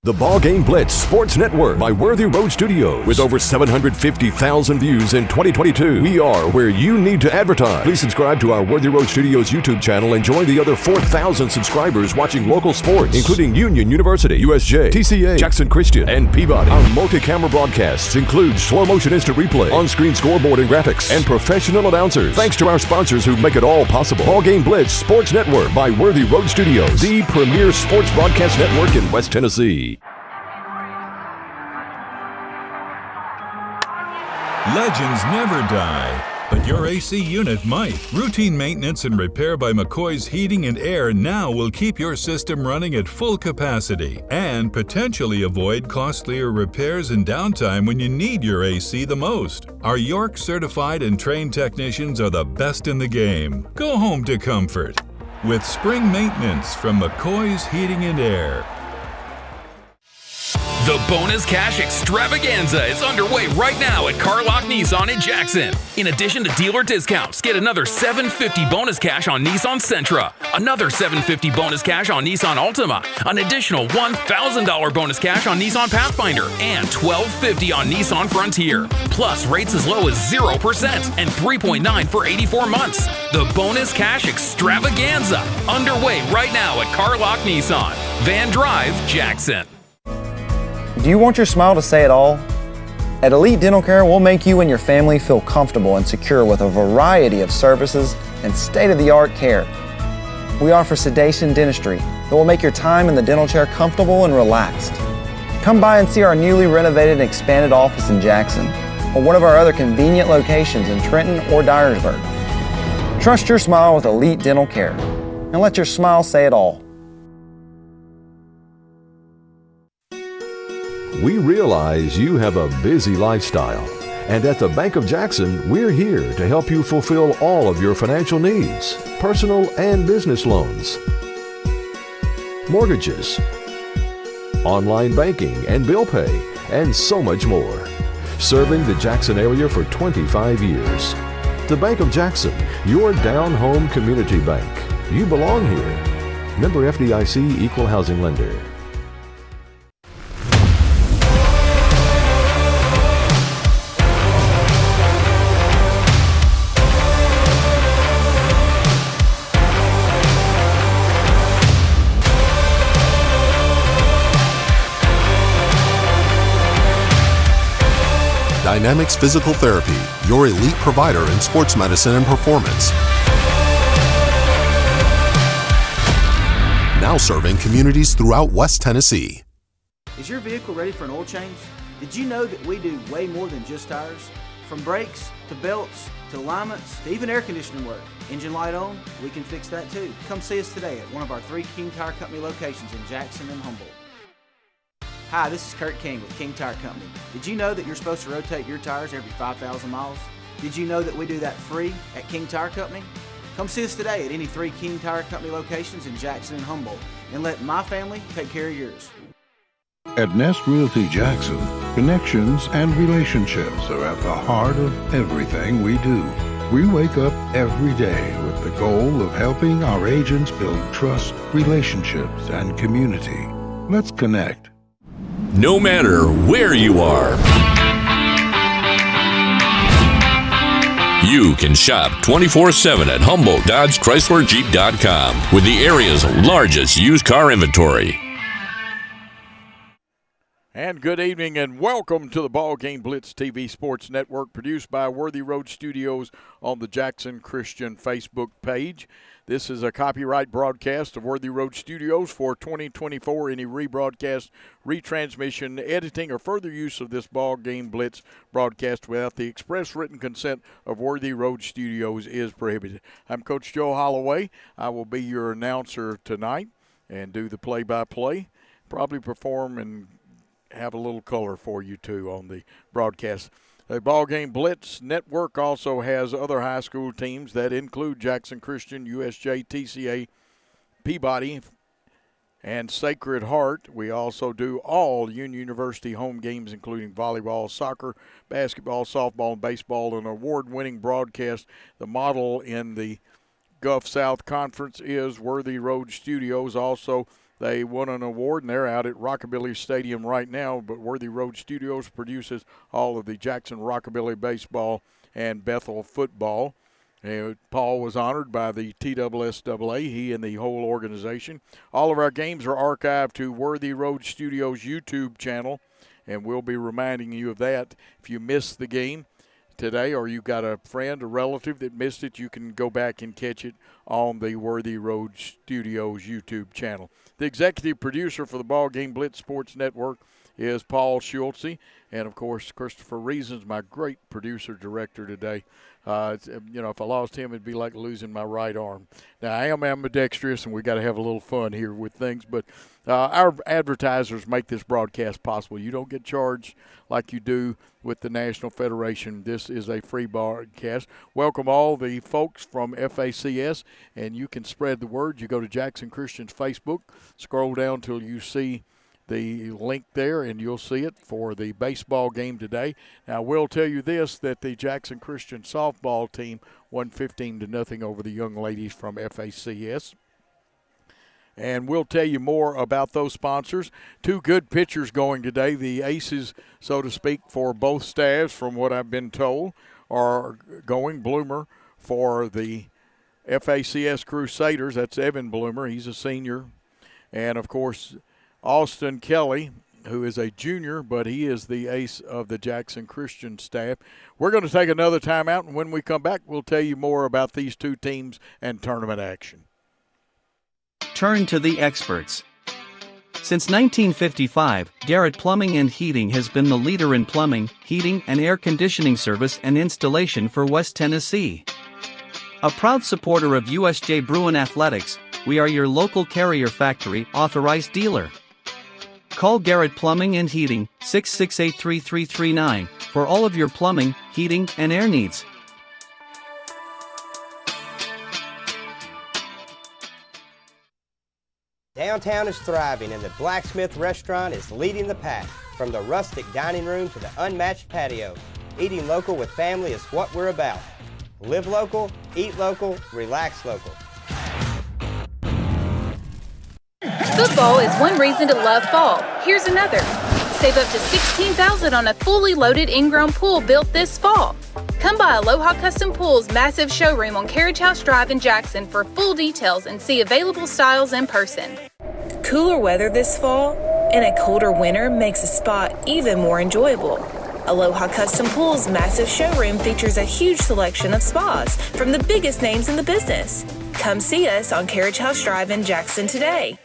The BallGame Blitz Sports Network by Worthy Road Studios. With over 750,000 views in 2022, we are where you need to advertise. Please subscribe to our Worthy Road Studios YouTube channel and join the other 4,000 subscribers watching local sports, including Union University, USJ, TCA, Jackson Christian, and Peabody. Our multi-camera broadcasts include slow motion instant replay, on-screen scoreboard and graphics, and professional announcers. Thanks to our sponsors who make it all possible. BallGame Blitz Sports Network by Worthy Road Studios, the premier sports broadcast network in West Tennessee. Legends never die, but your AC unit might. Routine maintenance and repair by McCoy's Heating and Air now will keep your system running at full capacity and potentially avoid costlier repairs and downtime when you need your AC the most. Our York certified and trained technicians are the best in the game. Go home to comfort with spring maintenance from McCoy's Heating and Air. The Bonus Cash Extravaganza is underway right now at Carlock Nissan in Jackson. In addition to dealer discounts, get another $750 bonus cash on Nissan Sentra, another $750 bonus cash on Nissan Altima, an additional $1,000 bonus cash on Nissan Pathfinder, and $1,250 on Nissan Frontier. Plus rates as low as 0% and 3.9 for 84 months. The Bonus Cash Extravaganza underway right now at Carlock Nissan, Van Drive, Jackson. Do you want your smile to say it all? At Elite Dental Care, we'll make you and your family feel comfortable and secure with a variety of services and state-of-the-art care. We offer sedation dentistry that will make your time in the dental chair comfortable and relaxed. Come by and see our newly renovated and expanded office in Jackson or one of our other convenient locations in Trenton or Dyersburg. Trust your smile with Elite Dental Care and let your smile say it all. We realize you have a busy lifestyle, and at the Bank of Jackson, we're here to help you fulfill all of your financial needs, personal and business loans, mortgages, online banking and bill pay, and so much more. Serving the Jackson area for 25 years. The Bank of Jackson, your down-home community bank. You belong here. Member FDIC Equal Housing Lender. Dynamics Physical Therapy, your elite provider in sports medicine and performance. Now serving communities throughout West Tennessee. Is your vehicle ready for an oil change? Did you know that we do way more than just tires? From brakes, to belts, to alignments, to even air conditioning work. Engine light on? We can fix that too. Come see us today at one of our 3 King Tire Company locations in Jackson and Humboldt. Hi, this is Kurt King with King Tire Company. Did you know that you're supposed to rotate your tires every 5,000 miles? Did you know that we do that free at King Tire Company? Come see us today at any 3 King Tire Company locations in Jackson and Humboldt and let my family take care of yours. At Nest Realty Jackson, connections and relationships are at the heart of everything we do. We wake up every day with the goal of helping our agents build trust, relationships, and community. Let's connect. No matter where you are, you can shop 24/7 at HumboldtDodgeChryslerJeep.com with the area's largest used car inventory. And good evening and welcome to the BallGame Blitz TV Sports Network, produced by Worthy Road Studios on the Jackson Christian Facebook page. This is a copyright broadcast of Worthy Road Studios for 2024. Any rebroadcast, retransmission, editing, or further use of this BallGame Blitz broadcast without the express written consent of Worthy Road Studios is prohibited. I'm Coach Joe Holloway. I will be your announcer tonight and do the play-by-play, probably perform and have a little color for you, too, on the broadcast. The BallGame Blitz Network also has other high school teams that include Jackson Christian, USJ, TCA, Peabody, and Sacred Heart. We also do all Union University home games, including volleyball, soccer, basketball, softball, and baseball, an award-winning broadcast. The model in the Gulf South Conference is Worthy Road Studios. Also, They won an award, and they're out at Rockabilly Stadium right now. But Worthy Road Studios produces all of the Jackson Rockabilly baseball and Bethel football. Paul was honored by the TSSAA, he and the whole organization. All of our games are archived to Worthy Road Studios YouTube channel, and we'll be reminding you of that. If you missed the game today, or you got a friend or relative that missed it, you can go back and catch it on the Worthy Road Studios YouTube channel. The executive producer for the BallGame Blitz Sports Network is Paul Schultze, and of course Christopher Reason's my great producer director today. If I lost him, it'd be like losing my right arm. Now, I am ambidextrous, and we got to have a little fun here with things, but our advertisers make this broadcast possible. You don't get charged like you do with the National Federation. This is a free broadcast. Welcome all the folks from FACS, and you can spread the word. You go to Jackson Christian's Facebook, scroll down till you see the link there, and you'll see it for the baseball game today. Now, I will tell you this, that the Jackson Christian softball team won 15-0 over the young ladies from FACS. And we'll tell you more about those sponsors. Two good pitchers going today. The aces, so to speak, for both staffs, from what I've been told, are going. Bloomer for the FACS Crusaders. That's Evan Bloomer. He's a senior. And, of course, Austin Kelly, who is a junior, but he is the ace of the Jackson Christian staff. We're going to take another timeout, and when we come back, we'll tell you more about these two teams and tournament action. Turn to the experts. Since 1955, Garrett Plumbing and Heating has been the leader in plumbing, heating, and air conditioning service and installation for West Tennessee. A proud supporter of USJ Bruin Athletics, we are your local Carrier Factory authorized dealer. Call Garrett Plumbing and Heating, 668-3339, for all of your plumbing, heating, and air needs. Downtown is thriving, and the Blacksmith Restaurant is leading the pack. From the rustic dining room to the unmatched patio, eating local with family is what we're about. Live local, eat local, relax local. Football is one reason to love fall. Here's another. Save up to $16,000 on a fully loaded in-ground pool built this fall. Come by Aloha Custom Pool's massive showroom on Carriage House Drive in Jackson for full details and see available styles in person. Cooler weather this fall and a colder winter makes a spa even more enjoyable. Aloha Custom Pool's massive showroom features a huge selection of spas from the biggest names in the business. Come see us on Carriage House Drive in Jackson today.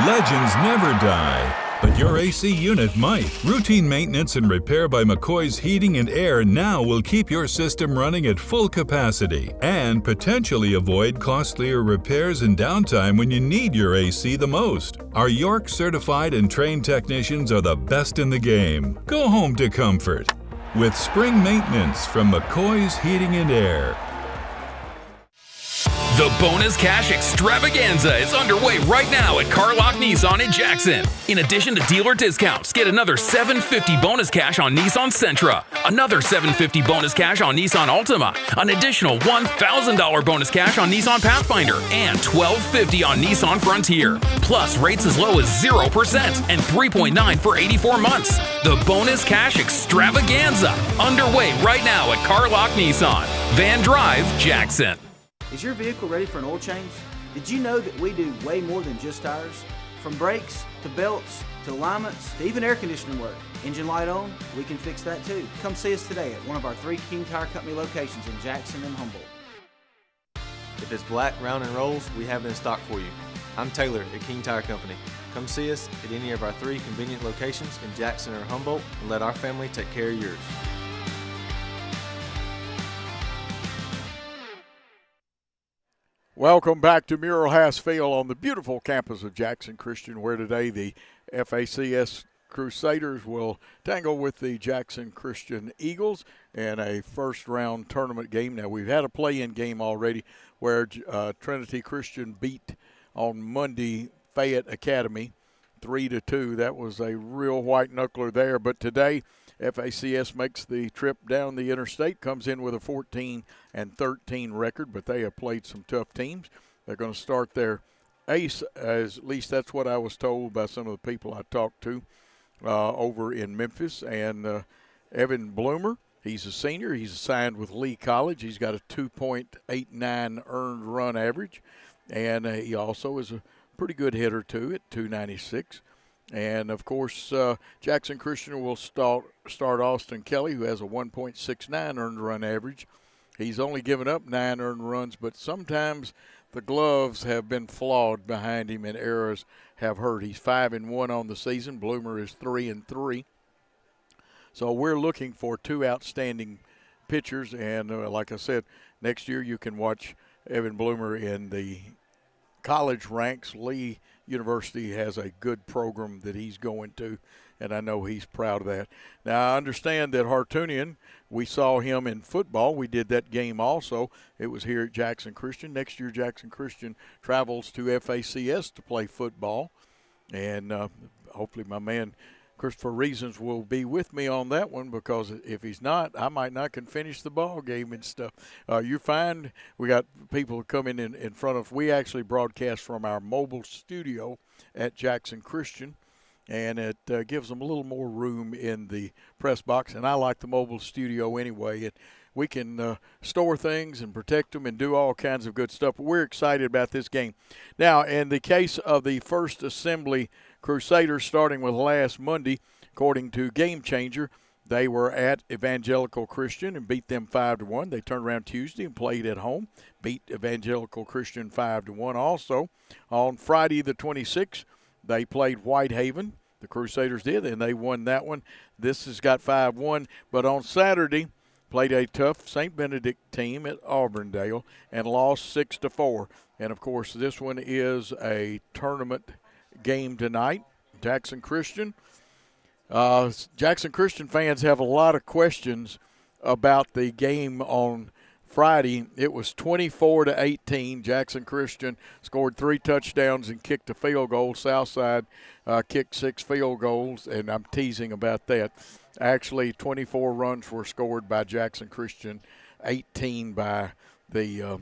Legends never die, but your AC unit might. Routine maintenance and repair by McCoy's Heating and Air now will keep your system running at full capacity and potentially avoid costlier repairs and downtime when you need your AC the most. Our York certified and trained technicians are the best in the game. Go home to comfort with spring maintenance from McCoy's Heating and Air. The Bonus Cash Extravaganza is underway right now at Carlock Nissan in Jackson. In addition to dealer discounts, get another $750 bonus cash on Nissan Sentra, another $750 bonus cash on Nissan Altima, an additional $1,000 bonus cash on Nissan Pathfinder, and $1,250 on Nissan Frontier. Plus, rates as low as 0% and 3.9 for 84 months. The Bonus Cash Extravaganza, underway right now at Carlock Nissan, Van Drive, Jackson. Is your vehicle ready for an oil change? Did you know that we do way more than just tires? From brakes, to belts, to alignments, to even air conditioning work. Engine light on? We can fix that too. Come see us today at one of our 3 King Tire Company locations in Jackson and Humboldt. If it's black, round, and rolls, we have it in stock for you. I'm Taylor at King Tire Company. Come see us at any of our 3 convenient locations in Jackson or Humboldt and let our family take care of yours. Welcome back to Mural House Field on the beautiful campus of Jackson Christian, where today the FACS Crusaders will tangle with the Jackson Christian Eagles in a first-round tournament game. Now, we've had a play-in game already where Trinity Christian beat on Monday Fayette Academy 3-2. That was a real white knuckler there. But today FACS makes the trip down the interstate, comes in with a 14-13 record, but they have played some tough teams. They're going to start their ace, at least that's what I was told by some of the people I talked to over in Memphis. And Evan Bloomer, he's a senior. He's signed with Lee College. He's got a 2.89 earned run average, and he also is a pretty good hitter, too, at 296. And, of course, Jackson Christian will start Austin Kelly, who has a 1.69 earned run average. He's only given up 9 earned runs, but sometimes the gloves have been flawed behind him and errors have hurt. He's 5-1 on the season. Bloomer is 3-3. So we're looking for 2 outstanding pitchers. And like I said, next year you can watch Evan Bloomer in the college ranks. Lee University has a good program that he's going to, and I know he's proud of that. Now, I understand that Hartunian, we saw him in football. We did that game also. It was here at Jackson Christian. Next year, Jackson Christian travels to FACS to play football, and hopefully my man Christopher Reasons will be with me on that one, because if he's not, I might not can finish the ball game and stuff. You find we got people coming in front of. We actually broadcast from our mobile studio at Jackson Christian, and it gives them a little more room in the press box. And I like the mobile studio anyway. We can store things and protect them and do all kinds of good stuff. But we're excited about this game. Now, in the case of the First Assembly Crusaders, starting with last Monday, according to Game Changer, they were at Evangelical Christian and beat them 5-1. They turned around Tuesday and played at home, beat Evangelical Christian 5-1. Also, on Friday the 26th, they played Whitehaven. The Crusaders did, and they won that one. This has got 5-1. But on Saturday, played a tough St. Benedict team at Auburndale and lost 6-4. And, of course, this one is a tournament game tonight. Jackson Christian. Jackson Christian fans have a lot of questions about the game on Friday. It was 24-18. Jackson Christian scored 3 touchdowns and kicked a field goal. Southside kicked 6 field goals, and I'm teasing about that. Actually, 24 runs were scored by Jackson Christian, 18 by the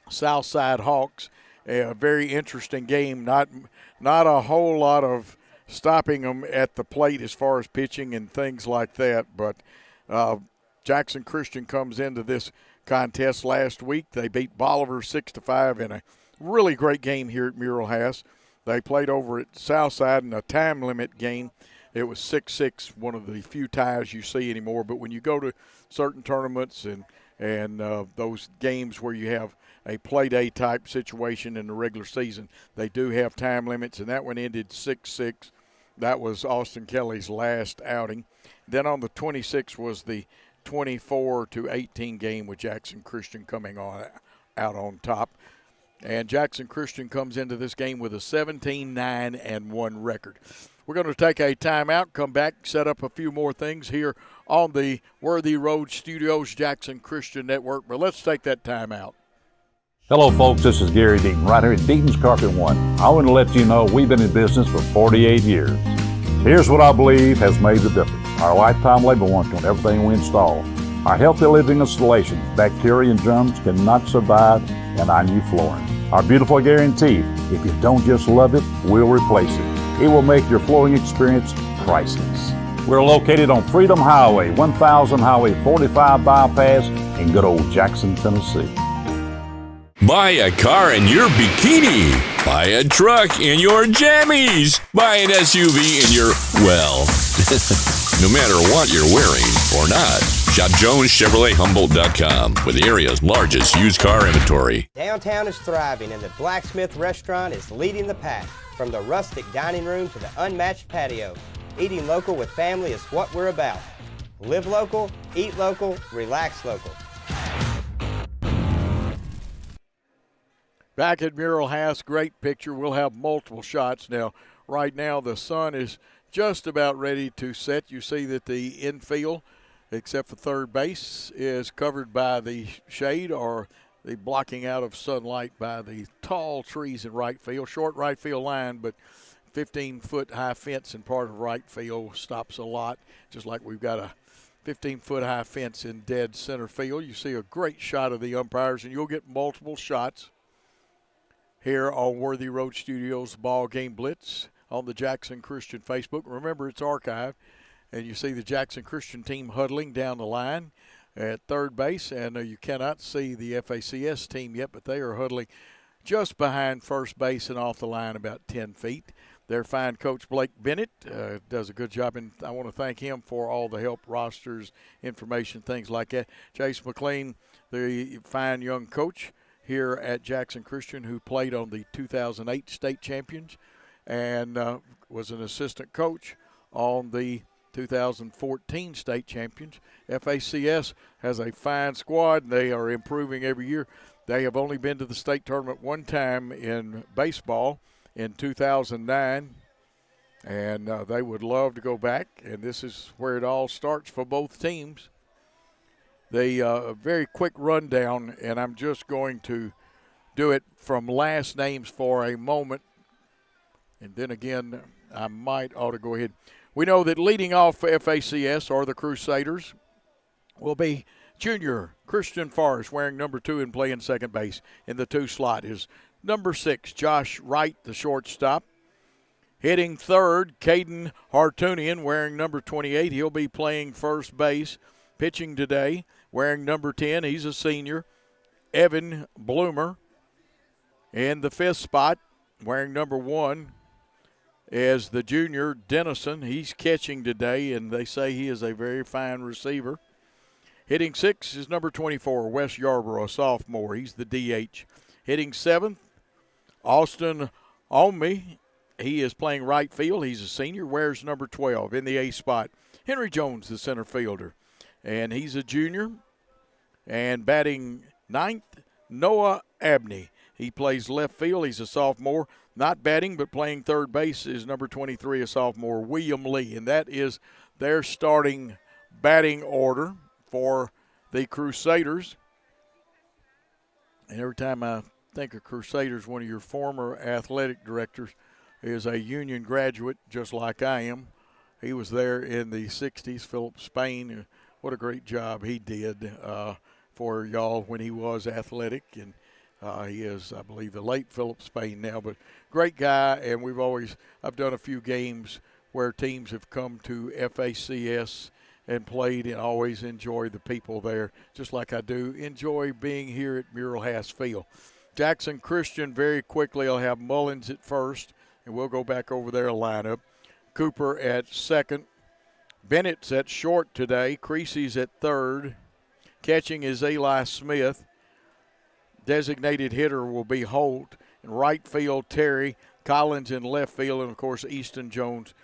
Southside Hawks. A very interesting game. Not a whole lot of stopping them at the plate as far as pitching and things like that. But Jackson Christian comes into this contest last week. They beat Bolivar 6-5 in a really great game here at Mural House. They played over at Southside in a time limit game. It was 6-6, one of the few ties you see anymore. But when you go to certain tournaments and those games where you have a play day type situation in the regular season, they do have time limits, and that one ended 6-6. That was Austin Kelly's last outing. Then on the 26th was the 24-18 game with Jackson Christian coming out on top. And Jackson Christian comes into this game with a 17-9-1 record. We're going to take a timeout, come back, set up a few more things here on the Worthy Road Studios Jackson Christian Network. But let's take that timeout. Hello, folks. This is Gary Deaton, right here at Deaton's Carpet One. I want to let you know we've been in business for 48 years. Here's what I believe has made the difference. Our lifetime labor warranty on everything we install. Our healthy living installations, bacteria and germs cannot survive in our new flooring. Our beautiful guarantee, if you don't just love it, we'll replace it. It will make your flooring experience priceless. We're located on Freedom Highway, 1000 Highway 45 bypass in good old Jackson, Tennessee. Buy a car in your bikini. Buy a truck in your jammies. Buy an SUV in your, well, no matter what you're wearing or not. Shop JonesChevroletHumboldt.com with the area's largest used car inventory. Downtown is thriving and the Blacksmith Restaurant is leading the pack. From the rustic dining room to the unmatched patio, eating local with family is what we're about. Live local, eat local, relax local. Back at Mural House, great picture. We'll have multiple shots now. Right now, the sun is just about ready to set. You see that the infield, except for third base, is covered by the shade or the blocking out of sunlight by the tall trees in right field. Short right field line, but 15-foot high fence in part of right field stops a lot, just like we've got a 15-foot high fence in dead center field. You see a great shot of the umpires, and you'll get multiple shots here on Worthy Road Studios Ball Game Blitz on the Jackson Christian Facebook. Remember, it's archived, and you see the Jackson Christian team huddling down the line at third base, and you cannot see the FACS team yet, but they are huddling just behind first base and off the line about 10 feet. Their fine coach, Blake Bennett, does a good job, and I want to thank him for all the help, rosters, information, things like that. Chase McLean, the fine young coach here at Jackson Christian, who played on the 2008 state champions and was an assistant coach on the 2014 state champions. FACS has a fine squad. They are improving every year. They have only been to the state tournament one time in baseball in 2009, and they would love to go back, and this is where it all starts for both teams. A very quick rundown, and I'm just going to do it from last names for a moment, and then again, I ought to go ahead. We know that leading off for FACS are the Crusaders will be junior Christian Forrest, wearing number 2 and playing second base. In the 2 slot is number 6, Josh Wright, the shortstop. Hitting third, Caden Hartunian, wearing number 28. He'll be playing first base. Pitching today, wearing number 10. He's a senior, Evan Bloomer. In the 5th spot, wearing number 1, is the junior Dennison. He's catching today, and they say he is a very fine receiver. Hitting 6 is number 24, Wes Yarborough, a sophomore. He's the DH. Hitting 7th, Austin Olme. He is playing right field. He's a senior, wears number 12. In the 8th spot, Henry Jones, the center fielder, and he's a junior. And batting 9th, Noah Abney. He plays left field. He's a sophomore. Not batting, but playing third base is number 23, a sophomore, William Lee. And that is their starting batting order for the Crusaders. And every time I think of Crusaders, one of your former athletic directors is a Union graduate, just like I am. He was there in the 60s, Philip Spain. What a great job he did for y'all when he was athletic. And he is, I believe, the late Philip Spain now, but great guy. And I've done a few games where teams have come to FACS and played, and always enjoy the people there, just like I do enjoy being here at Mural Hass Field. Jackson Christian, very quickly, will have Mullins at first, and we'll go back over their lineup. Cooper at second. Bennett's at short today. Creasy's at third. Catching is Eli Smith. Designated hitter will be Holt. In right field, Terry. Collins in left field, and, of course, Easton Jones,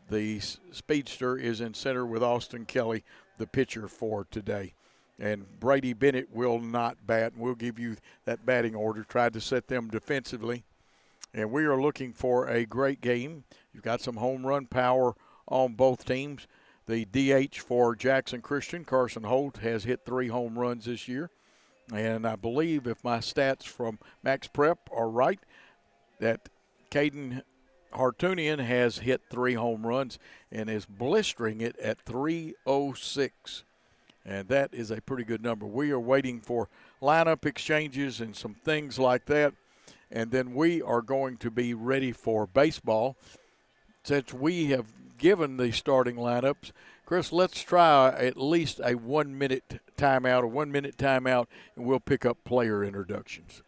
the speedster, is in center with Austin Kelly, the pitcher for today. And Brady Bennett will not bat, and we'll give you that batting order. Tried to set them defensively. And we are looking for a great game. You've got some home run power on both teams. The DH for Jackson Christian, Carson Holt, has hit 3 home runs this year. And I believe, if my stats from Max Prep are right, that Caden Hartunian has hit 3 home runs and is blistering it at .306. And that is a pretty good number. We are waiting for lineup exchanges and some things like that. And then we are going to be ready for baseball. Since we have given the starting lineups, Chris, let's try at least a 1-minute timeout, and we'll pick up player introductions.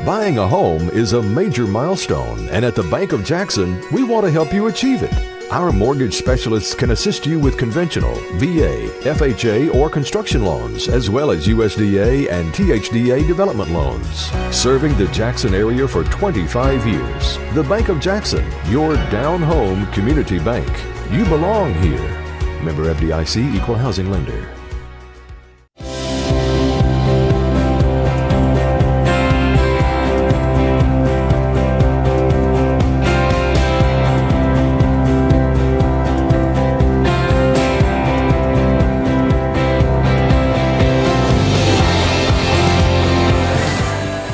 Buying a home is a major milestone, and at the Bank of Jackson, we want to help you achieve it. Our mortgage specialists can assist you with conventional, VA, FHA, or construction loans, as well as USDA and THDA development loans. Serving the Jackson area for 25 years. The Bank of Jackson, your down-home community bank. You belong here. Member FDIC, Equal Housing Lender.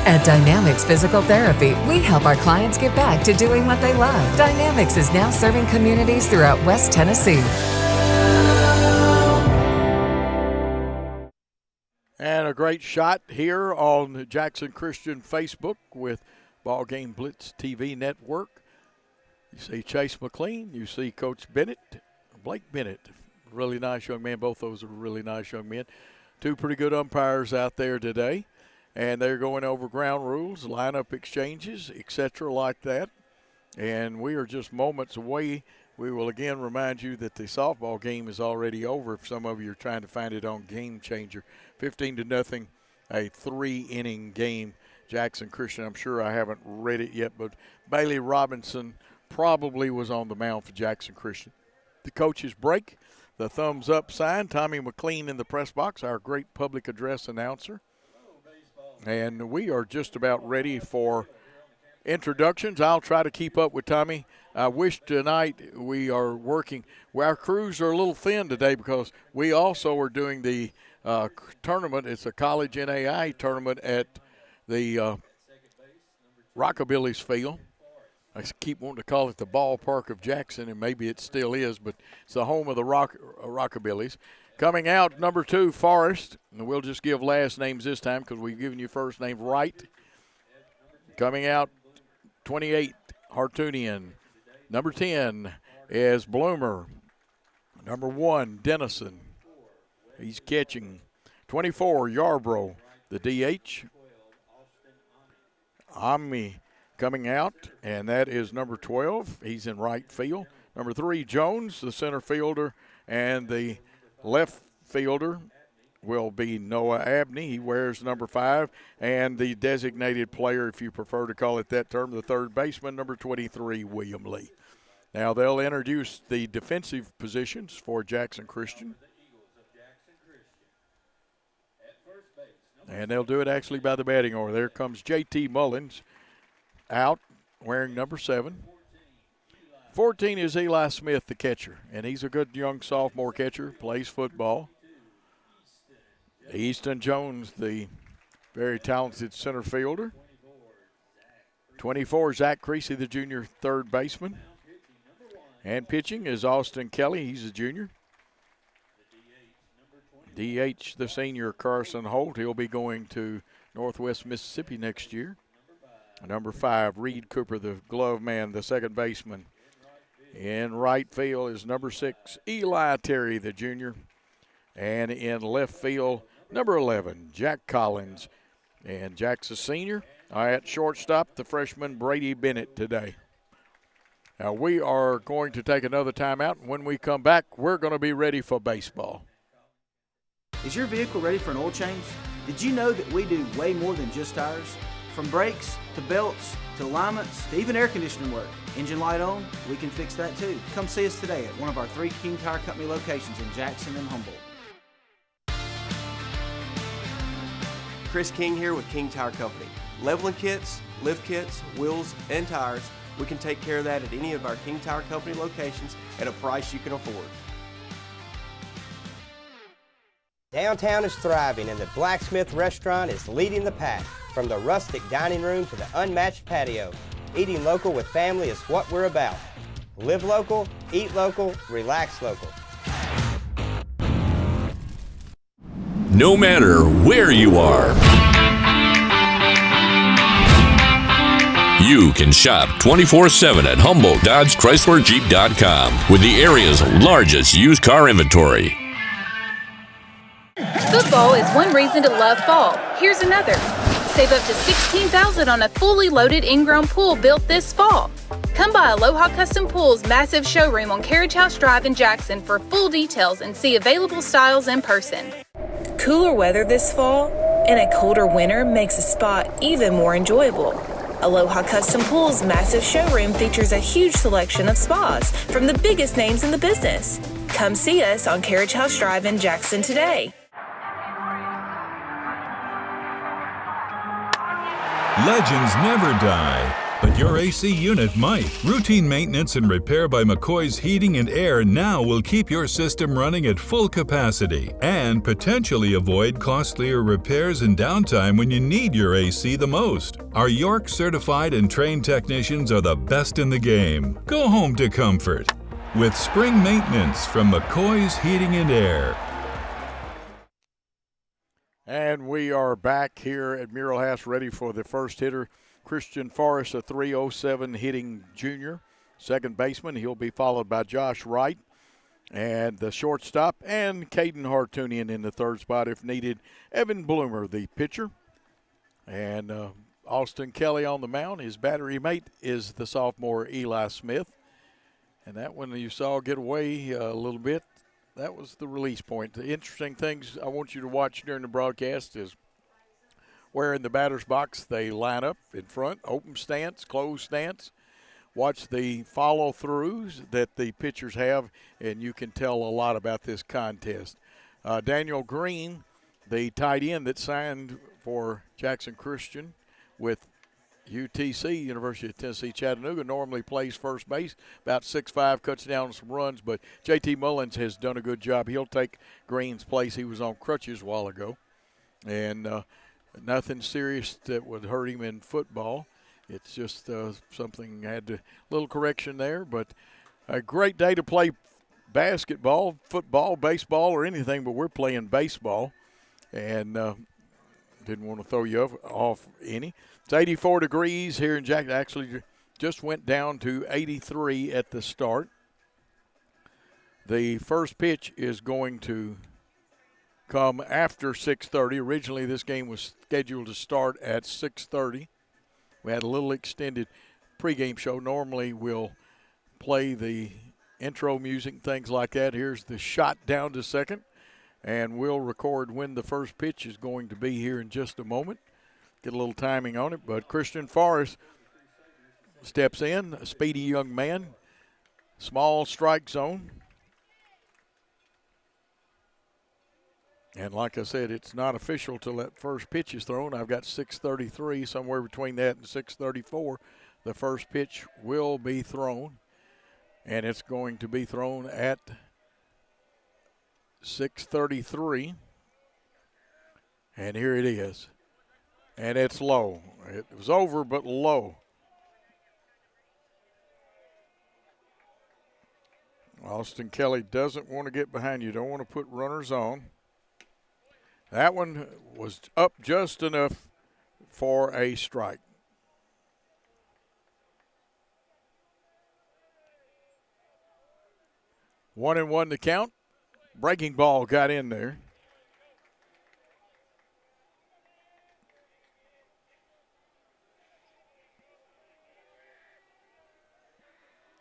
At Dynamics Physical Therapy, we help our clients get back to doing what they love. Dynamics is now serving communities throughout West Tennessee. And a great shot here on the Jackson Christian Facebook with BallGame Blitz TV Network. You see Chase McLean, you see Coach Bennett, Blake Bennett, really nice young man. Both those are really nice young men. Two pretty good umpires out there today, and they're going over ground rules, lineup exchanges, etc. like that. And we are just moments away. We will again remind you that the softball game is already over if some of you are trying to find it on Game Changer. 15-0, a 3-inning game. Jackson Christian, I'm sure I haven't read it yet, but Bailey Robinson probably was on the mound for Jackson Christian. The coaches break, the thumbs up sign. Tommy McLean in the press box, our great public address announcer. And we are just about ready for introductions. I'll try to keep up with Tommy. I wish tonight we are working. Well, our crews are a little thin today because we also are doing the tournament. It's a college NAI tournament at the Rockabilly's field. I keep wanting to call it the ballpark of Jackson, and maybe it still is, but it's the home of the Rockabillys. Coming out, number 2, Forrest. And we'll just give last names this time because we've given you first name right. Coming out, 28, Hartunian. Number 10 is Bloomer. Number 1, Dennison. He's catching. 24, Yarbrough, the DH. Omni coming out, and that is number 12. He's in right field. Number 3, Jones, the center fielder, and the left fielder will be Noah Abney. He wears number 5, and the designated player, if you prefer to call it that term, the third baseman, number 23, William Lee. Now they'll introduce the defensive positions for Jackson Christian. And they'll do it actually by the batting order. There comes J.T. Mullins out wearing number 7. 14 is Eli Smith, the catcher, and he's a good young sophomore catcher, plays football. Easton Jones, the very talented center fielder. 24, Zach Creasy, the junior third baseman. And pitching is Austin Kelly, he's a junior. DH, the senior, Carson Holt. He'll be going to Northwest Mississippi next year. Number 5, Reed Cooper, the glove man, the second baseman. In right field is number 6, Eli Terry, the junior. And in left field, number 11, Jack Collins. And Jack's a senior. At shortstop, the freshman Brady Bennett today. Now we are going to take another timeout, and when we come back, we're going to be ready for baseball. Is your vehicle ready for an oil change? Did you know that we do way more than just tires? From brakes, to belts, to alignments, to even air conditioning work. Engine light on, we can fix that too. Come see us today at one of our 3 King Tire Company locations in Jackson and Humboldt. Chris King here with King Tire Company. Leveling kits, lift kits, wheels, and tires, we can take care of that at any of our King Tire Company locations at a price you can afford. Downtown is thriving, and the Blacksmith Restaurant is leading the pack. From the rustic dining room to the unmatched patio, eating local with family is what we're about. Live local, eat local, relax local. No matter where you are, you can shop 24/7 at HumboldtDodgeChryslerJeep.com with the area's largest used car inventory. Football is one reason to love fall. Here's another. Save up to $16,000 on a fully loaded in-ground pool built this fall. Come by Aloha Custom Pool's massive showroom on Carriage House Drive in Jackson for full details and see available styles in person. Cooler weather this fall and a colder winter makes a spot even more enjoyable. Aloha Custom Pool's massive showroom features a huge selection of spas from the biggest names in the business. Come see us on Carriage House Drive in Jackson today. Legends never die, but your AC unit might. Routine maintenance and repair by McCoy's Heating and Air now will keep your system running at full capacity and potentially avoid costlier repairs and downtime when you need your AC the most. Our York certified and trained technicians are the best in the game. Go home to comfort with spring maintenance from McCoy's Heating and Air. And we are back here at Mural House ready for the first hitter, Christian Forrest, a .307 hitting junior. Second baseman, he'll be followed by Josh Wright. And the shortstop, and Caden Hartunian in the third spot if needed. Evan Bloomer, the pitcher. And Austin Kelly on the mound. His battery mate is the sophomore Eli Smith. And that one you saw get away a little bit. That was the release point. The interesting things I want you to watch during the broadcast is where in the batter's box they line up in front, open stance, closed stance. Watch the follow-throughs that the pitchers have, and you can tell a lot about this contest. Daniel Green, the tight end that signed for Jackson Christian with UTC, University of Tennessee Chattanooga, normally plays first base, about 6'5", cuts down some runs, but J.T. Mullins has done a good job. He'll take Green's place. He was on crutches a while ago, and nothing serious that would hurt him in football. It's just something, had a little correction there, but a great day to play basketball, football, baseball, or anything, but we're playing baseball, and didn't want to throw you off any. It's 84 degrees here in Jackson. Actually, just went down to 83 at the start. The first pitch is going to come after 6:30. Originally, this game was scheduled to start at 6:30. We had a little extended pregame show. Normally, we'll play the intro music, things like that. Here's the shot down to second, and we'll record when the first pitch is going to be here in just a moment. Get a little timing on it, but Christian Forrest steps in, a speedy young man, small strike zone. And like I said, it's not official till that first pitch is thrown. I've got 6:33, somewhere between that and 6:34. The first pitch will be thrown, and it's going to be thrown at 6:33. And here it is. And it's low. It was over, but low. Austin Kelly doesn't want to get behind you. Don't want to put runners on. That one was up just enough for a strike. One and one to count. Breaking ball got in there.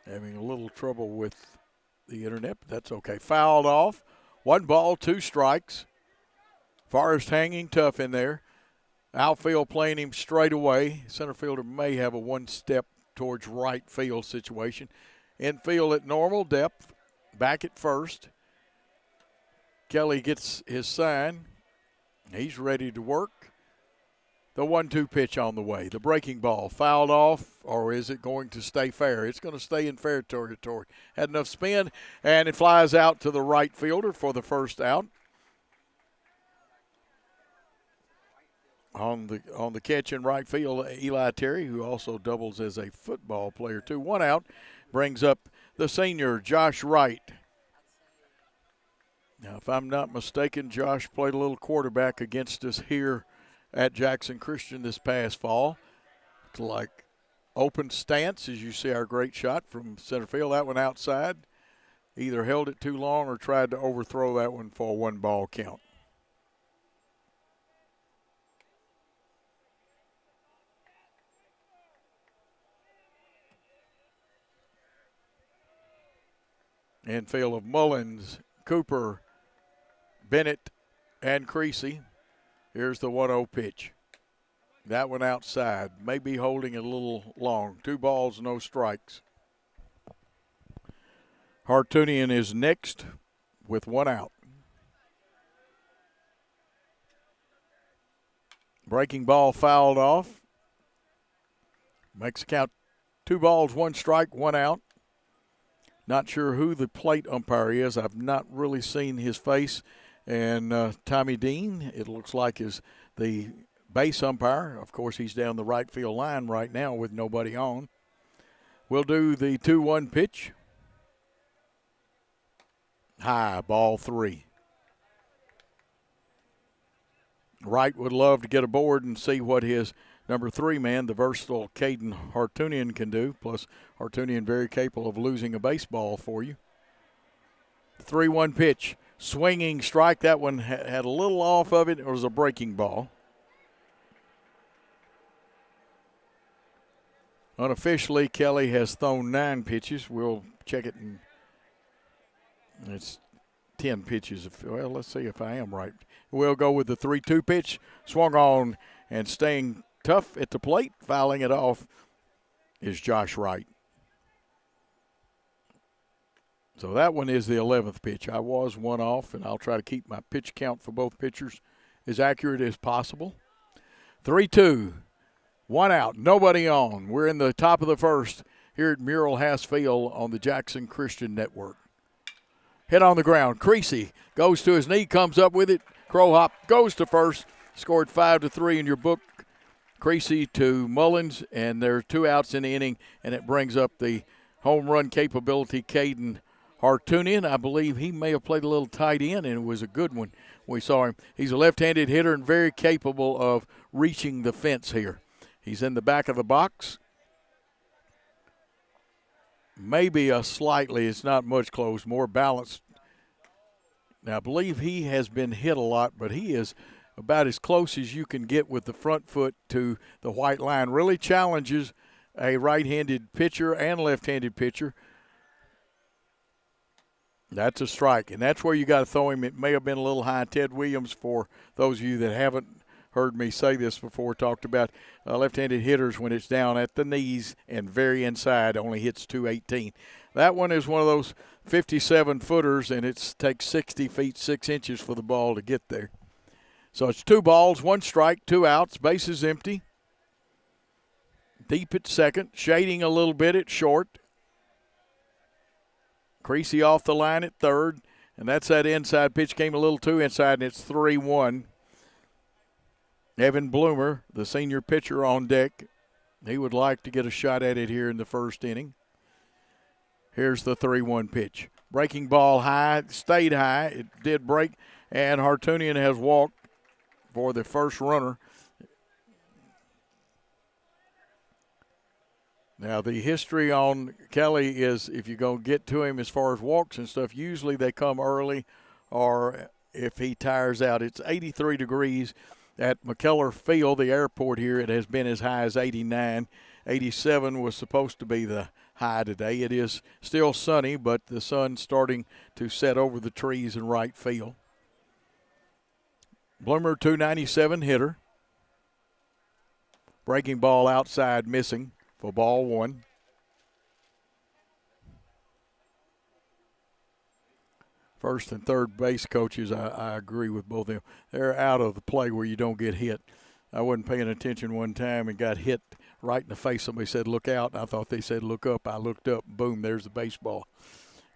Having a little trouble with the internet, but that's okay. Fouled off. 1 ball, 2 strikes. Forrest hanging tough in there. Outfield playing him straight away. Center fielder may have a one-step towards right field situation. Infield at normal depth. Back at first. Kelly gets his sign. He's ready to work. The 1-2 pitch on the way. The breaking ball fouled off, or is it going to stay fair? It's going to stay in fair territory. Had enough spin, and it flies out to the right fielder for the first out. On the catch in right field, Eli Terry, who also doubles as a football player too. 1 out, brings up the senior, Josh Wright. Now, if I'm not mistaken, Josh played a little quarterback against us here at Jackson Christian this past fall. Like open stance, as you see our great shot from center field. That one outside. Either held it too long or tried to overthrow that one for a 1 ball count. Infield of Mullins, Cooper, Bennett, and Creasy. Here's the 1-0 pitch. That one outside. Maybe holding it a little long. 2 balls, no strikes. Hartunian is next with 1 out. Breaking ball fouled off. Makes the count 2 balls, 1 strike, 1 out. Not sure who the plate umpire is. I've not really seen his face. And Tommy Dean, it looks like, is the base umpire. Of course, he's down the right field line right now with nobody on. We'll do the 2-1 pitch. High, ball 3. Wright would love to get aboard and see what his number 3 man, the versatile Caden Hartunian, can do. Plus, Hartunian very capable of losing a baseball for you. 3-1 pitch. Swinging strike. That one had a little off of it. It was a breaking ball. Unofficially, Kelly has thrown 9 pitches. We'll check it, and it's 10 pitches. Well, let's see if I am right. We'll go with the 3-2 pitch. Swung on and staying tough at the plate. Fouling it off is Josh Wright. So that one is the 11th pitch. I was 1 off, and I'll try to keep my pitch count for both pitchers as accurate as possible. 3-2. 1 out. Nobody on. We're in the top of the first here at Mural Hass Field on the Jackson Christian Network. Hit on the ground. Creasy goes to his knee, comes up with it. Crow hop goes to first. Scored 5-3 in your book. Creasy to Mullins, and there are 2 outs in the inning, and it brings up the home run capability, Caden Hartunian. I believe he may have played a little tight end, and it was a good one. We saw him. He's a left-handed hitter and very capable of reaching the fence here. He's in the back of the box. Maybe it's not much close, more balanced. Now, I believe he has been hit a lot, but he is about as close as you can get with the front foot to the white line. Really challenges a right-handed pitcher and left-handed pitcher. That's a strike, and that's where you got to throw him. It may have been a little high. Ted Williams, for those of you that haven't heard me say this before, talked about left-handed hitters when it's down at the knees and very inside, only hits 218. That one is one of those 57-footers, and it takes 60 feet, 6 inches for the ball to get there. So it's 2 balls, 1 strike, 2 outs, bases empty. Deep at second, shading a little bit at short. Creasy off the line at third, and that's that inside pitch. Came a little too inside, and it's 3-1. Evan Bloomer, the senior pitcher, on deck. He would like to get a shot at it here in the first inning. Here's the 3-1 pitch. Breaking ball high, stayed high. It did break, and Hartunian has walked for the first runner. Now, the history on Kelly is if you're going to get to him as far as walks and stuff, usually they come early, or if he tires out. It's 83 degrees at McKellar Field, the airport here. It has been as high as 89. 87 was supposed to be the high today. It is still sunny, but the sun's starting to set over the trees in right field. Bloomer, 297 hitter. Breaking ball outside, missing for ball 1. First and third base coaches, I agree with both of them. They're out of the play where you don't get hit. I wasn't paying attention one time and got hit right in the face. Somebody said, look out. And I thought they said, look up. I looked up. Boom, there's the baseball.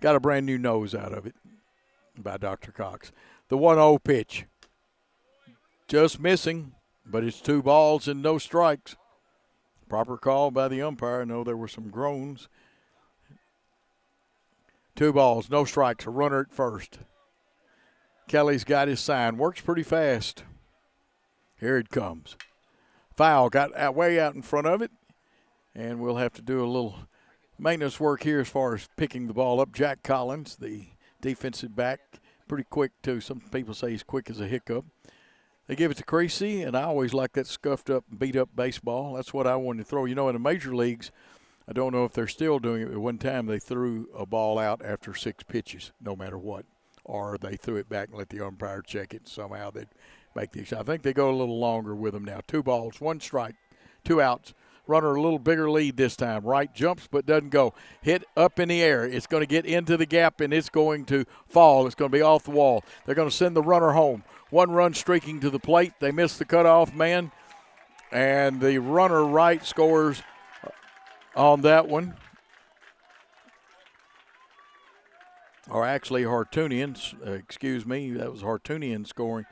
Got a brand new nose out of it by Dr. Cox. The 1-0 pitch. Just missing, but it's 2 balls and no strikes. Proper call by the umpire. I know there were some groans. 2 balls, no strikes, a runner at first. Kelly's got his sign. Works pretty fast. Here it comes. Foul got way out in front of it, and we'll have to do a little maintenance work here as far as picking the ball up. Jack Collins, the defensive back, pretty quick too. Some people say he's quick as a hiccup. They give it to Creasy, and I always like that scuffed up, beat up baseball. That's what I wanted to throw. You know, in the major leagues, I don't know if they're still doing it, but one time they threw a ball out after 6 pitches, no matter what. Or they threw it back and let the umpire check it. Somehow they'd make the shot. I think they go a little longer with them now. 2 balls, 1 strike, 2 outs. Runner a little bigger lead this time. Right jumps but doesn't go. Hit up in the air. It's going to get into the gap, and it's going to fall. It's going to be off the wall. They're going to send the runner home. 1 run streaking to the plate. They miss the cutoff man, and the runner right scores on that one. Or actually Hartunians, excuse me, that was Hartunian scoring.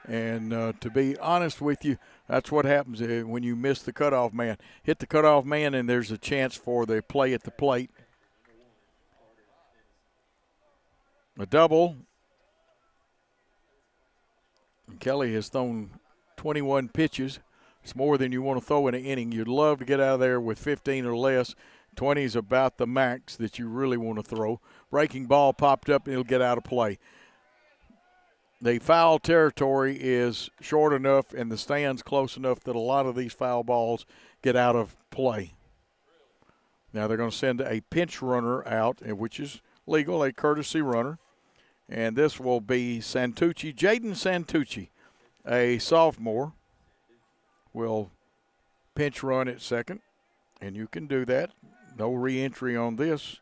And to be honest with you, that's what happens when you miss the cutoff man. Hit the cutoff man and there's a chance for the play at the plate. A double. And Kelly has thrown 21 pitches. It's more than you want to throw in an inning. You'd love to get out of there with 15 or less. 20 is about the max that you really want to throw. Breaking ball popped up and it'll get out of play. The foul territory is short enough and the stands close enough that a lot of these foul balls get out of play. Now they're going to send a pinch runner out, which is legal, a courtesy runner. And this will be Santucci, Jaden Santucci, a sophomore, will pinch run at second. And you can do that. No re-entry on this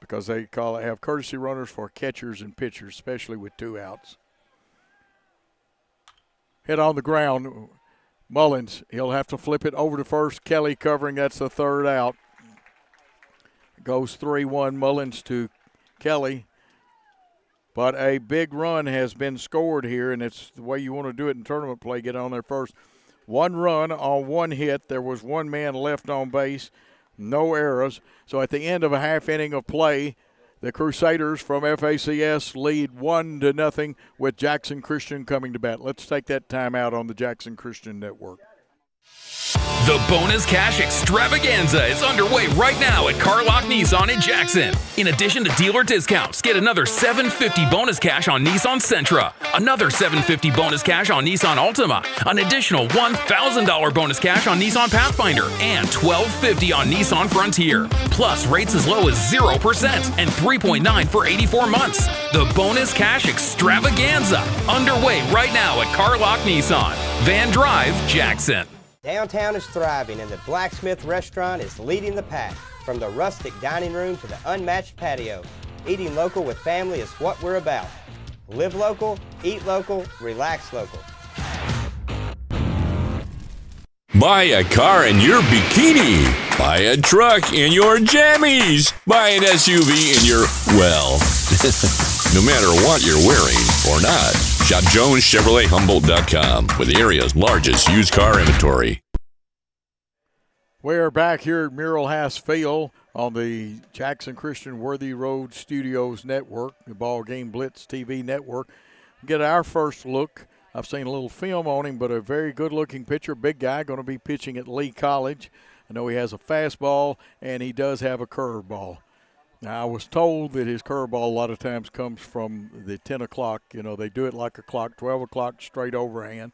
because they have courtesy runners for catchers and pitchers, especially with 2 outs. Hit on the ground. Mullins, he'll have to flip it over to first. Kelly covering, that's the 3rd out. Goes 3-1 Mullins to Kelly. But a big run has been scored here, and it's the way you want to do it in tournament play. Get on there first. 1 run on 1 hit. There was 1 man left on base. No errors. So at the end of a half inning of play, the Crusaders from FACS lead 1-0 with Jackson Christian coming to bat. Let's take that time out on the Jackson Christian Network. The Bonus Cash Extravaganza is underway right now at Carlock Nissan in Jackson. In addition to dealer discounts, get another $750 bonus cash on Nissan Sentra, another $750 bonus cash on Nissan Altima, an additional $1,000 bonus cash on Nissan Pathfinder, and $1,250 on Nissan Frontier. Plus rates as low as 0% and 3.9 for 84 months. The Bonus Cash Extravaganza underway right now at Carlock Nissan, Van Drive, Jackson. Downtown is thriving and the Blacksmith Restaurant is leading the pack. From the rustic dining room to the unmatched patio, eating local with family is what we're about. Live local, eat local, relax local. Buy a car in your bikini. Buy a truck in your jammies. Buy an SUV in your, well, no matter what you're wearing or not. Shop JonesChevroletHumboldt.com with the area's largest used car inventory. We're back here at Mural House Field on the Jackson Christian Worthy Road Studios Network, the BallGame Blitz TV network. Get our first look. I've seen a little film on him, but a very good-looking pitcher, big guy, going to be pitching at Lee College. I know he has a fastball, and he does have a curveball. Now, I was told that his curveball a lot of times comes from the 10 o'clock. You know, they do it like a clock, 12 o'clock straight overhand.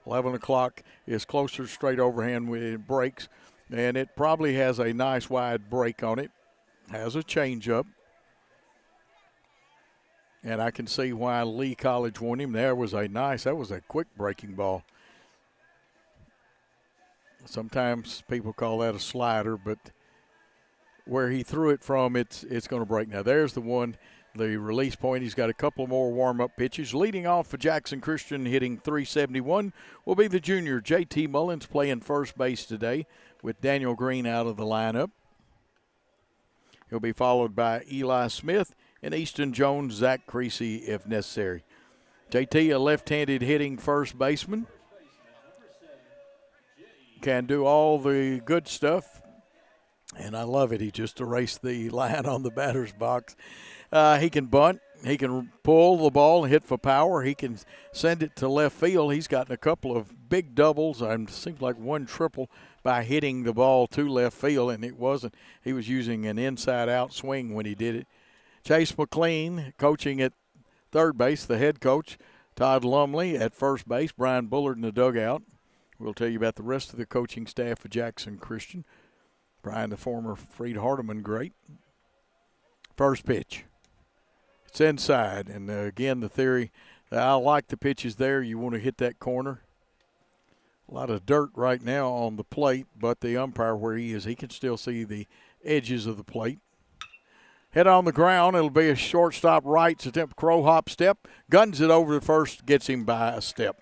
11 o'clock is closer straight overhand when it breaks. And it probably has a nice wide break on it. Has a changeup. And I can see why Lee College won him. That was a quick breaking ball. Sometimes people call that a slider, but where he threw it from, it's going to break. Now, there's the one, the release point. He's got a couple more warm-up pitches. Leading off for Jackson Christian, hitting .371, will be the junior J.T. Mullins playing first base today with Daniel Green out of the lineup. He'll be followed by Eli Smith and Easton Jones, Zach Creasy if necessary. J.T., a left-handed hitting first baseman. Can do all the good stuff. And I love it. He just erased the line on the batter's box. He can bunt. He can pull the ball and hit for power. He can send it to left field. He's gotten a couple of big doubles and seems like one triple by hitting the ball to left field, and it wasn't. He was using an inside-out swing when he did it. Chase McLean coaching at third base, the head coach. Todd Lumley at first base. Brian Bullard in the dugout. We'll tell you about the rest of the coaching staff of Jackson Christian. Brian, the former Freed Hardeman great. First pitch. It's inside, and again, the theory, I like the pitches there. You want to hit that corner. A lot of dirt right now on the plate, but the umpire where he is, he can still see the edges of the plate. Head on the ground. It'll be a shortstop right attempt, crow hop step. Guns it over to first, gets him by a step.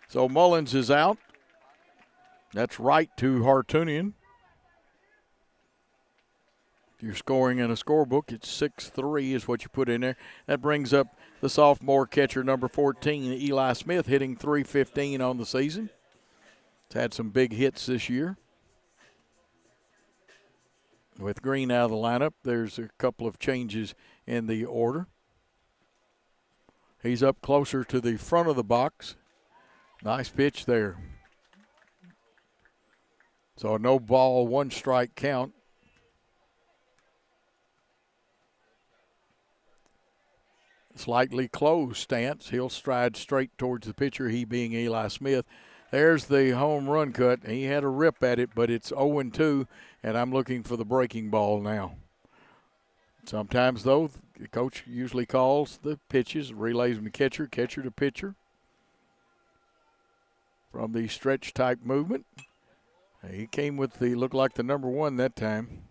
So Mullins is out. That's right to Hartunian. If you're scoring in a scorebook, it's 6-3 is what you put in there. That brings up the sophomore catcher, number 14, Eli Smith, hitting .315 on the season. He's had some big hits this year. With Green out of the lineup, there's a couple of changes in the order. He's up closer to the front of the box. Nice pitch there. So a no ball, 1 strike count. Slightly closed stance. He'll stride straight towards the pitcher, he being Eli Smith. There's the home run cut. He had a rip at it, but it's 0-2, and I'm looking for the breaking ball now. Sometimes, though, the coach usually calls the pitches, relays them to catcher, catcher to pitcher. From the stretch-type movement. He came with the, looked like the number 1 that time.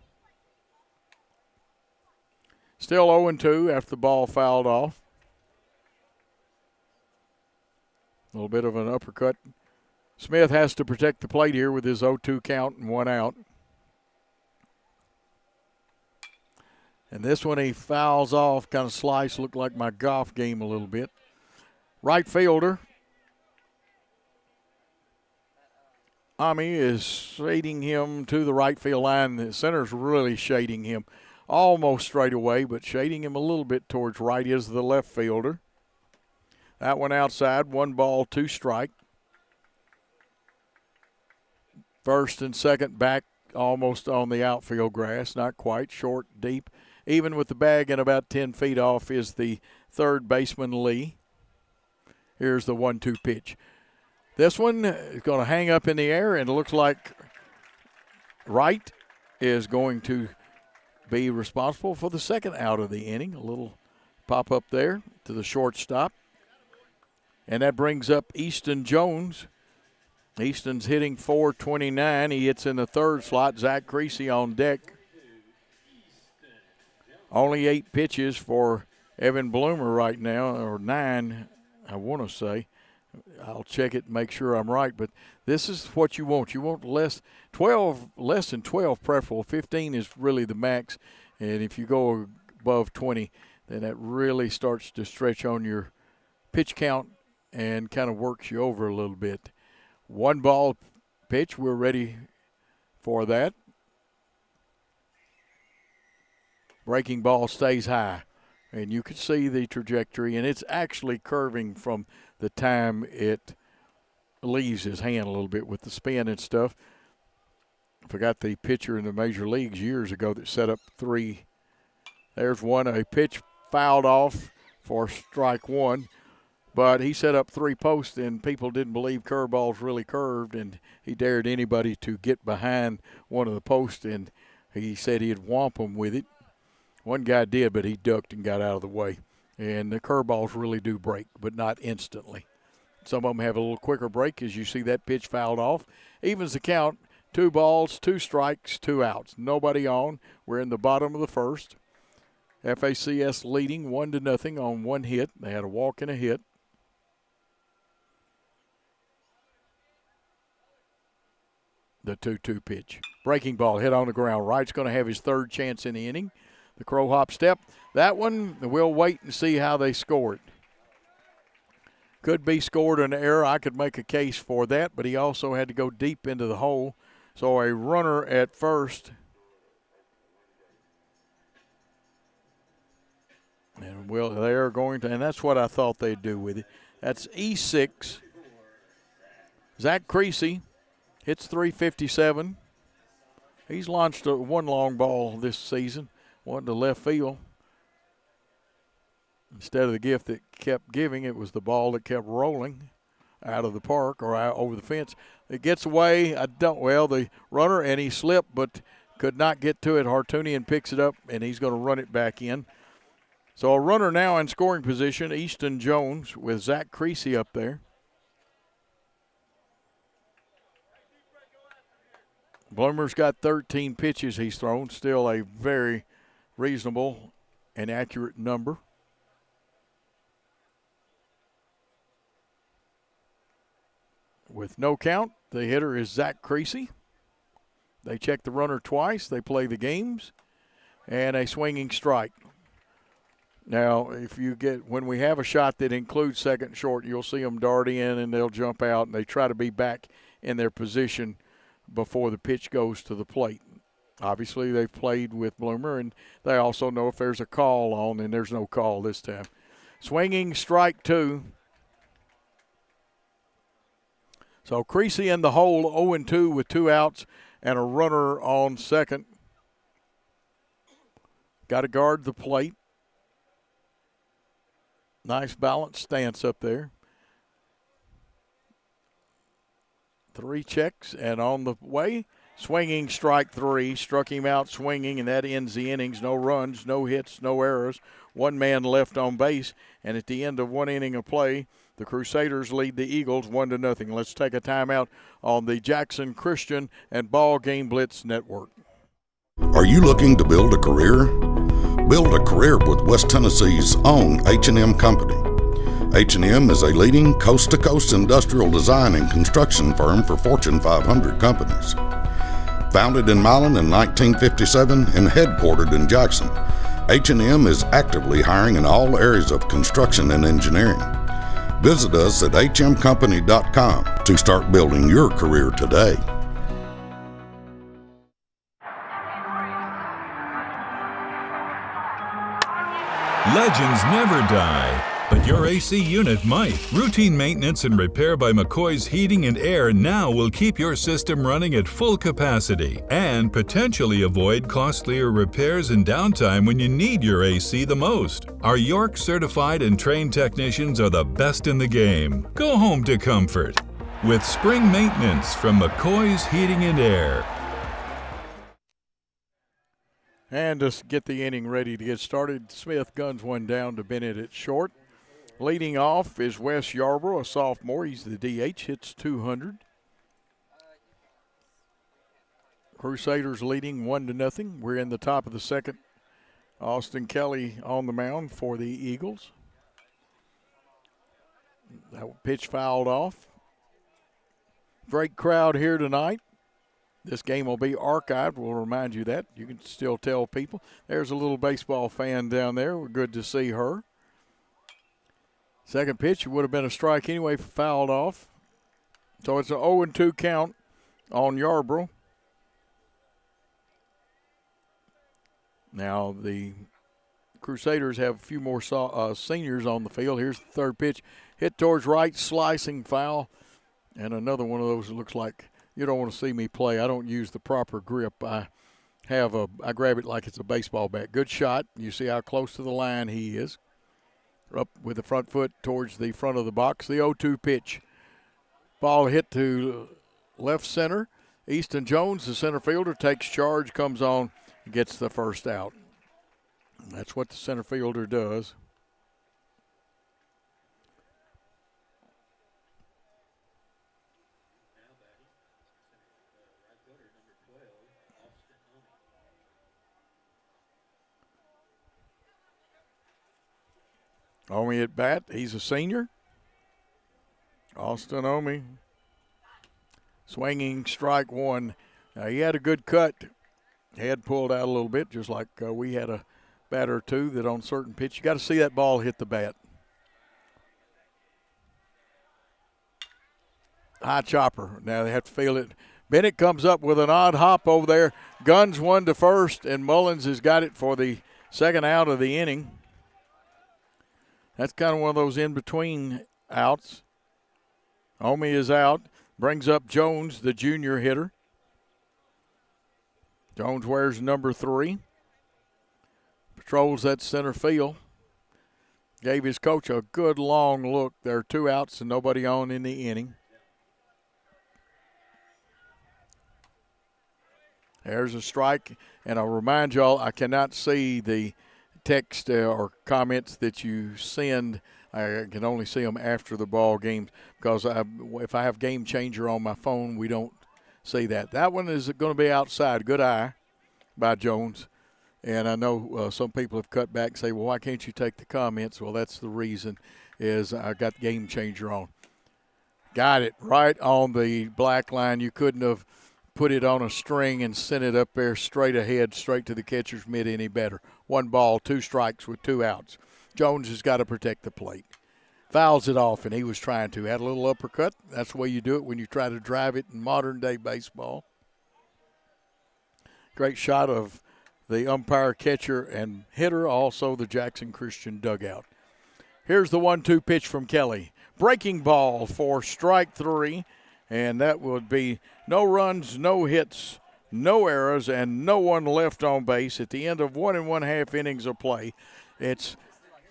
Still 0-2 after the ball fouled off. A little bit of an uppercut. Smith has to protect the plate here with his 0-2 count and 1 out. And this one he fouls off, kind of slice, looked like my golf game a little bit. Right fielder, Ami is shading him to the right field line. The center's really shading him almost straight away, but shading him a little bit towards right is the left fielder. That one outside, 1 ball, 2 strike. First and second back almost on the outfield grass, not quite, short, deep. Even with the bag and about 10 feet off is the third baseman, Lee. Here's the 1-2 pitch. This one is going to hang up in the air, and it looks like Wright is going to be responsible for the second out of the inning. A little pop up there to the shortstop. And that brings up Easton Jones. Easton's hitting .429. He hits in the third slot. Zach Creasy on deck. Only 8 pitches for Evan Bloomer right now, or 9, I want to say. I'll check it and make sure I'm right, but this is what you want. You want less than 12 preferable. 15 is really the max, and if you go above 20, then that really starts to stretch on your pitch count and kind of works you over a little bit. 1 ball pitch, we're ready for that. Breaking ball stays high, and you can see the trajectory, and it's actually curving from the time it leaves his hand a little bit with the spin and stuff. I forgot the pitcher in the major leagues years ago that set up 3. There's one, a pitch fouled off for strike 1, but he set up 3 posts, and people didn't believe curveballs really curved, and he dared anybody to get behind one of the posts, and he said he'd whomp them with it. One guy did, but he ducked and got out of the way. And the curveballs really do break, but not instantly. Some of them have a little quicker break as you see that pitch fouled off. Evens the count, 2 balls, 2 strikes, 2 outs. Nobody on. We're in the bottom of the first. FACS leading 1-0 on 1 hit. They had a walk and a hit. The 2-2 pitch. Breaking ball hit on the ground. Wright's going to have his 3rd chance in the inning. The crow hop step. That one, we'll wait and see how they score it. Could be scored an error. I could make a case for that, but he also had to go deep into the hole. So a runner at first. And they're going to, and that's what I thought they'd do with it. That's E6. Zach Creasy hits .357. He's launched 1 long ball this season. One to left field. Instead of the gift that kept giving, it was the ball that kept rolling out of the park or out over the fence. It gets away. The runner, and he slipped but could not get to it. Hartunian picks it up, and he's going to run it back in. So a runner now in scoring position, Easton Jones with Zach Creasy up there. Bloomer's got 13 pitches he's thrown, still a very reasonable and accurate number. With no count, the hitter is Zach Creasy. They check the runner twice. They play the games. and a swinging strike. Now, when we have a shot that includes second and short, you'll see them dart in and they'll jump out, and they try to be back in their position before the pitch goes to the plate. Obviously, they've played with Bloomer, and they also know if there's a call on, and there's no call this time. Swinging strike 2. So Creasy in the hole, 0-2 with 2 outs and a runner on second. Got to guard the plate. Nice balanced stance up there. 3 checks and on the way. Swinging strike 3. Struck him out swinging, and that ends the innings. No runs, no hits, no errors. 1 man left on base. And at the end of 1 inning of play, the Crusaders lead the Eagles 1-0. Let's take a timeout on the Jackson Christian and BallGame Blitz Network. Are you looking to build a career? Build a career with West Tennessee's own H&M Company. H&M is a leading coast-to-coast industrial design and construction firm for Fortune 500 companies. Founded in Milan in 1957 and headquartered in Jackson, H&M is actively hiring in all areas of construction and engineering. Visit us at hmcompany.com to start building your career today. Legends never die, but your AC unit might. Routine maintenance and repair by McCoy's Heating and Air now will keep your system running at full capacity and potentially avoid costlier repairs and downtime when you need your AC the most. Our York certified and trained technicians are the best in the game. Go home to comfort with spring maintenance from McCoy's Heating and Air. And to get the inning ready to get started, Smith guns one down to Bennett at short. Leading off is Wes Yarbrough, a sophomore. He's the DH, hits 200. Crusaders leading 1-0. We're in the top of the second. Austin Kelly on the mound for the Eagles. That pitch fouled off. Great crowd here tonight. This game will be archived. We'll remind you that. You can still tell people. There's a little baseball fan down there. We're good to see her. Second pitch would have been a strike anyway, fouled off. So it's an 0-2 count on Yarbrough. Now the Crusaders have a few more seniors on the field. Here's the third pitch. Hit towards right, slicing foul. And another one of those that looks like you don't want to see me play. I don't use the proper grip. I grab it like it's a baseball bat. Good shot. You see how close to the line he is. Up with the front foot towards the front of the box. The 0-2 pitch. Ball hit to left center. Easton Jones, the center fielder, takes charge, comes on, and gets the first out. And that's what the center fielder does. Omi at bat. He's a senior. Austin Omi. Swinging strike 1. Now, he had a good cut. Head pulled out a little bit, just like we had a batter or two that on certain pitch. You got to see that ball hit the bat. High chopper. Now they have to feel it. Bennett comes up with an odd hop over there. Guns one to first, and Mullins has got it for the second out of the inning. That's kind of one of those in-between outs. Omi is out. Brings up Jones, the junior hitter. Jones wears number 3. Patrols that center field. Gave his coach a good long look. There are 2 outs and nobody on in the inning. There's a strike. And I'll remind y'all, I cannot see the text or comments that you send. I can only see them after the ball game because if I have Game Changer on my phone, we don't see that. That one is going to be outside. Good eye by Jones. And I know some people have cut back and say, well, why can't you take the comments? Well, that's the reason is I got Game Changer on. Got it right on the black line. You couldn't have put it on a string and sent it up there straight ahead, straight to the catcher's mitt any better. 1 ball, 2 strikes with 2 outs. Jones has got to protect the plate. Fouls it off, and he was trying to. Had a little uppercut. That's the way you do it when you try to drive it in modern-day baseball. Great shot of the umpire, catcher, and hitter, also the Jackson Christian dugout. Here's the 1-2 pitch from Kelly. Breaking ball for strike 3, and that would be no runs, no hits, no errors, and no one left on base at the end of 1 1/2 innings of play. It's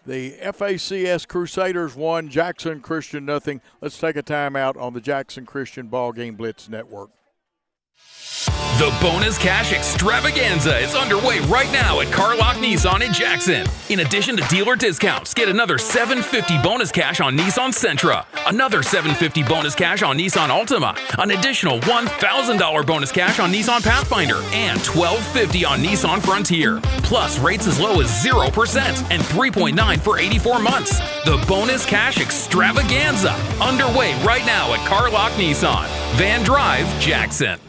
the FACS Crusaders 1, Jackson Christian nothing. Let's take a timeout on the Jackson Christian BallGame Blitz Network. The bonus cash extravaganza is underway right now at Carlock Nissan in Jackson. In addition to dealer discounts, get another $750 bonus cash on Nissan Sentra, another $750 bonus cash on Nissan Altima, an additional $1,000 bonus cash on Nissan Pathfinder, and $1,250 on Nissan Frontier. Plus rates as low as 0% and 3.9 for 84 months. The bonus cash extravaganza underway right now at Carlock Nissan, Van Drive, Jackson.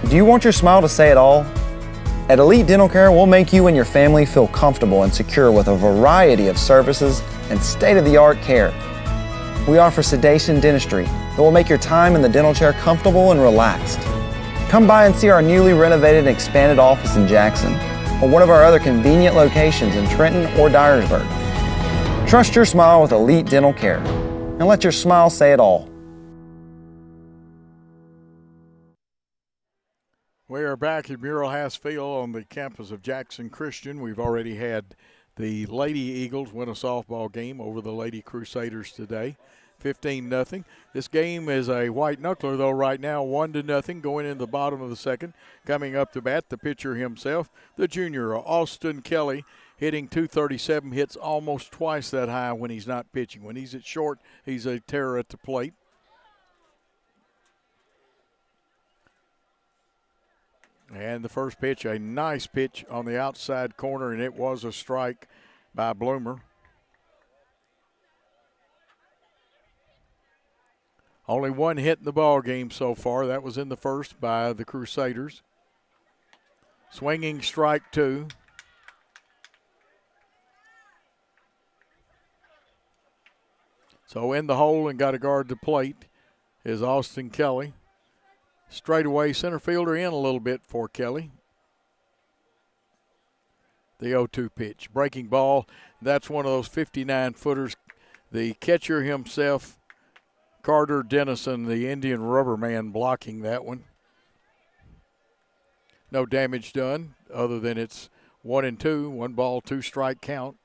Do you want your smile to say it all? At Elite Dental Care, we'll make you and your family feel comfortable and secure with a variety of services and state-of-the-art care. We offer sedation dentistry that will make your time in the dental chair comfortable and relaxed. Come by and see our newly renovated and expanded office in Jackson or one of our other convenient locations in Trenton or Dyersburg. Trust your smile with Elite Dental Care and let your smile say it all. We are back at Mural House Field on the campus of Jackson Christian. We've already had the Lady Eagles win a softball game over the Lady Crusaders today, 15-0. This game is a white knuckler, though, right now, 1-0, going in the bottom of the second. Coming up to bat, the pitcher himself, the junior, Austin Kelly, hitting .237, hits almost twice that high when he's not pitching. When he's at short, he's a terror at the plate. And the first pitch, a nice pitch on the outside corner, and it was a strike by Bloomer. Only one hit in the ball game so far. That was in the first by the Crusaders. Swinging strike 2. So in the hole and got to guard the plate is Austin Kelly. Straightaway center fielder in a little bit for Kelly. The 0-2 pitch. Breaking ball. That's one of those 59-footers. The catcher himself, Carter Dennison, the Indian rubber man, blocking that one. No damage done other than it's 1-2, 1 ball, 2 strike count.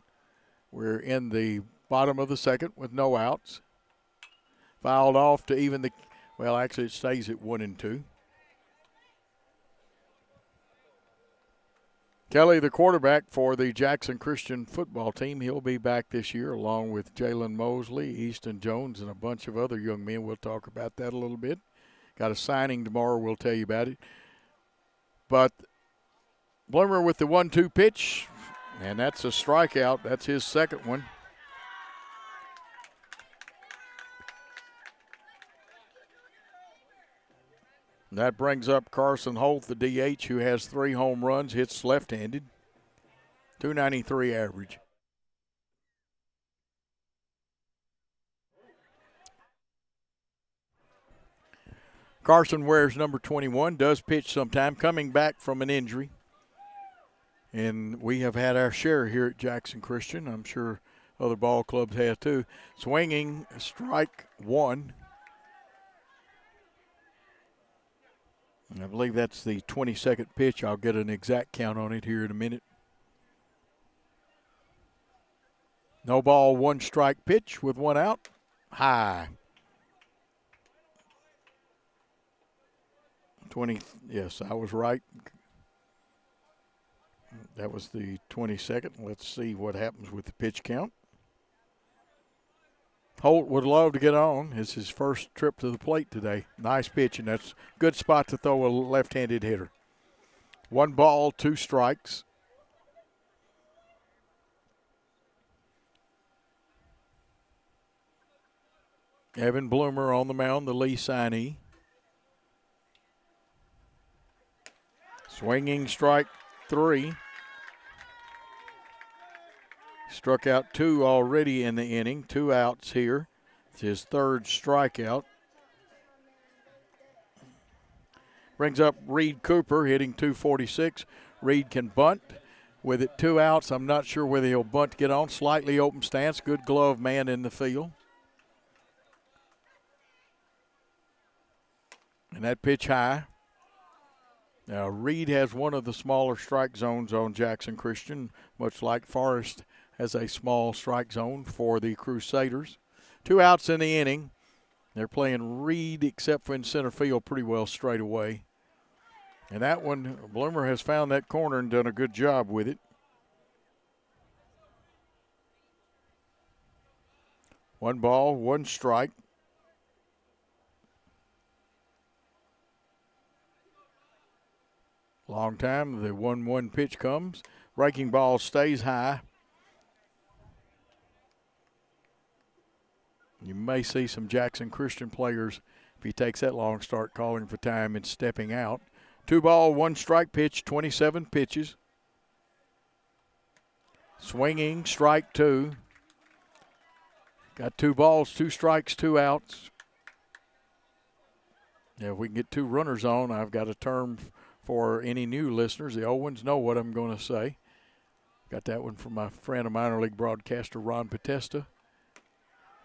We're in the bottom of the second with no outs. Fouled off to even the, well, actually it stays at 1-2. Kelly, the quarterback for the Jackson Christian football team, he'll be back this year along with Jalen Mosley, Easton Jones, and a bunch of other young men. We'll talk about that a little bit. Got a signing tomorrow. We'll tell you about it. But Bloomer with the 1-2 pitch, and that's a strikeout. That's his second one. That brings up Carson Holt, the DH, who has 3 home runs, hits left-handed, .293 average. Carson wears number 21, does pitch sometime, coming back from an injury. And we have had our share here at Jackson Christian. I'm sure other ball clubs have too. Swinging, strike 1. I believe that's the 22nd pitch. I'll get an exact count on it here in a minute. No ball, 1 strike pitch with 1 out. High. 20, yes, I was right. That was the 22nd. Let's see what happens with the pitch count. Holt would love to get on. It's his first trip to the plate today. Nice pitch, and that's a good spot to throw a left-handed hitter. 1 ball, 2 strikes. Evan Bloomer on the mound, the Lee signee. Swinging strike 3. Struck out 2 already in the inning. 2 outs here. It's his 3rd strikeout. Brings up Reed Cooper, hitting .246. Reed can bunt. With it 2 outs, I'm not sure whether he'll bunt to get on. Slightly open stance. Good glove man in the field. And that pitch high. Now, Reed has one of the smaller strike zones on Jackson Christian, much like Forrest has a small strike zone for the Crusaders. 2 outs in the inning. They're playing Reed, except for in center field, pretty well straight away. And that one, Bloomer has found that corner and done a good job with it. 1 ball, 1 strike. Long time, the 1-1 pitch comes. Breaking ball stays high. You may see some Jackson Christian players, if he takes that long, start calling for time and stepping out. 2 ball, 1 strike pitch, 27 pitches. Swinging, strike 2. Got 2 balls, 2 strikes, 2 outs. Yeah, if we can get 2 runners on, I've got a term for any new listeners. The old ones know what I'm going to say. Got that one from my friend, a minor league broadcaster, Ron Potesta.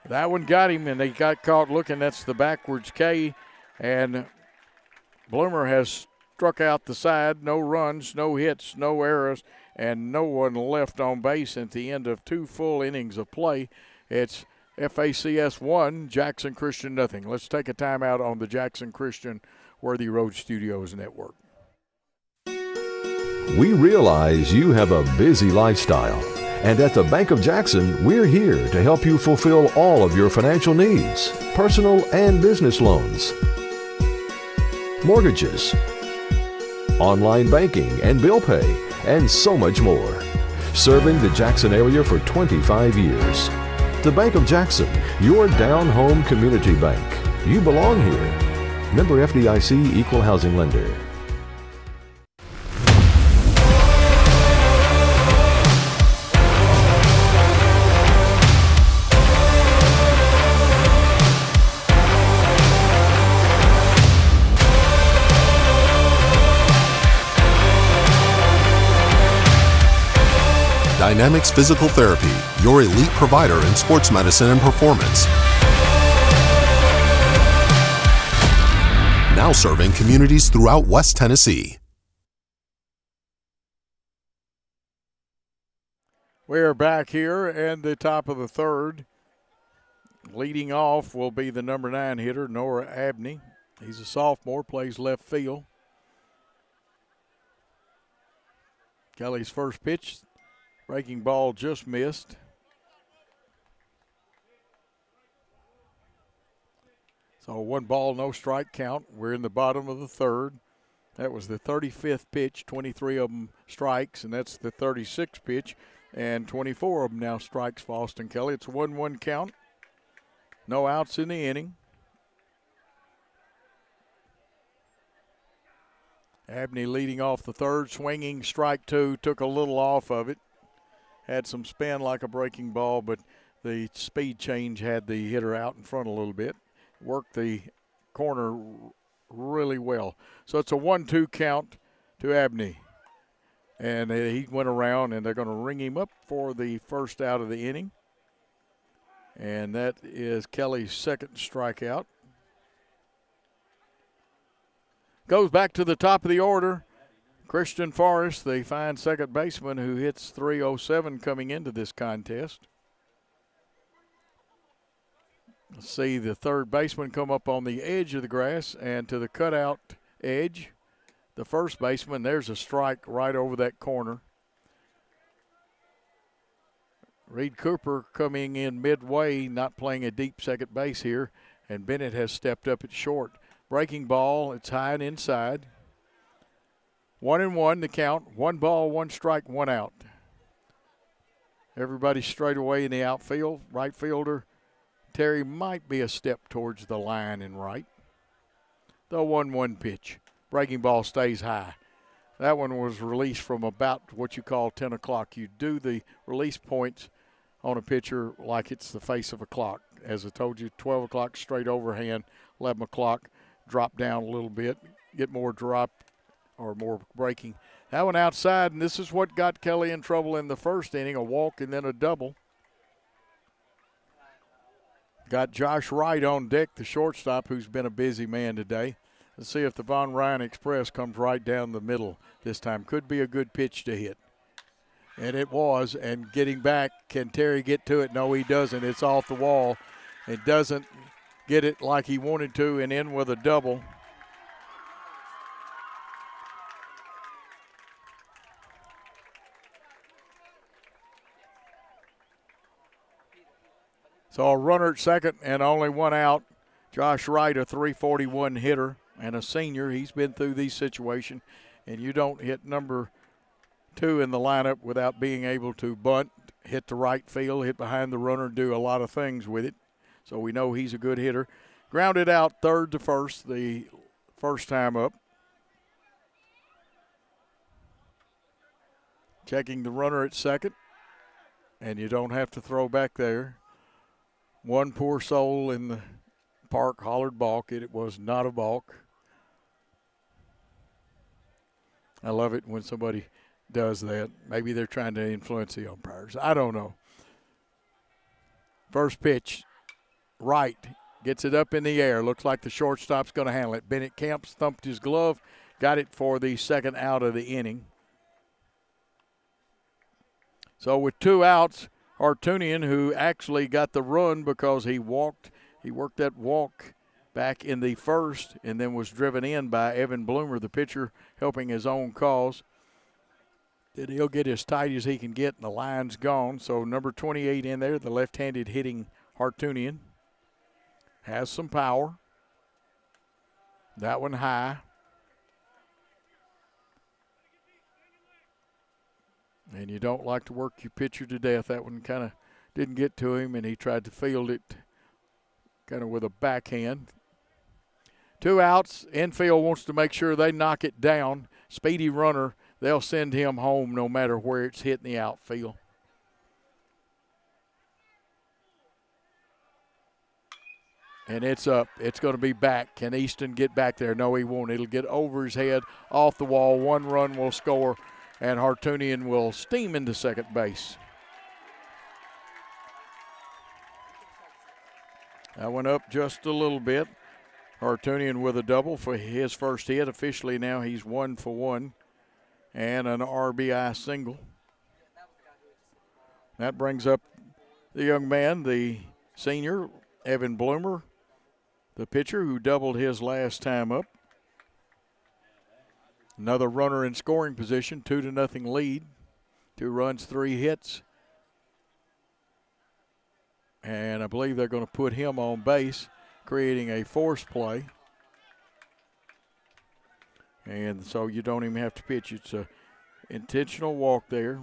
That one got him, and they got caught looking. That's the backwards K, and Bloomer has struck out the side. No runs, no hits, no errors, and no one left on base at the end of 2 full innings of play. It's FACS 1, Jackson Christian nothing. Let's take a timeout on the Jackson Christian Worthy Road Studios Network. We realize you have a busy lifestyle, and at the Bank of Jackson, we're here to help you fulfill all of your financial needs, personal and business loans, mortgages, online banking and bill pay, and so much more. Serving the Jackson area for 25 years. The Bank of Jackson, your down-home community bank. You belong here. Member FDIC, Equal Housing Lender. Dynamics Physical Therapy, your elite provider in sports medicine and performance. Now serving communities throughout West Tennessee. We're back here in the top of the 3rd. Leading off will be the number 9 hitter, Noah Abney. He's a sophomore, plays left field. Kelly's first pitch. Breaking ball just missed. So 1 ball, no strike count. We're in the bottom of the 3rd. That was the 35th pitch, 23 of them strikes, and that's the 36th pitch, and 24 of them now strikes for Austin Kelly. It's a 1-1 count. No outs in the inning. Abney leading off the 3rd, swinging strike 2, took a little off of it. Had some spin like a breaking ball, but the speed change had the hitter out in front a little bit. Worked the corner really well. So it's a 1-2 count to Abney. And he went around, and they're going to ring him up for the first out of the inning. And that is Kelly's 2nd strikeout. Goes back to the top of the order. Christian Forrest, the fine second baseman who hits .307 coming into this contest. Let's see the 3rd baseman come up on the edge of the grass and to the cutout edge. The 1st baseman, there's a strike right over that corner. Reed Cooper coming in midway, not playing a deep second base here, and Bennett has stepped up at short. Breaking ball, it's high and inside. 1-1 the count. 1 ball, 1 strike, 1 out. Everybody straight away in the outfield. Right fielder Terry might be a step towards the line in right. The 1-1 pitch. Breaking ball stays high. That one was released from about what you call 10 o'clock. You do the release points on a pitcher like it's the face of a clock. As I told you, 12 o'clock straight overhand, 11 o'clock drop down a little bit, get more drop or more breaking. That one outside, and this is what got Kelly in trouble in the first inning, a walk and then a double. Got Josh Wright on deck, the shortstop, who's been a busy man today. Let's see if the Von Ryan Express comes right down the middle this time. Could be a good pitch to hit. And it was, and getting back, can Terry get to it? No, he doesn't. It's off the wall. It doesn't get it like he wanted to, and in with a double. So a runner at second and only one out. Josh Wright, a .341 hitter and a senior. He's been through these situations, and you don't hit number 2 in the lineup without being able to bunt, hit the right field, hit behind the runner, do a lot of things with it. So we know he's a good hitter. Grounded out third to first the first time up. Checking the runner at second, and you don't have to throw back there. One poor soul in the park hollered balk. It was not a balk. I love it when somebody does that. Maybe they're trying to influence the umpires. I don't know. First pitch, Wright gets it up in the air. Looks like the shortstop's going to handle it. Bennett Camps thumped his glove, got it for the second out of the inning. So with 2 outs, Hartunian, who actually got the run because he worked that walk back in the first and then was driven in by Evan Bloomer, the pitcher, helping his own cause. That he'll get as tight as he can get, and the line's gone. So number 28 in there, the left-handed hitting Hartunian. Has some power. That one high. And you don't like to work your pitcher to death. That one kind of didn't get to him, and he tried to field it kind of with a backhand. 2 outs. Infield wants to make sure they knock it down. Speedy runner. They'll send him home no matter where it's hitting the outfield. And it's up. It's going to be back. Can Easton get back there? No, he won't. It'll get over his head, off the wall. 1 run will score, and Hartunian will steam into second base. That went up just a little bit. Hartunian with a double for his first hit. Officially now he's 1 for 1 and an RBI single. That brings up the young man, the senior, Evan Bloomer, the pitcher who doubled his last time up. Another runner in scoring position, 2-0 lead. 2 runs, 3 hits. And I believe they're going to put him on base, creating a force play. And so you don't even have to pitch. It's an intentional walk there.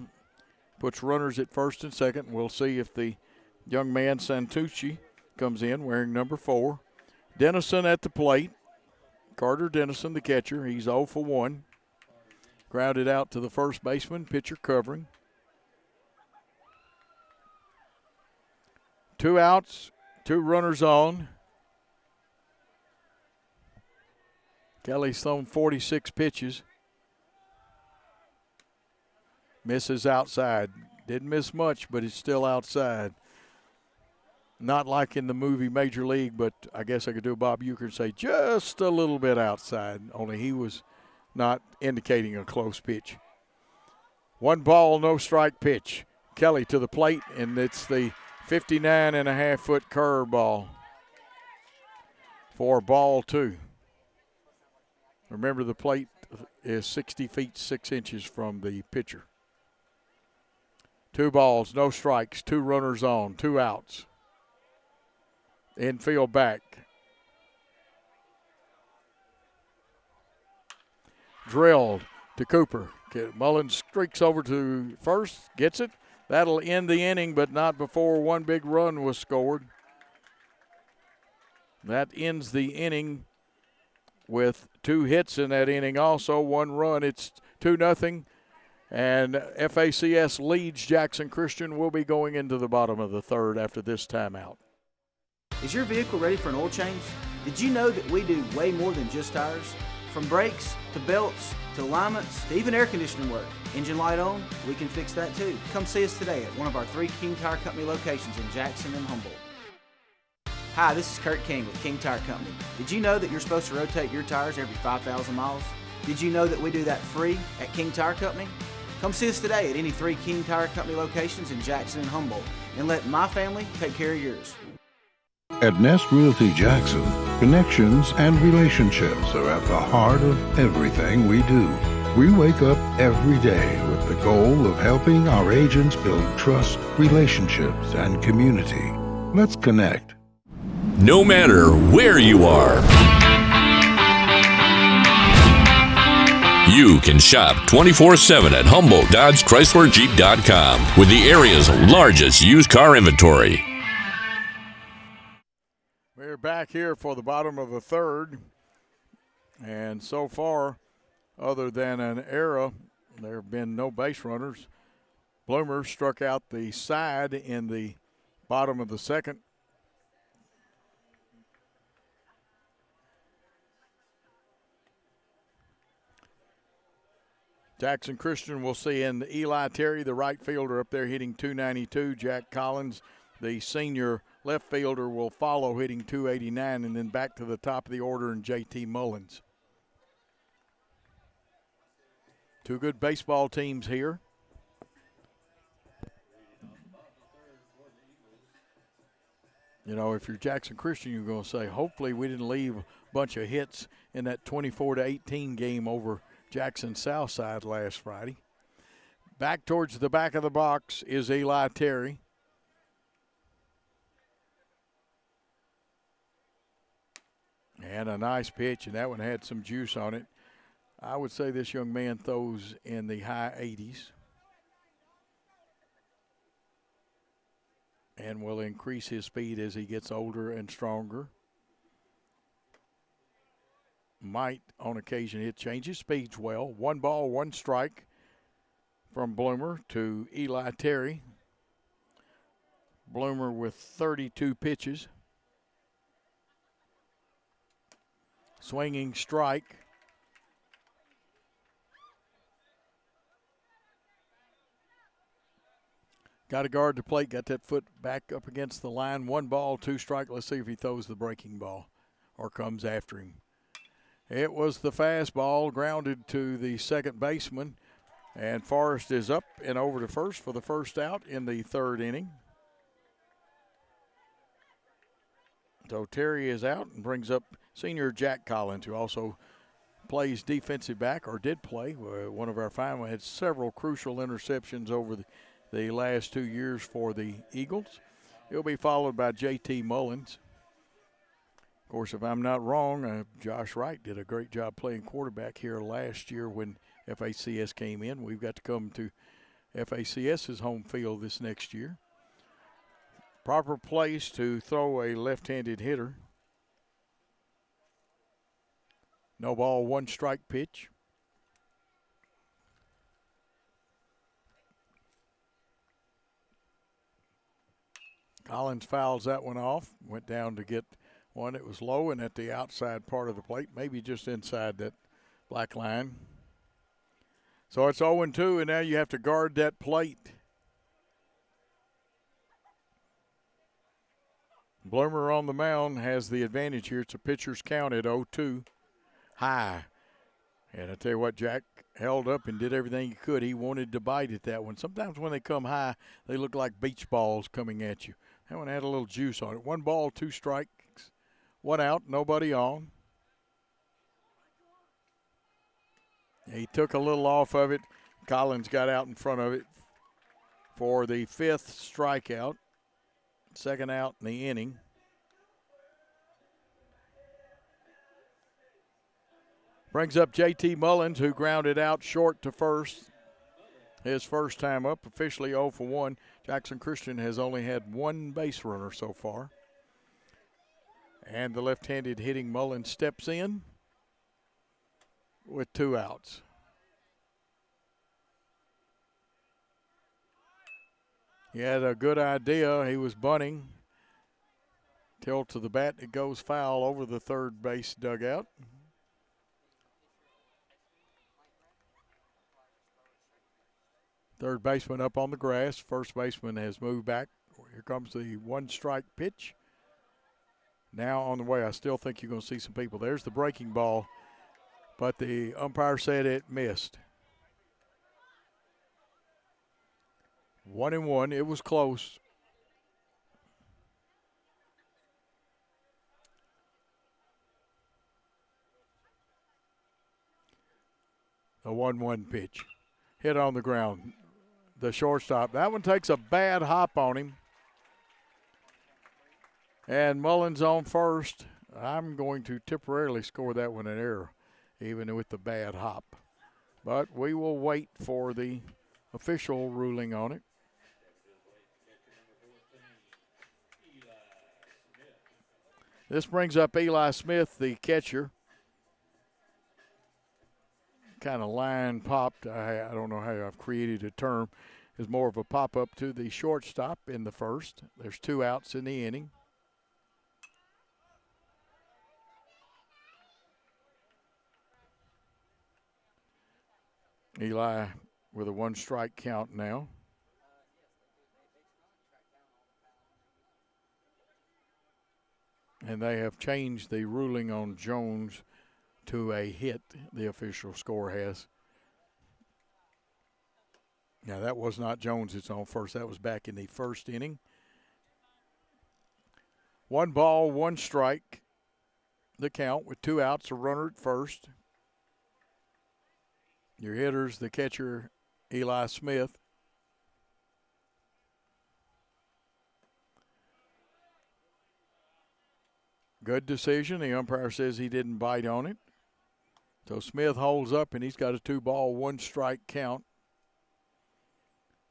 Puts runners at first and second. We'll see if the young man Santucci comes in wearing number 4. Dennison at the plate. Carter Dennison, the catcher. He's 0 for 1. Grounded out to the first baseman, pitcher covering. 2 outs, 2 runners on. Kelly's thrown 46 pitches. Misses outside. Didn't miss much, but it's still outside. Not like in the movie Major League, but I guess I could do Bob Uecker and say just a little bit outside, only he was not indicating a close pitch. 1 ball, no strike pitch. Kelly to the plate, and it's the 59.5-foot curveball for ball 2. Remember, the plate is 60 feet 6 inches from the pitcher. 2 balls, no strikes, 2 runners on, 2 outs. Infield back. Drilled to Cooper. Mullins streaks over to first, gets it. That'll end the inning, but not before 1 big run was scored. That ends the inning with 2 hits in that inning also, 1 run. It's 2-0. And FACS leads Jackson Christian. Will be going into the bottom of the third after this timeout. Is your vehicle ready for an oil change? Did you know that we do way more than just tires? From brakes to belts to alignments to even air conditioning work. Engine light on, we can fix that too. Come see us today at one of our 3 King Tire Company locations in Jackson and Humboldt. Hi, this is Kurt King with King Tire Company. Did you know that you're supposed to rotate your tires every 5,000 miles? Did you know that we do that free at King Tire Company? Come see us today at any 3 King Tire Company locations in Jackson and Humboldt and let my family take care of yours. At Nest Realty Jackson, connections and relationships are at the heart of everything we do. We wake up every day with the goal of helping our agents build trust, relationships, and community. Let's connect. No matter where you are, you can shop 24/7 at HumboldtDodgeChryslerJeep.com with the area's largest used car inventory. We're back here for the bottom of the third. And so far, other than an error, there have been no base runners. Bloomer struck out the side in the bottom of the second. Jackson Christian will see in Eli Terry, the right fielder, up there hitting .292. Jack Collins, the senior left fielder, will follow hitting .289, and then back to the top of the order in J.T. Mullins. Two good baseball teams here. You know, if you're Jackson Christian, you're going to say, hopefully we didn't leave a bunch of hits in that 24-18 game over Jackson Southside last Friday. Back towards the back of the box is Eli Terry. And a nice pitch, and that one had some juice on it. I would say this young man throws in the high 80s and will increase his speed as he gets older and stronger. Might, on occasion, hit changes, speeds well. 1 ball, 1 strike from Bloomer to Eli Terry. Bloomer with 32 pitches. Swinging strike. Got to guard the plate, got that foot back up against the line. 1 ball, 2 strike. Let's see if he throws the breaking ball or comes after him. It was the fastball, grounded to the second baseman, and Forrest is up and over to first for the first out in the third inning. So Terry is out and brings up senior Jack Collins, who also plays defensive back, or did play. One of our firemen had several crucial interceptions over the last 2 years for the Eagles. He'll be followed by J.T. Mullins. Of course, if I'm not wrong, Josh Wright did a great job playing quarterback here last year when FACS came in. We've got to come to FACS's home field this next year. Proper place to throw a left-handed hitter. No ball, 1 strike pitch. Collins fouls that one off. Went down to get one. It was low and at the outside part of the plate, maybe just inside that black line. So it's 0-2, and now you have to guard that plate. Bloomer on the mound has the advantage here. It's a pitcher's count at 0-2. High. And I tell you what, Jack held up and did everything he could. He wanted to bite at that one. Sometimes when they come high, they look like beach balls coming at you. That one had a little juice on it. 1 ball, 2 strikes, 1 out, nobody on. He took a little off of it. Collins got out in front of it for the 5th strikeout. 2nd out in the inning. Brings up J.T. Mullins, who grounded out short to first. His first time up, officially 0 for 1. Jackson Christian has only had 1 base runner so far. And the left-handed hitting Mullins steps in with 2 outs. He had a good idea. He was bunting. Tilt to the bat. It goes foul over the third base dugout. Third baseman up on the grass. First baseman has moved back. Here comes the one-strike pitch. Now on the way. I still think you're going to see some people. There's the breaking ball, but the umpire said it missed. 1-1. It was close. A 1-1 pitch. Hit on the ground. The shortstop. That one takes a bad hop on him. And Mullins on first. I'm going to temporarily score that one an error, even with the bad hop. But we will wait for the official ruling on it. This brings up Eli Smith, the catcher. Kind of line popped. I don't know how I've created a term. Is more of a pop-up to the shortstop in the first. There's 2 outs in the inning. Eli with a 1-strike count now. And they have changed the ruling on Jones to a hit, the official score has. Now, that was not Jones that's on first. That was back in the first inning. 1 ball, 1 strike, the count with 2 outs, a runner at first. Your hitters, the catcher, Eli Smith. Good decision. The umpire says he didn't bite on it. So Smith holds up, and he's got a 2-ball, 1-strike count.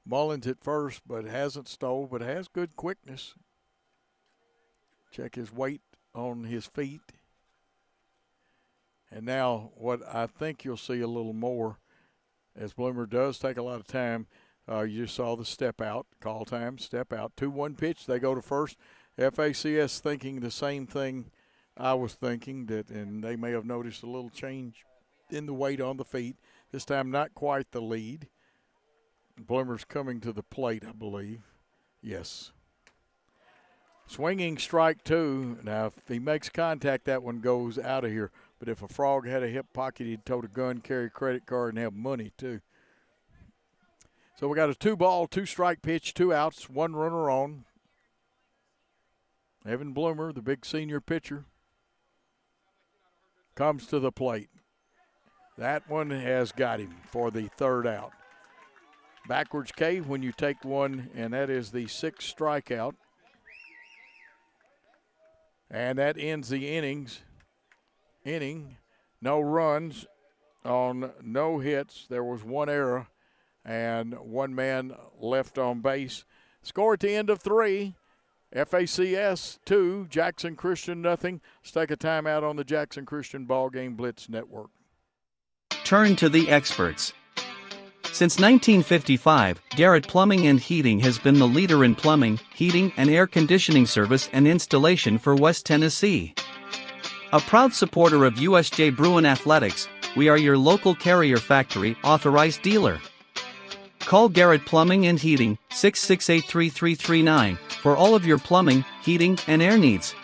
Mullins at first, but hasn't stole, but has good quickness. Check his weight on his feet. And now what I think you'll see a little more, as Bloomer does take a lot of time, you just saw the step out, call time, step out. 2-1 pitch, they go to first. FACS thinking the same thing I was thinking, and they may have noticed a little change in the weight on the feet. This time not quite the lead. Bloomer's coming to the plate, I believe. Yes. Swinging strike 2. Now, if he makes contact, that one goes out of here. But if a frog had a hip pocket, he'd tote a gun, carry a credit card, and have money, too. So we got a 2-ball, 2-strike pitch, 2 outs, 1 runner on. Evan Bloomer, the big senior pitcher, comes to the plate. That one has got him for the 3rd out. Backwards K when you take one, and that is the 6th strikeout. And that ends the inning. No runs on no hits. There was 1 error and 1 man left on base. Score at the end of 3. FACS 2, Jackson Christian nothing. Let's take a timeout on the Jackson Christian BallGame Blitz Network. Turn to the experts. Since 1955, Garrett Plumbing and Heating has been the leader in plumbing, heating, and air conditioning service and installation for West Tennessee. A proud supporter of USJ Bruin Athletics, we are your local Carrier Factory authorized dealer. Call Garrett Plumbing and Heating, 668-3339, for all of your plumbing, heating, and air needs.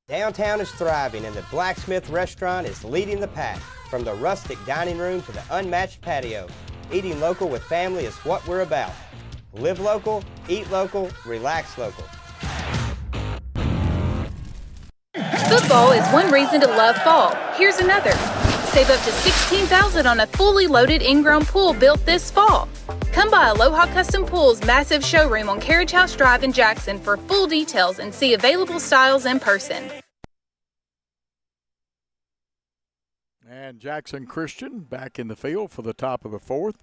Downtown is thriving and the Blacksmith Restaurant is leading the pack. From the rustic dining room to the unmatched patio, eating local with family is what we're about. Live local, eat local, relax local. Football is one reason to love fall. Here's another. Save up to $16,000 on a fully loaded in-ground pool built this fall. Come by Aloha Custom Pool's massive showroom on Carriage House Drive in Jackson for full details and see available styles in person. And Jackson Christian back in the field for the top of the 4th.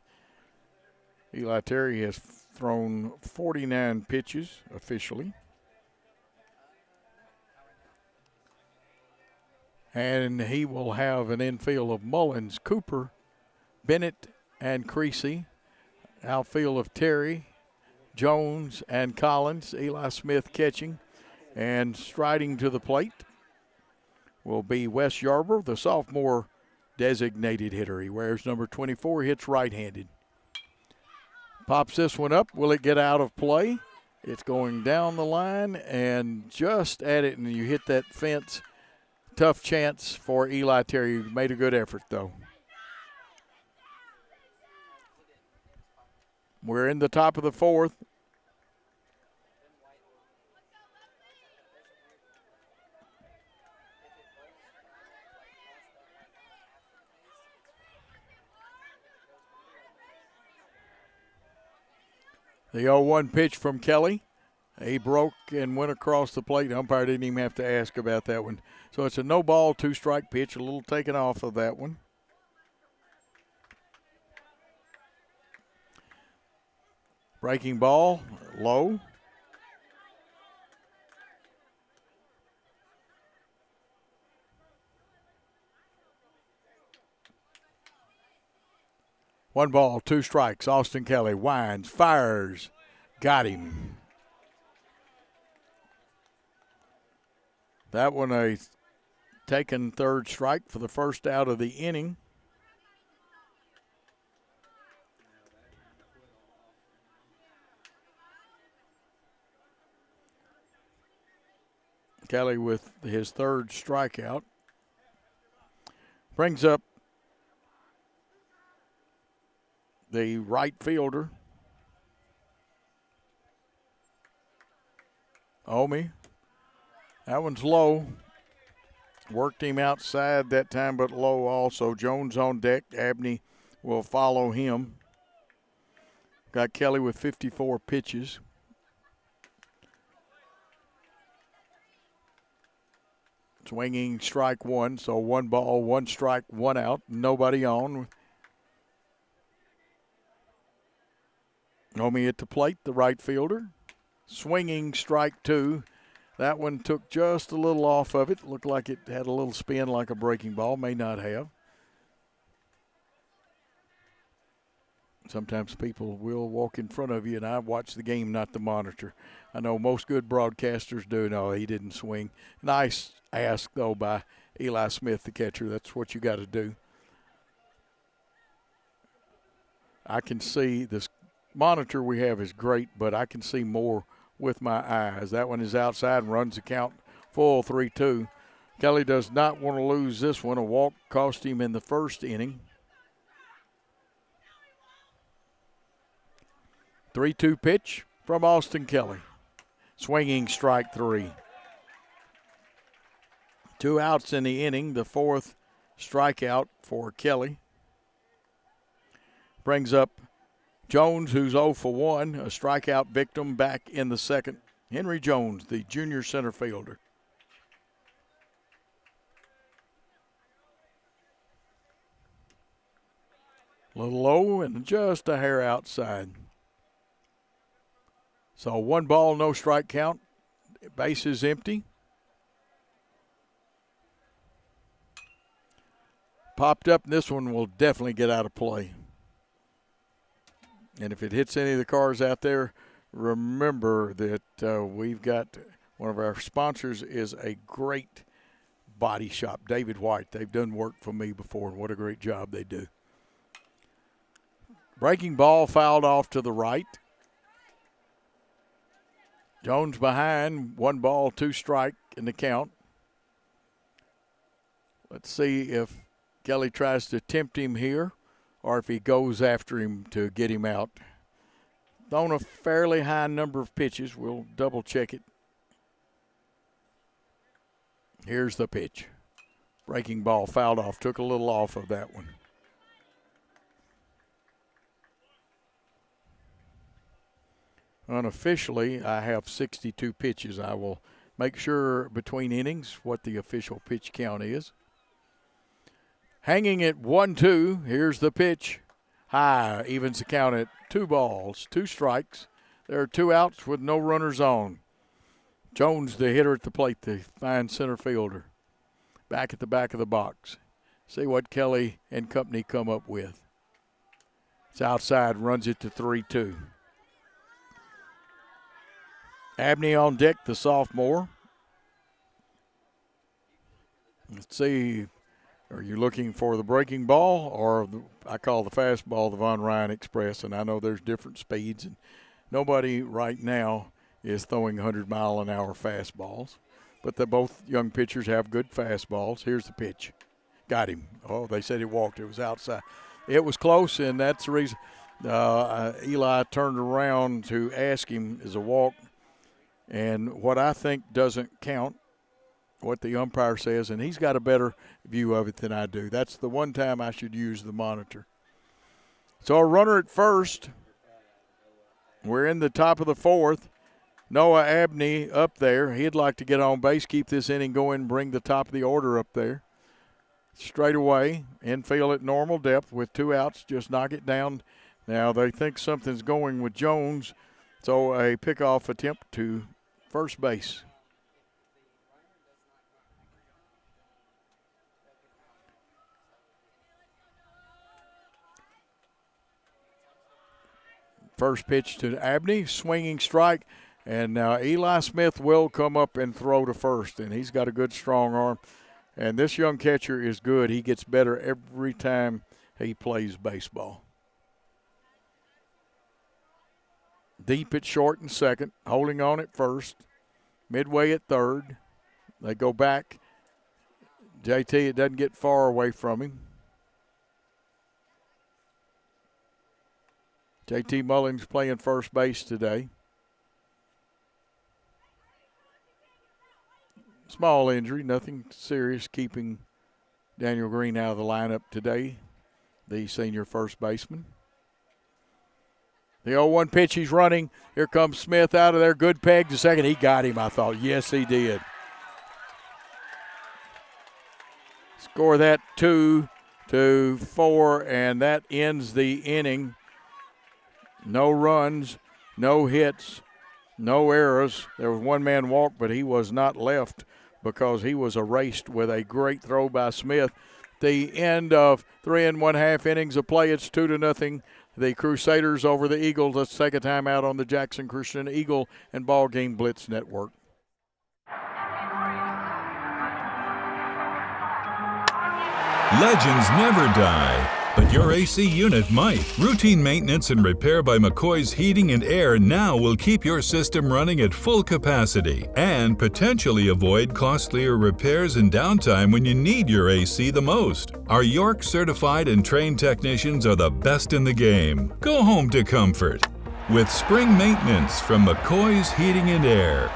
Eli Terry has thrown 49 pitches officially. And he will have an infield of Mullins, Cooper, Bennett, and Creasy. Outfield of Terry, Jones, and Collins. Eli Smith catching. And striding to the plate will be Wes Yarber, the sophomore designated hitter. He wears number 24, hits right-handed. Pops this one up. Will it get out of play? It's going down the line and just at it, and you hit that fence. Tough chance for Eli Terry. Made a good effort, though. We're in the top of the fourth. The 0-1 pitch from Kelly. He broke and went across the plate. The umpire didn't even have to ask about that one. So it's a no ball, 2-strike pitch, a little taken off of that one. Breaking ball, low. One ball, 2 strikes. Austin Kelly winds, fires, got him. That one a taken 3rd strike for the first out of the inning. Kelly with his 3rd strikeout. Brings up the right fielder, Omi. That one's low. Worked him outside that time, but low also. Jones on deck. Abney will follow him. Got Kelly with 54 pitches. Swinging strike 1, so 1 ball, 1 strike, 1 out. Nobody on. Omi at the plate, the right fielder. Swinging strike 2. That one took just a little off of it. Looked like it had a little spin like a breaking ball. May not have. Sometimes people will walk in front of you, and I watch the game, not the monitor. I know most good broadcasters do. No, he didn't swing. Nice ask, though, by Eli Smith, the catcher. That's what you got to do. I can see this monitor we have is great, but I can see more with my eyes. That one is outside and runs the count full, 3-2. Kelly does not want to lose this one. A walk cost him in the 1st inning. 3-2 pitch from Austin Kelly. Swinging strike 3. 2 outs in the inning, the 4th strikeout for Kelly. Brings up Jones, who's 0 for 1, a strikeout victim back in the 2nd. Henry Jones, the junior center fielder. A little low and just a hair outside. So 1 ball, no strike count. Base is empty. Popped up, and this one will definitely get out of play. And if it hits any of the cars out there, remember that we've got one of our sponsors is a great body shop, David White. They've done work for me before, and what a great job they do. Breaking ball fouled off to the right. Jones behind, 1 ball, 2 strike in the count. Let's see if Kelly tries to tempt him here, or if he goes after him to get him out. On a fairly high number of pitches. We'll double check it. Here's the pitch. Breaking ball fouled off. Took a little off of that one. Unofficially, I have 62 pitches. I will make sure between innings what the official pitch count is. Hanging at 1-2. Here's the pitch. High. Evens the count at 2 balls, 2 strikes. There are 2 outs with no runners on. Jones, the hitter at the plate, the fine center fielder. back at the back of the box. See what Kelly and company come up with. It's outside, runs it to 3-2. Abney on deck, the sophomore. Let's see, are you looking for the breaking ball or I call the fastball the Von Ryan Express, and I know there's different speeds, and nobody right now is throwing 100-mile-an-hour fastballs, but both young pitchers have good fastballs. Here's the pitch. Got him. Oh, they said he walked. It was outside. It was close, and that's the reason Eli turned around to ask him is a walk. And what I think doesn't count, what the umpire says, and he's got a better view of it than I do. That's the one time I should use the monitor. So a runner at first. We're in the top of the fourth. Noah Abney up there. He'd like to get on base, keep this inning going, bring the top of the order up there. Straight away, infield at normal depth with 2 outs, just knock it down. Now they think something's going with Jones, so a pickoff attempt to first base. First pitch to Abney, swinging strike, and now Eli Smith will come up and throw to first, and he's got a good strong arm. And this young catcher is good. He gets better every time he plays baseball. Deep at short and second, holding on at first, midway at third. They go back. JT, it doesn't get far away from him. JT Mullins playing first base today. Small injury, nothing serious, keeping Daniel Green out of the lineup today, the senior first baseman. The 0-1 pitch, he's running. Here comes Smith out of there. Good peg to second. He got him, I thought. Yes, he did. Score that 2-4, and that ends the inning. No runs, no hits, no errors. There was one man walk, but he was not left because he was erased with a great throw by Smith. The end of 3 1/2 innings of play. It's 2-0. The Crusaders over the Eagles. Let's take a time out on the Jackson Christian Eagle and BallGame Blitz Network. Legends never die, but your AC unit might. Routine maintenance and repair by McCoy's Heating and Air now will keep your system running at full capacity and potentially avoid costlier repairs and downtime when you need your AC the most. Our York certified and trained technicians are the best in the game. Go home to comfort with spring maintenance from McCoy's Heating and Air.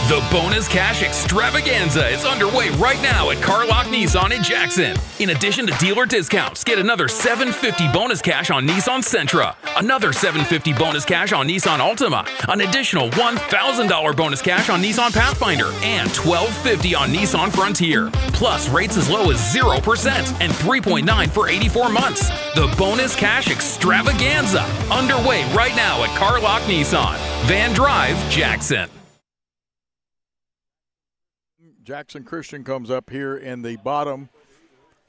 The Bonus Cash Extravaganza is underway right now at Carlock Nissan in Jackson. In addition to dealer discounts, get another $750 bonus cash on Nissan Sentra, another $750 bonus cash on Nissan Altima, an additional $1,000 bonus cash on Nissan Pathfinder, and $1,250 on Nissan Frontier. Plus rates as low as 0% and 3.9 for 84 months. The Bonus Cash Extravaganza underway right now at Carlock Nissan, Van Drive, Jackson. Jackson Christian comes up here in the bottom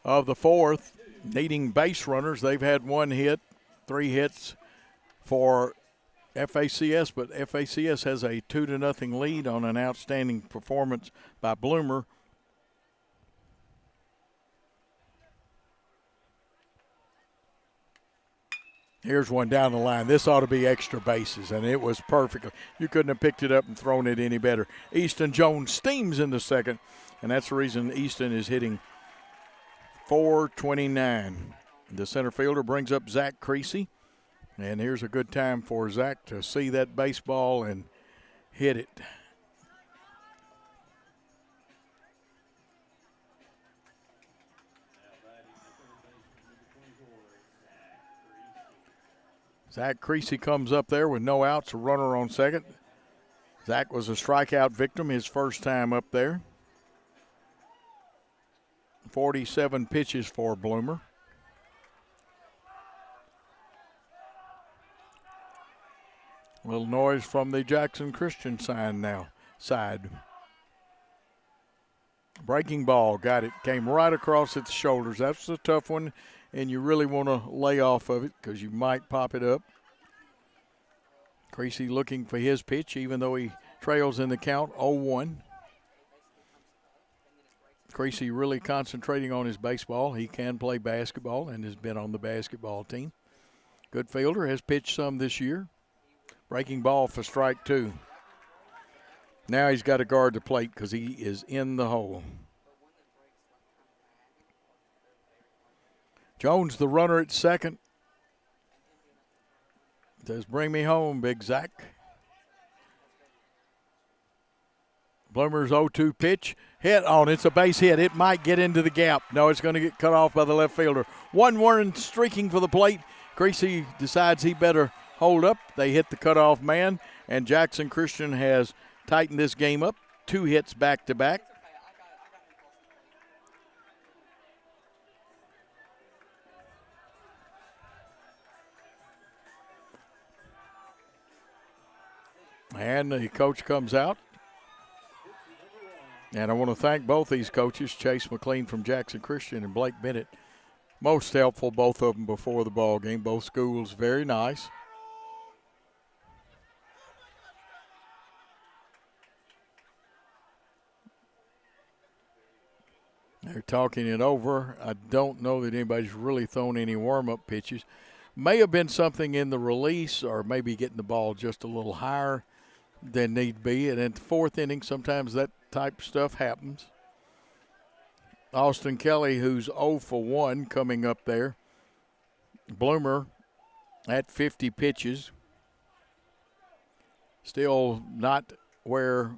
of the fourth, needing base runners. They've had 1 hit, 3 hits for FACS, but FACS has a 2-0 lead on an outstanding performance by Bloomer. Here's one down the line. This ought to be extra bases, and it was perfect. You couldn't have picked it up and thrown it any better. Easton Jones steams in the second, and that's the reason Easton is hitting .429. The center fielder brings up Zach Creasy, and here's a good time for Zach to see that baseball and hit it. Zach Creasy comes up there with no outs, a runner on second. Zach was a strikeout victim his first time up there. 47 pitches for Bloomer. A little noise from the Jackson Christian side. Breaking ball, got it. Came right across its shoulders. That's a tough one, and you really want to lay off of it because you might pop it up. Creasy looking for his pitch, even though he trails in the count 0-1. Creasy really concentrating on his baseball. He can play basketball and has been on the basketball team. Good fielder, has pitched some this year. Breaking ball for strike 2. Now he's got to guard the plate because he is in the hole. Jones, the runner at second. Says, bring me home, Big Zach. Bloomer's 0-2 pitch. Hit on. It's a base hit. It might get into the gap. No, it's going to get cut off by the left fielder. 1-1 streaking for the plate. Creasy decides he better hold up. They hit the cutoff man, and Jackson Christian has tightened this game up. 2 hits back-to-back. And the coach comes out. And I want to thank both these coaches, Chase McLean from Jackson Christian and Blake Bennett. Most helpful, both of them, before the ball game. Both schools very nice. They're talking it over. I don't know that anybody's really thrown any warm-up pitches. May have been something in the release or maybe getting the ball just a little higher than need be. And in the 4th inning, sometimes that type of stuff happens. Austin Kelly, who's 0 for 1 coming up there. Bloomer at 50 pitches. Still not where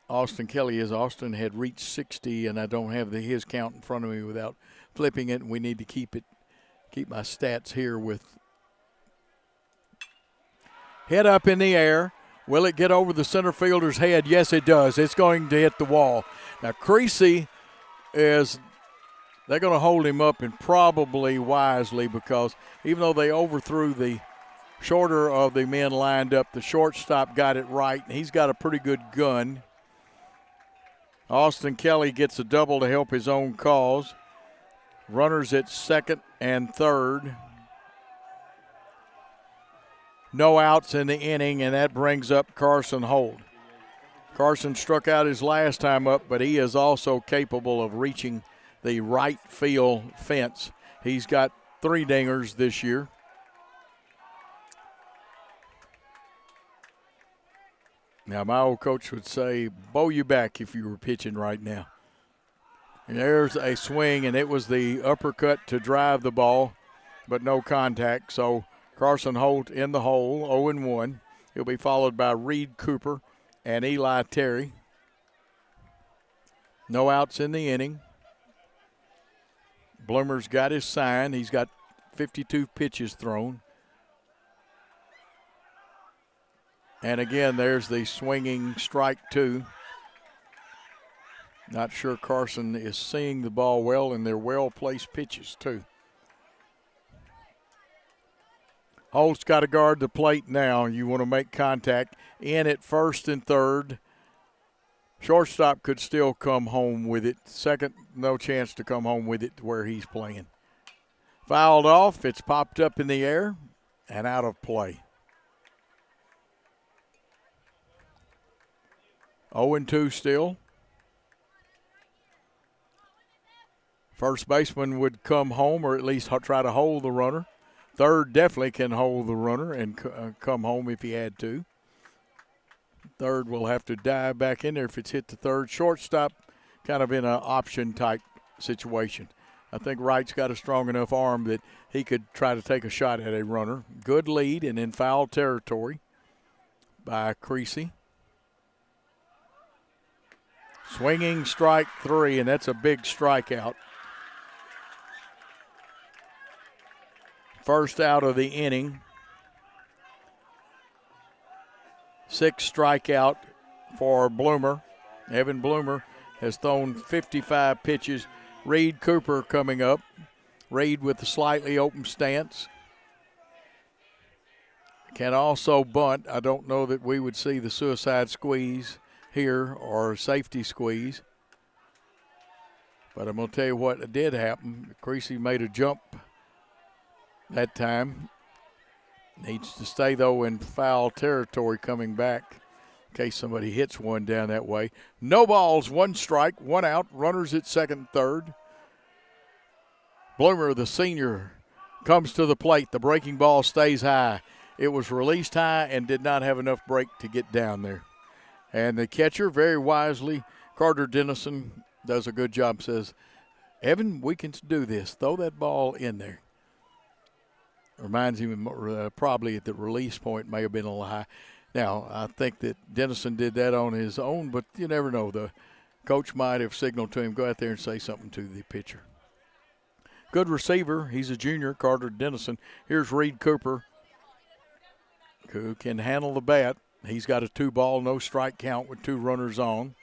Austin Kelly is. Austin had reached 60, and I don't have his count in front of me without flipping it, and we need to keep my stats here with head up in the air. Will it get over the center fielder's head? Yes, it does. It's going to hit the wall. Now, Creasy they're going to hold him up, and probably wisely, because even though they overthrew the shorter of the men lined up, the shortstop got it right, and he's got a pretty good gun. Austin Kelly gets a double to help his own cause. Runners at second and third. No outs in the inning, and that brings up Carson Holt. Carson struck out his last time up, but he is also capable of reaching the right field fence. He's got 3 dingers this year. Now, my old coach would say, bow you back if you were pitching right now. And there's a swing, and it was the uppercut to drive the ball, but no contact. So Carson Holt in the hole, 0-1. He'll be followed by Reed Cooper and Eli Terry. No outs in the inning. Bloomer's got his sign. He's got 52 pitches thrown. And again, there's the swinging strike 2. Not sure Carson is seeing the ball well, and they're well-placed pitches, too. Holt's got to guard the plate now. You want to make contact. In at first and third. Shortstop could still come home with it. Second, no chance to come home with it where he's playing. Fouled off. It's popped up in the air and out of play. 0-2 still. First baseman would come home, or at least try to hold the runner. Third definitely can hold the runner and come home if he had to. Third will have to dive back in there if it's hit the third. Shortstop kind of in an option type situation. I think Wright's got a strong enough arm that he could try to take a shot at a runner. Good lead and in foul territory by Creasy. Swinging strike 3, and that's a big strikeout. First out of the inning. 6th strikeout for Bloomer. Evan Bloomer has thrown 55 pitches. Reed Cooper coming up. Reed with a slightly open stance. Can also bunt. I don't know that we would see the suicide squeeze here or a safety squeeze. But I'm going to tell you what did happen. Creasy made a jump that time. Needs to stay, though, in foul territory coming back in case somebody hits one down that way. No balls, 1 strike, 1 out. Runners at second, third. Bloomer, the senior, comes to the plate. The breaking ball stays high. It was released high and did not have enough break to get down there. And the catcher, very wisely, Carter Dennison, does a good job, says, Evan, we can do this. Throw that ball in there. Reminds him probably at the release point may have been a little high. Now, I think that Dennison did that on his own, but you never know. The coach might have signaled to him, go out there and say something to the pitcher. Good receiver. He's a junior, Carter Dennison. Here's Reed Cooper, who can handle the bat. He's got a 2-ball, no strike count with 2 runners on.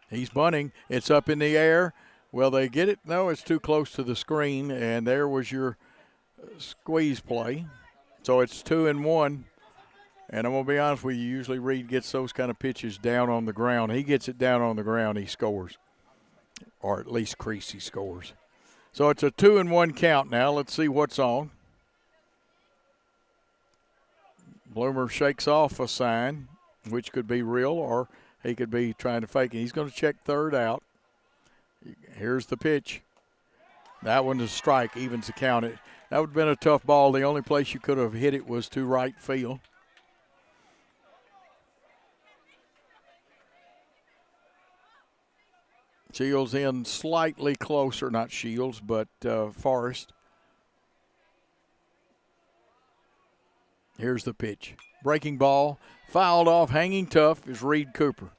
He's bunting. It's up in the air. Will they get it? No, it's too close to the screen, and there was your squeeze play. So it's 2-1. And I'm going to be honest with you, usually Reed gets those kind of pitches down on the ground. He gets it down on the ground, he scores. Or at least Creasy scores. So it's a 2-1 count now. Let's see what's on. Bloomer shakes off a sign, which could be real or he could be trying to fake it. He's going to check third out. Here's the pitch. That one is a strike, evens the count. That would have been a tough ball. The only place you could have hit it was to right field. Shields in slightly closer, not Shields, but Forrest. Here's the pitch. Breaking ball, fouled off, hanging tough is Reed Cooper.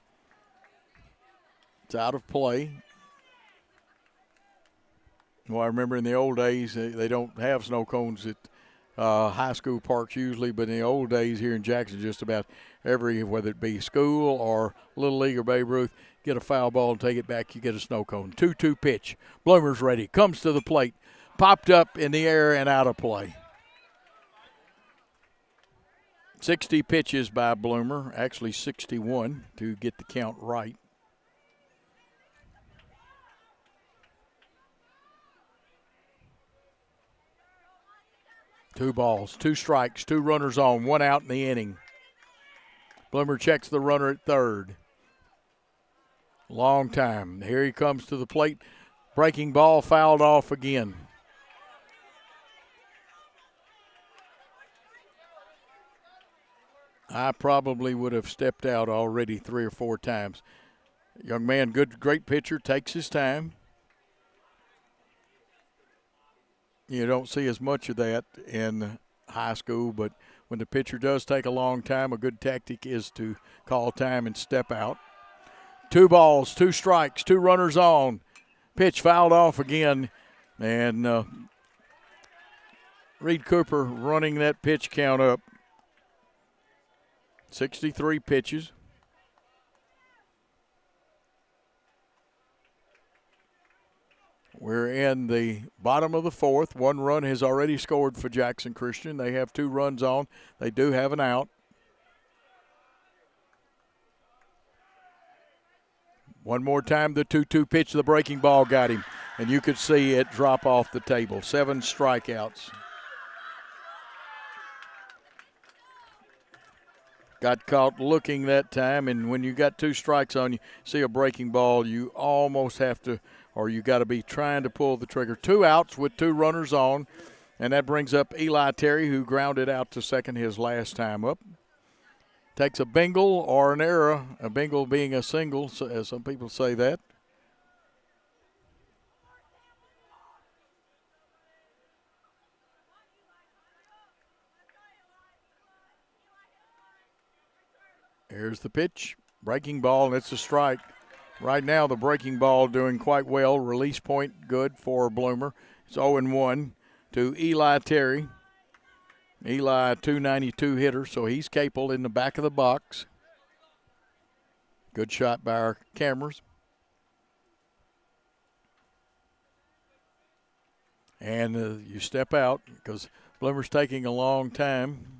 It's out of play. Well, I remember in the old days, they don't have snow cones at high school parks usually, but in the old days here in Jackson, just about every, whether it be school or Little League or Babe Ruth, get a foul ball and take it back, you get a snow cone. 2-2 pitch. Bloomer's ready. Comes to the plate. Popped up in the air and out of play. 60 pitches by Bloomer, actually 61 to get the count right. Two balls, 2 strikes, 2 runners on, 1 out in the inning. Bloomer checks the runner at third. Long time. Here he comes to the plate. Breaking ball fouled off again. I probably would have stepped out already 3 or 4 times. Young man, great pitcher, takes his time. You don't see as much of that in high school, but when the pitcher does take a long time, a good tactic is to call time and step out. 2 balls, 2 strikes, 2 runners on. Pitch fouled off again, and Reed Cooper running that pitch count up. 63 pitches. We're in the bottom of the 4th. 1 run has already scored for Jackson Christian. They have 2 runs on. They do have an out. One more time, the 2-2 pitch, the breaking ball got him. And you could see it drop off the table. 7 strikeouts. Got caught looking that time, and when you got 2 strikes on you, see a breaking ball, you almost have to, or you got to be trying to pull the trigger. 2 outs with 2 runners on, and that brings up Eli Terry, who grounded out to second his last time up. Takes a bingle or an error, a bingle being a single, as some people say that. Here's the pitch, breaking ball, and it's a strike. Right now, the breaking ball doing quite well. Release point good for Bloomer. It's 0-1 to Eli Terry. Eli, 292 hitter, so he's capable in the back of the box. Good shot by our cameras. And you step out because Bloomer's taking a long time.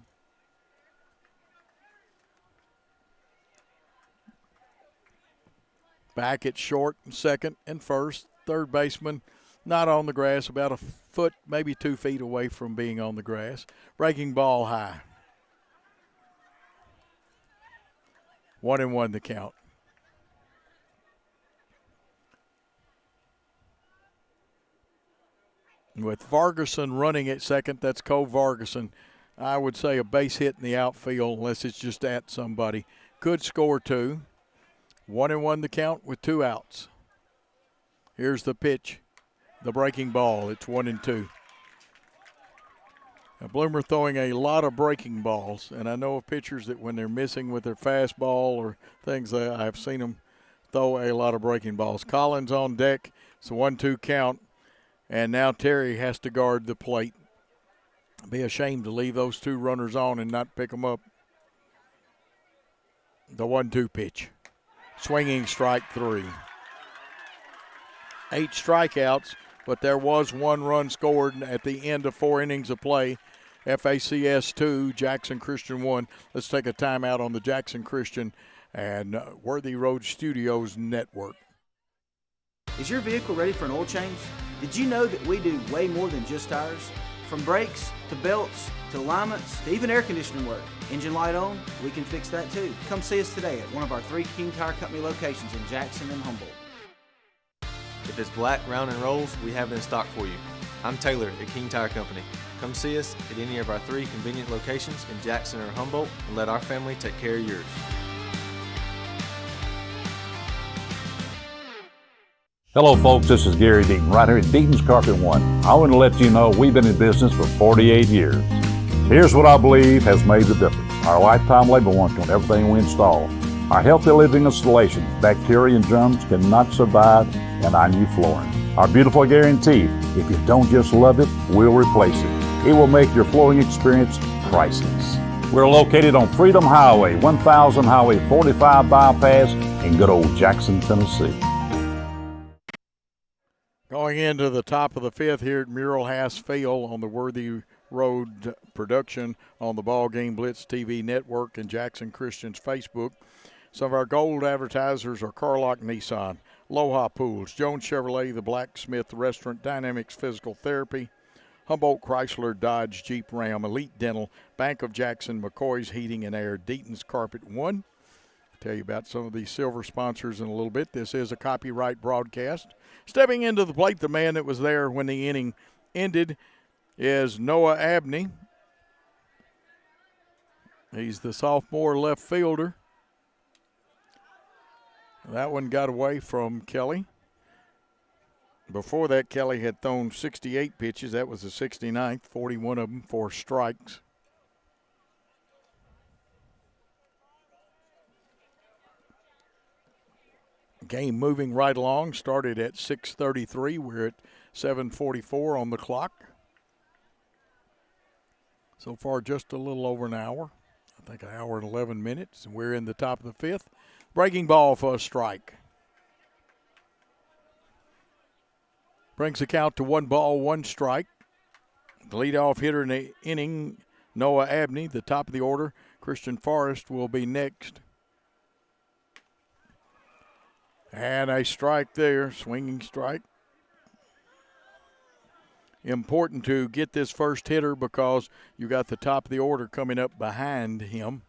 Back at short and second and first. Third baseman not on the grass, about a foot, maybe 2 feet away from being on the grass. Breaking ball high. 1-1 the count. With Vargason running at second, that's Cole Vargason. I would say a base hit in the outfield unless it's just at somebody. Could score 2. 1-1 the count with 2 outs. Here's the pitch, the breaking ball. It's 1-2. Now Bloomer throwing a lot of breaking balls, and I know of pitchers that when they're missing with their fastball or things, I've seen them throw a lot of breaking balls. Collins on deck. It's a 1-2 count. And now Terry has to guard the plate. Be ashamed to leave those 2 runners on and not pick them up. The 1-2 pitch. Swinging strike 3. 8 strikeouts, but there was 1 run scored at the end of 4 innings of play. FACS 2, Jackson Christian 1. Let's take a timeout on the Jackson Christian and Worthy Road Studios network. Is your vehicle ready for an oil change? Did you know that we do way more than just tires? From brakes to belts to alignments to even air conditioning work. Engine light on, we can fix that too. Come see us today at one of our 3 King Tire Company locations in Jackson and Humboldt. If it's black, round, and rolls, we have it in stock for you. I'm Taylor at King Tire Company. Come see us at any of our 3 convenient locations in Jackson or Humboldt and let our family take care of yours. Hello folks, this is Gary Deaton, right here at Deaton's Carpet One. I want to let you know we've been in business for 48 years. Here's what I believe has made the difference. Our lifetime labor warranty on everything we install. Our healthy living installation, bacteria and germs cannot survive in our new flooring. Our beautiful guarantee, if you don't just love it, we'll replace it. It will make your flooring experience priceless. We're located on Freedom Highway, 1000 Highway 45 bypass in good old Jackson, Tennessee. Going into the top of the 5th here at Mural House Field on the Worthy Road production on the BallGame Blitz TV network and Jackson Christian's Facebook. Some of our gold advertisers are Carlock Nissan, Aloha Pools, Jones Chevrolet, the Blacksmith Restaurant, Dynamics Physical Therapy, Humboldt Chrysler Dodge Jeep Ram, Elite Dental, Bank of Jackson, McCoy's Heating and Air, Deaton's Carpet One. Tell you about some of these silver sponsors in a little bit. This is a copyright broadcast. Stepping into the plate, the man that was there when the inning ended is Noah Abney. He's the sophomore left fielder. That one got away from Kelly. Before that, Kelly had thrown 68 pitches. That was the 69th, 41 of them for strikes. Game moving right along. Started at 6:33. We're at 7:44 on the clock. So far, just a little over an hour. I think an hour and 11 minutes. And we're in the top of the 5th. Breaking ball for a strike. Brings the count to 1 ball, 1 strike. The leadoff hitter in the inning, Noah Abney, the top of the order. Christian Forrest will be next. And a strike there, swinging strike. Important to get this first hitter because you got the top of the order coming up behind him.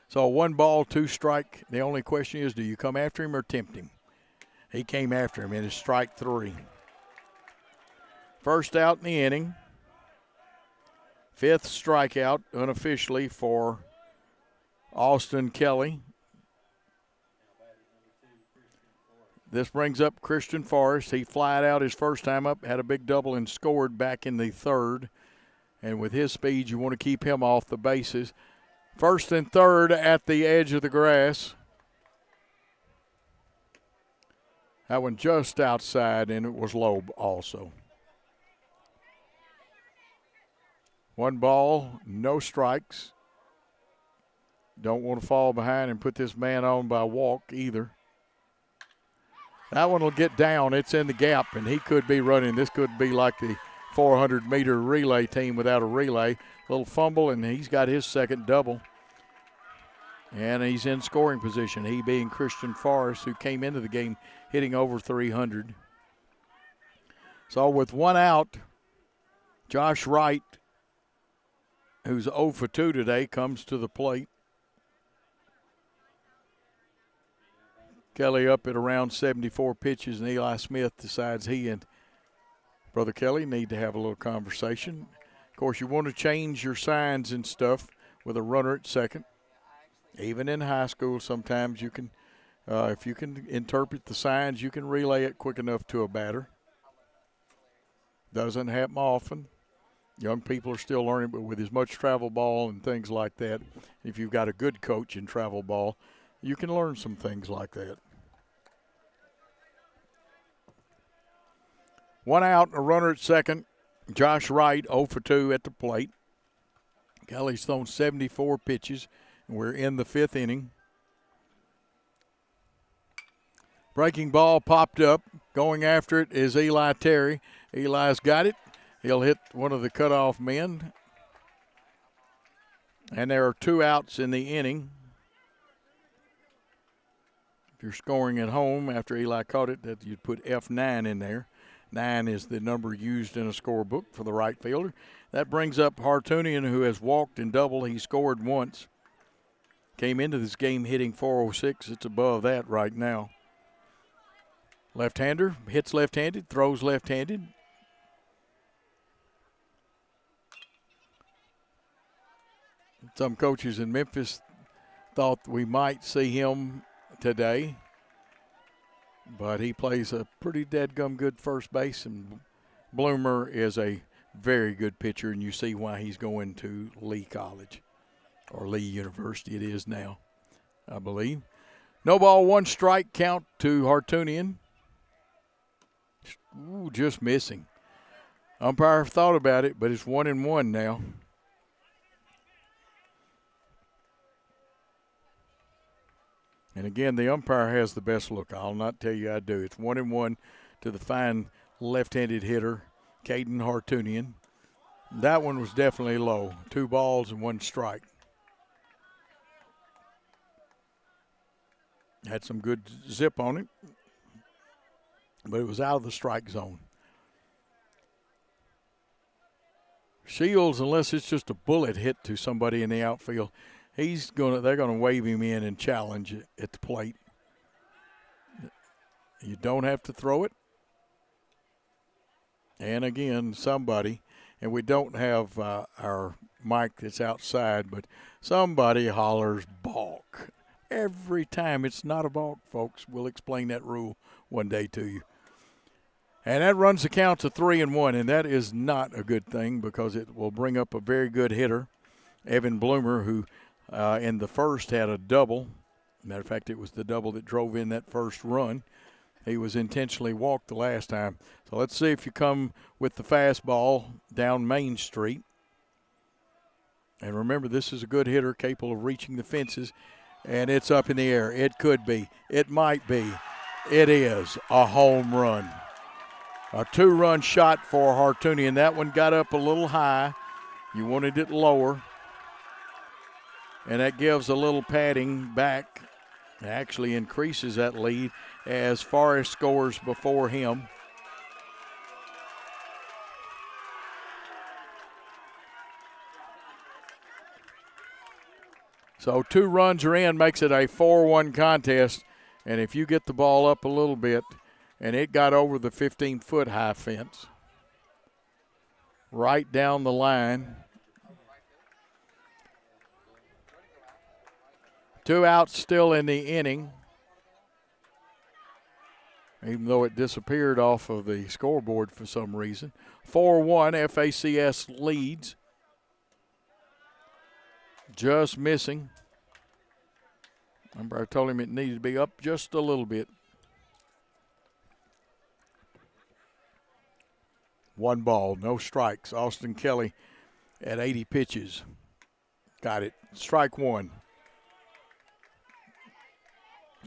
So 1 ball, 2 strike. The only question is, do you come after him or tempt him? He came after him. It is strike 3. First out in the inning. 5th strikeout unofficially for Austin Kelly. This brings up Christian Forrest. He flied out his first time up, had a big double and scored back in the 3rd. And with his speed, you want to keep him off the bases. 1st and 3rd at the edge of the grass. That one just outside, and it was low also. 1 ball, no strikes. Don't want to fall behind and put this man on by walk either. That one will get down. It's in the gap, and he could be running. This could be like the 400-meter relay team without a relay. Little fumble, and he's got his second double. And he's in scoring position, he being Christian Forrest, who came into the game hitting over 300. So with one out, Josh Wright, who's 0 for 2 today, comes to the plate. Kelly up at around 74 pitches, and Eli Smith decides he and Brother Kelly need to have a little conversation. Of course, you want to change your signs and stuff with a runner at second. Even in high school, sometimes you can, if you can interpret the signs, you can relay it quick enough to a batter. Doesn't happen often. Young people are still learning, but with as much travel ball and things like that, if you've got a good coach in travel ball, you can learn some things like that. One out, a runner at second. Josh Wright, 0 for 2 at the plate. Kelly's thrown 74 pitches, and we're in the 5th inning. Breaking ball popped up. Going after it is Eli Terry. Eli's got it. He'll hit one of the cutoff men. And there are 2 outs in the inning. If you're scoring at home after Eli caught it, that you'd put F9 in there. 9 is the number used in a scorebook for the right fielder. That brings up Hartunian, who has walked and doubled. He scored once. Came into this game hitting 406. It's above that right now. Left-hander, hits left-handed, throws left-handed. Some coaches in Memphis thought we might see him today, but he plays a pretty dadgum good first base, and Bloomer is a very good pitcher, and you see why he's going to Lee College, or Lee University it is now, I believe. No ball, 1 strike count to Hartunian. Ooh, just missing. Umpire thought about it, but it's 1-1 now. And again, the umpire has the best look. I'll not tell you I do. It's 1-1 to the fine left-handed hitter, Caden Hartunian. That one was definitely low. 2 balls and 1 strike. Had some good zip on it, but it was out of the strike zone. Shields, unless it's just a bullet hit to somebody in the outfield, they're gonna wave him in and challenge it at the plate. You don't have to throw it. And again, somebody, and we don't have our mic that's outside, but somebody hollers balk every time. It's not a balk, folks. We'll explain that rule one day to you. And that runs the count to 3-1, and that is not a good thing because it will bring up a very good hitter, Evan Bloomer, who in the first had a double. Matter of fact, it was the double that drove in that first run. He was intentionally walked the last time. So let's see if you come with the fastball down Main Street. And remember, this is a good hitter capable of reaching the fences, and it's up in the air. It could be. It might be. It is a home run. A 2-run shot for Hartunian. That one got up a little high. You wanted it lower. And that gives a little padding back. It actually increases that lead as Forrest scores before him. So 2 runs are in, makes it a 4-1 contest. And if you get the ball up a little bit, and it got over the 15-foot high fence, right down the line. 2 outs still in the inning, even though it disappeared off of the scoreboard for some reason. 4-1, FACS leads. Just missing. Remember, I told him it needed to be up just a little bit. 1 ball, no strikes. Austin Kelly at 80 pitches. Got it. Strike 1.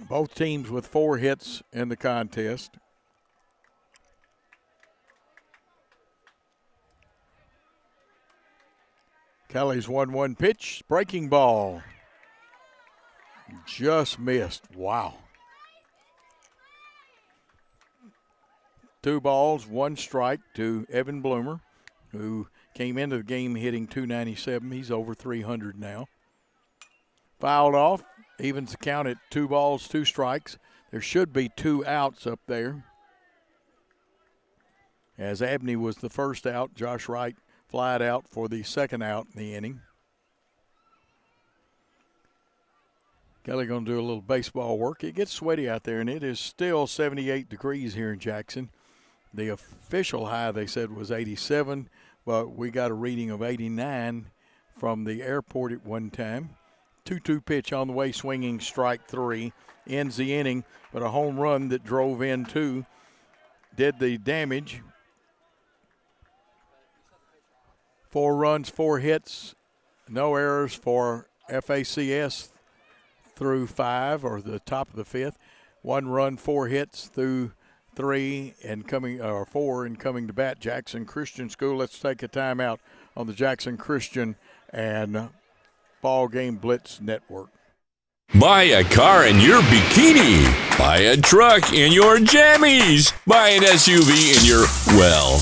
Both teams with 4 hits in the contest. Kelly's 1-1 pitch, breaking ball. Just missed. Wow. 2 balls, 1 strike to Evan Bloomer, who came into the game hitting .297. He's over .300 now. Fouled off, evens the count at 2 balls, 2 strikes. There should be 2 outs up there. As Abney was the first out, Josh Wright flied out for the second out in the inning. Kelly going to do a little baseball work. It gets sweaty out there, and it is still 78 degrees here in Jackson. The official high, they said, was 87, but we got a reading of 89 from the airport at one time. 2-2 pitch on the way, swinging strike 3. Ends the inning, but a home run that drove in 2 did the damage. 4 runs, 4 hits, no errors for FACS through 5, or the top of the 5th. 1 run, 4 hits through 3 and coming, or 4 and coming to bat. Jackson Christian School. Let's take a timeout on the Jackson Christian and BallGame Blitz Network. Buy a car in your bikini. Buy a truck in your jammies. Buy an SUV in your, well,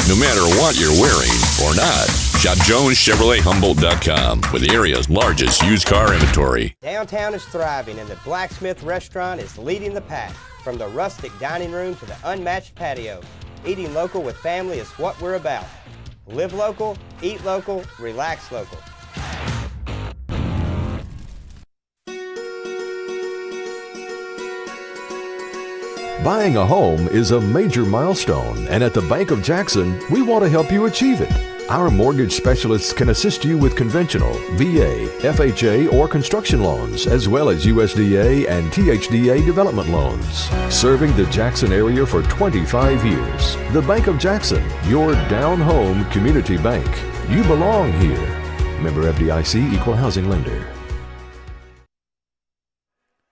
no matter what you're wearing or not. Shop JonesChevroletHumboldt.com with the area's largest used car inventory. Downtown is thriving and the Blacksmith Restaurant is leading the pack. From the rustic dining room to the unmatched patio, eating local with family is what we're about. Live local, eat local, relax local. Buying a home is a major milestone, and at the Bank of Jackson, we want to help you achieve it. Our mortgage specialists can assist you with conventional, VA, FHA, or construction loans, as well as USDA and THDA development loans. Serving the Jackson area for 25 years. The Bank of Jackson, your down-home community bank. You belong here. Member FDIC, Equal Housing Lender.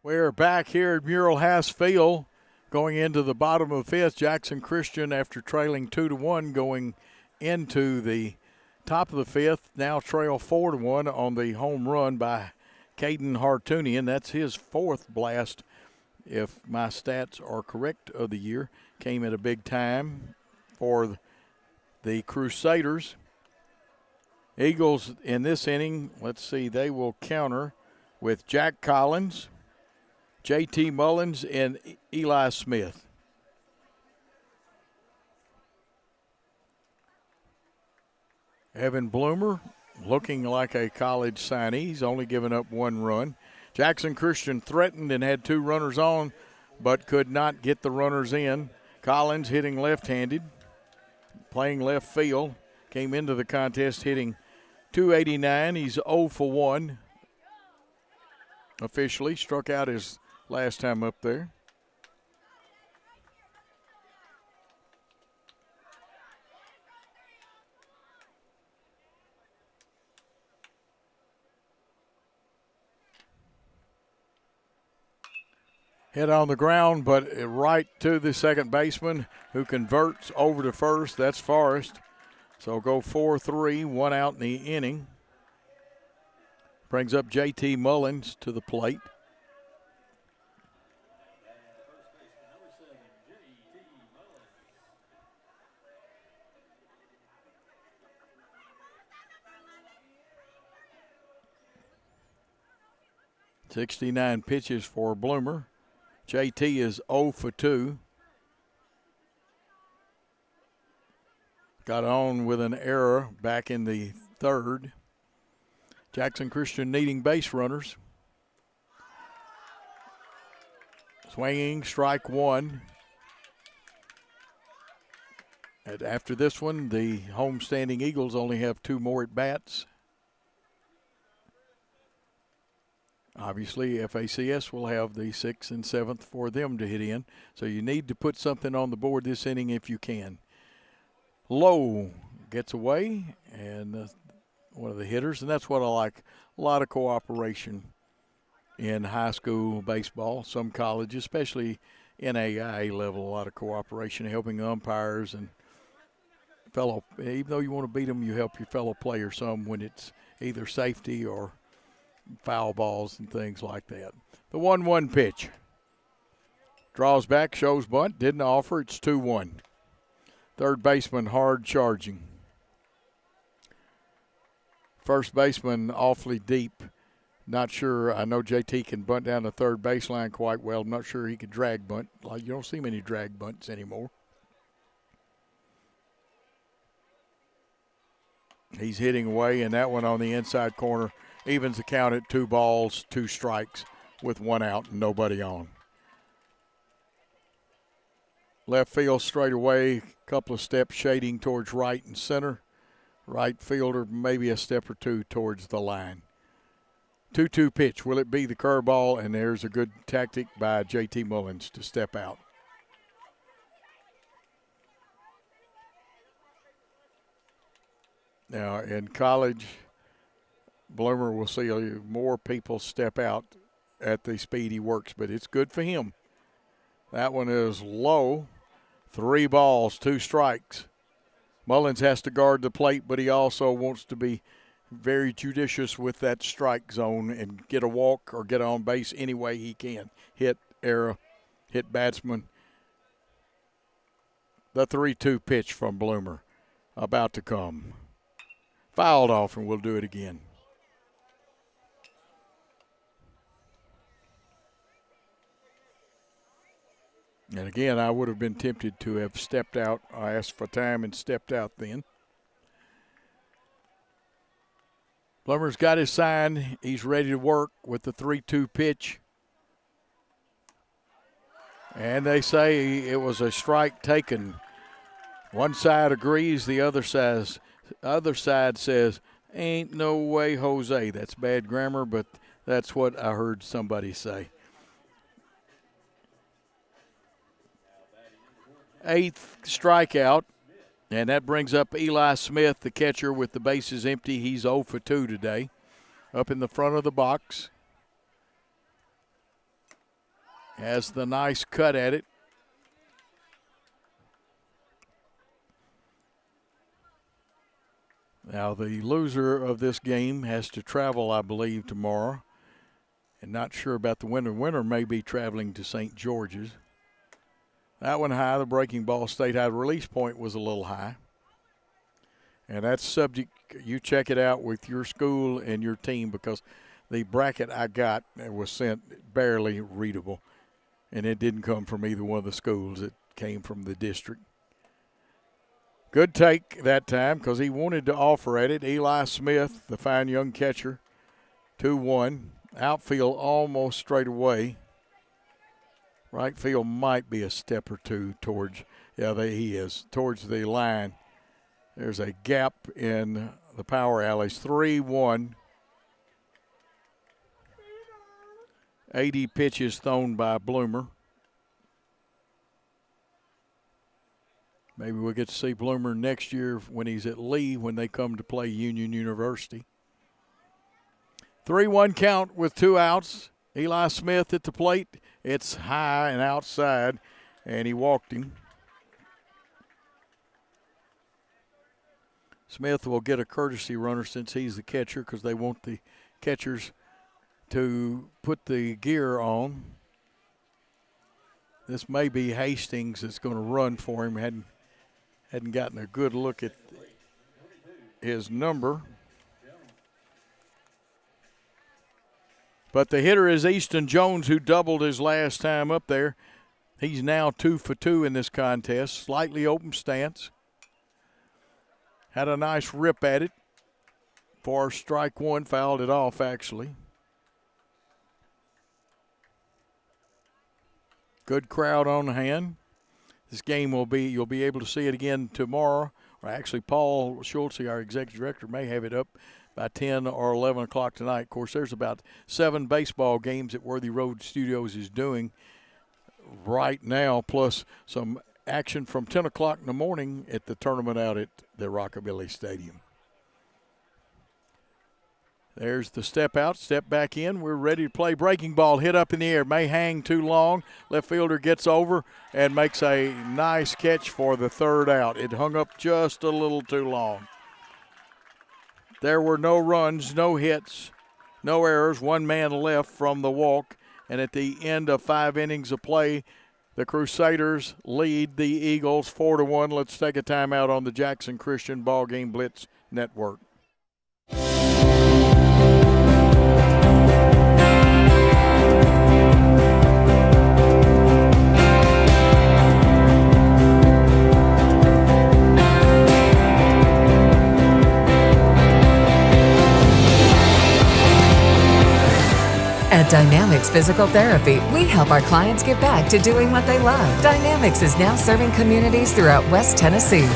We're back here at Mural House Field. Going into the bottom of the 5th, Jackson Christian, after trailing 2-1, going into the top of the 5th, now trail 4-1 on the home run by Caden Hartunian. That's his 4th blast, if my stats are correct, of the year. Came at a big time for the Crusaders. Eagles in this inning, let's see, they will counter with Jack Collins, J.T. Mullins, and Eli Smith. Evan Bloomer looking like a college signee. He's only given up 1 run. Jackson Christian threatened and had 2 runners on, but could not get the runners in. Collins hitting left-handed, playing left field. Came into the contest hitting .289. He's 0 for 1. Officially struck out his last time up there. Hit on the ground, but right to the second baseman, who converts over to first. That's Forrest. So go 4-3, 1 out in the inning. Brings up J.T. Mullins to the plate. .69 pitches for Bloomer. JT is 0 for 2. Got on with an error back in the 3rd. Jackson Christian needing base runners. Swinging, strike 1. And after this one, the homestanding Eagles only have 2 more at bats. Obviously, FACS will have the 6th and 7th for them to hit in. So you need to put something on the board this inning if you can. Lowe gets away, and one of the hitters, and that's what I like. A lot of cooperation in high school baseball, some colleges, especially NAIA level, a lot of cooperation, helping the umpires and even though you want to beat them, you help your fellow player some when it's either safety or foul balls and things like that. The 1-1 pitch. Draws back, shows bunt, didn't offer. It's 2-1. Third baseman hard charging. First baseman awfully deep. Not sure. I know JT can bunt down the third baseline quite well. I'm not sure he could drag bunt. Like, you don't see many drag bunts anymore. He's hitting away, and that one on the inside corner evens the count at 2 balls, 2 strikes with 1 out and nobody on. Left field straight away, a couple of steps shading towards right and center. Right fielder maybe a step or 2 towards the line. 2-2 pitch. Will it be the curveball? And there's a good tactic by JT Mullins to step out. Now, in college, Bloomer will see more people step out at the speed he works, but it's good for him. That one is low. 3 balls, 2 strikes. Mullins has to guard the plate, but he also wants to be very judicious with that strike zone and get a walk or get on base any way he can. Hit error, hit batsman. The 3-2 pitch from Bloomer about to come. Fouled off, and we'll do it again. And again, I would have been tempted to have stepped out. I asked for time and stepped out then. Bloomer's got his sign. He's ready to work with the 3-2 pitch. And they say it was a strike taken. One side agrees, the other side says, ain't no way, Jose. That's bad grammar, but that's what I heard somebody say. 8th strikeout, and that brings up Eli Smith, the catcher, with the bases empty. He's 0 for 2 today. Up in the front of the box. Has the nice cut at it. Now, the loser of this game has to travel, I believe, tomorrow. And not sure about the winner. Winner may be traveling to St. George's. That one high, the breaking ball stayed high. The release point was a little high. And that's subject, you check it out with your school and your team, because the bracket I got was sent barely readable. And it didn't come from either one of the schools. It came from the district. Good take that time because he wanted to offer at it. Eli Smith, the fine young catcher, 2-1. Outfield almost straight away. Right field might be a step or 2 towards, he is, towards the line. There's a gap in the power alleys. 3-1. 80 pitches thrown by Bloomer. Maybe we'll get to see Bloomer next year when he's at Lee when they come to play Union University. 3-1 count with 2 outs. Eli Smith at the plate. It's high and outside, and he walked him. Smith will get a courtesy runner since he's the catcher, because they want the catchers to put the gear on. This may be Hastings that's going to run for him. Hadn't gotten a good look at his number. But the hitter is Easton Jones, who doubled his last time up there. He's now 2 for 2 in this contest. Slightly open stance. Had a nice rip at it for strike 1. Fouled it off, actually. Good crowd on hand. This game you'll be able to see it again tomorrow. Or actually, Paul Schultze, our executive director, may have it up by 10 or 11 o'clock tonight. Of course, there's about 7 baseball games that Worthy Road Studios is doing right now, plus some action from 10 o'clock in the morning at the tournament out at the Rockabilly Stadium. There's the step out, step back in. We're ready to play. Breaking ball hit up in the air. May hang too long. Left fielder gets over and makes a nice catch for the 3rd out. It hung up just a little too long. There were no runs, no hits, no errors, 1 man left from the walk. And at the end of 5 innings of play, the Crusaders lead the Eagles 4-1. Let's take a timeout on the Jackson Christian BallGame Blitz Network. At Dynamics Physical Therapy, we help our clients get back to doing what they love. Dynamics is now serving communities throughout West Tennessee.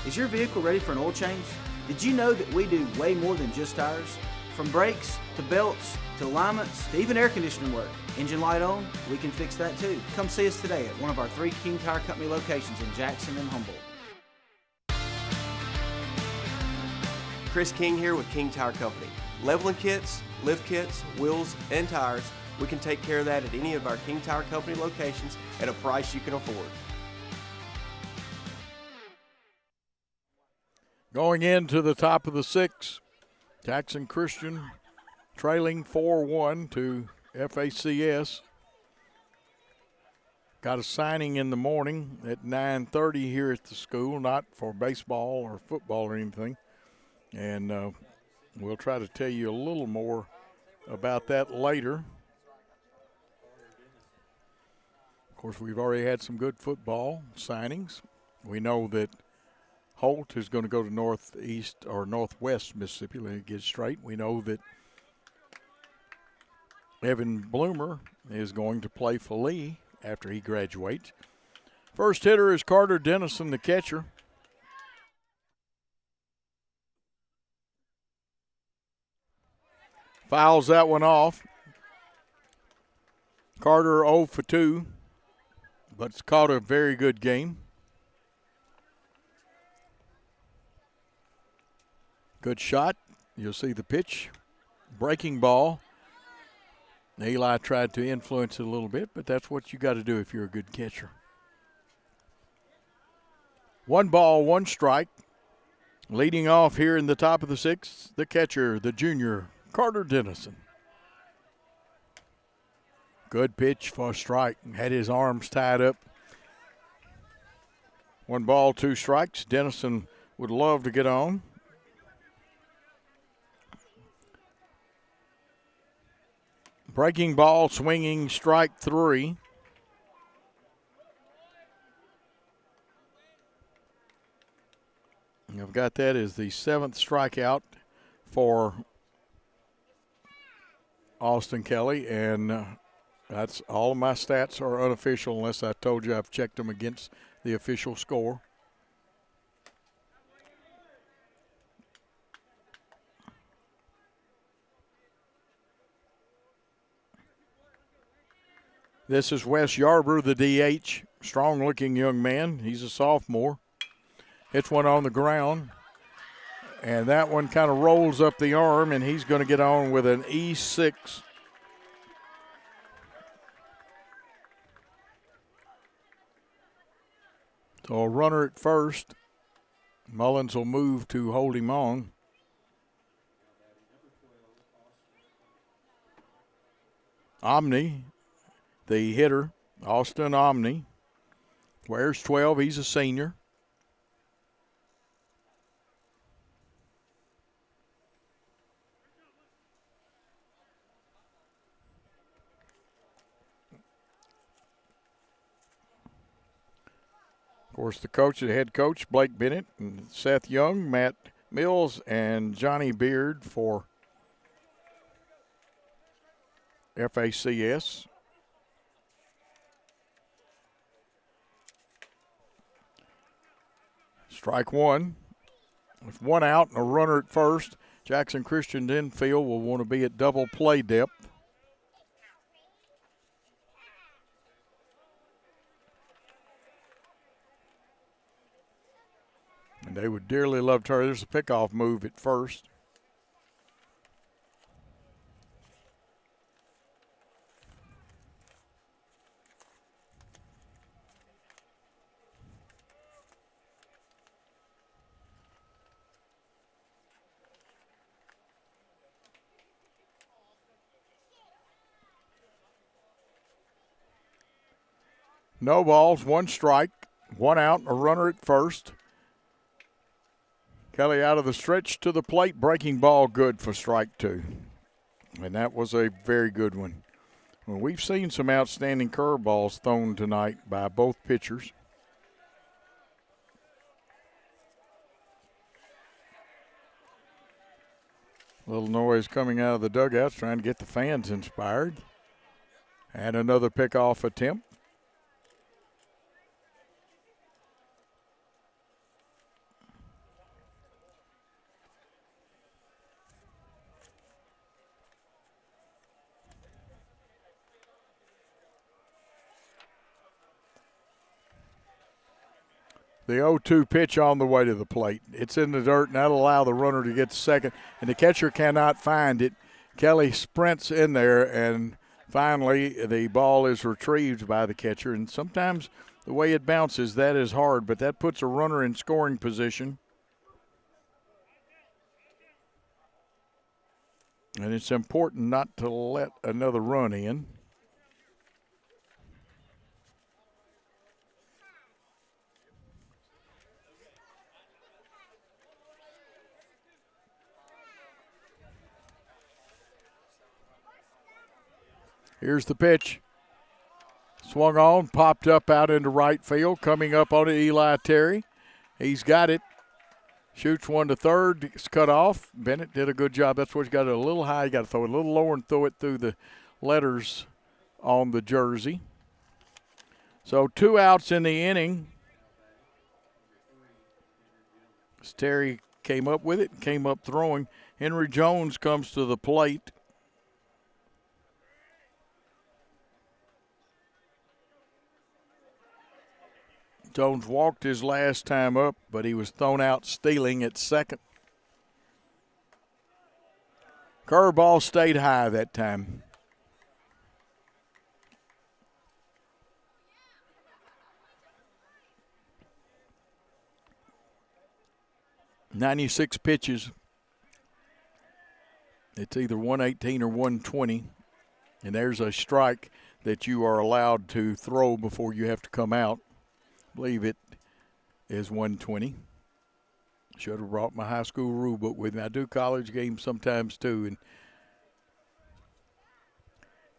Is your vehicle ready for an oil change? Did you know that we do way more than just tires? From brakes, to belts, to alignments, to even air conditioning work. Engine light on? We can fix that too. Come see us today at one of our 3 King Tire Company locations in Jackson and Humboldt. Chris King here with King Tire Company. Leveling kits, lift kits, wheels, and tires, we can take care of that at any of our King Tire Company locations at a price you can afford. Going into the top of the 6th, Jackson Christian trailing 4-1 to FACS. Got a signing in the morning at 9:30 here at the school, not for baseball or football or anything. And we'll try to tell you a little more about that later. Of course, we've already had some good football signings. We know that Holt is going to go to northeast or northwest Mississippi. Let me get straight. We know that Evan Bloomer is going to play for Lee after he graduates. First hitter is Carter Dennison, the catcher. Fouls that one off. Carter 0 for 2, but it's caught a very good game. Good shot. You'll see the pitch. Breaking ball. Eli tried to influence it a little bit, but that's what you got to do if you're a good catcher. 1 ball, 1 strike. Leading off here in the top of the 6th, the catcher, the junior, Carter Dennison. Good pitch for a strike. Had his arms tied up. 1 ball, 2 strikes. Dennison would love to get on. Breaking ball, swinging, strike 3. I've got that as the 7th strikeout for Austin Kelly, and that's all of my stats are unofficial unless I told you I've checked them against the official score. This is Wes Yarbrough, the DH, strong-looking young man. He's a sophomore. Hits one on the ground, and that one kind of rolls up the arm, and he's going to get on with an E6. So a runner at first. Mullins will move to hold him on. Omni, the hitter, Austin Omni, wears 12. He's a senior. Of course, the head coach, Blake Bennett, and Seth Young, Matt Mills, and Johnny Beard for FACS. Strike 1. With 1 out and a runner at first, Jackson Christian infield will want to be at double play depth. And they would dearly love to. There's a pickoff move at first. No balls, 1 strike, 1 out, a runner at first. Kelly out of the stretch to the plate, breaking ball good for strike 2. And that was a very good one. Well, we've seen some outstanding curveballs thrown tonight by both pitchers. Little noise coming out of the dugouts, trying to get the fans inspired. And another pickoff attempt. The 0-2 pitch on the way to the plate. It's in the dirt, and that'll allow the runner to get to second, and the catcher cannot find it. Kelly sprints in there, and finally the ball is retrieved by the catcher. And sometimes the way it bounces, that is hard, but that puts a runner in scoring position. And it's important not to let another run in. Here's the pitch. Swung on, popped up out into right field. Coming up on it, Eli Terry. He's got it. Shoots one to third. It's cut off. Bennett did a good job. That's what you got it a little high. You got to throw it a little lower and throw it through the letters on the jersey. So 2 outs in the inning. Terry came up with it, came up throwing. Henry Jones comes to the plate. Jones walked his last time up, but he was thrown out stealing at second. Curveball stayed high that time. "96 pitches. It's either 118 or 120, and there's a strike that you are allowed to throw before you have to come out. I believe it is 120. Should have brought my high school rule book with me. I do college games sometimes too. And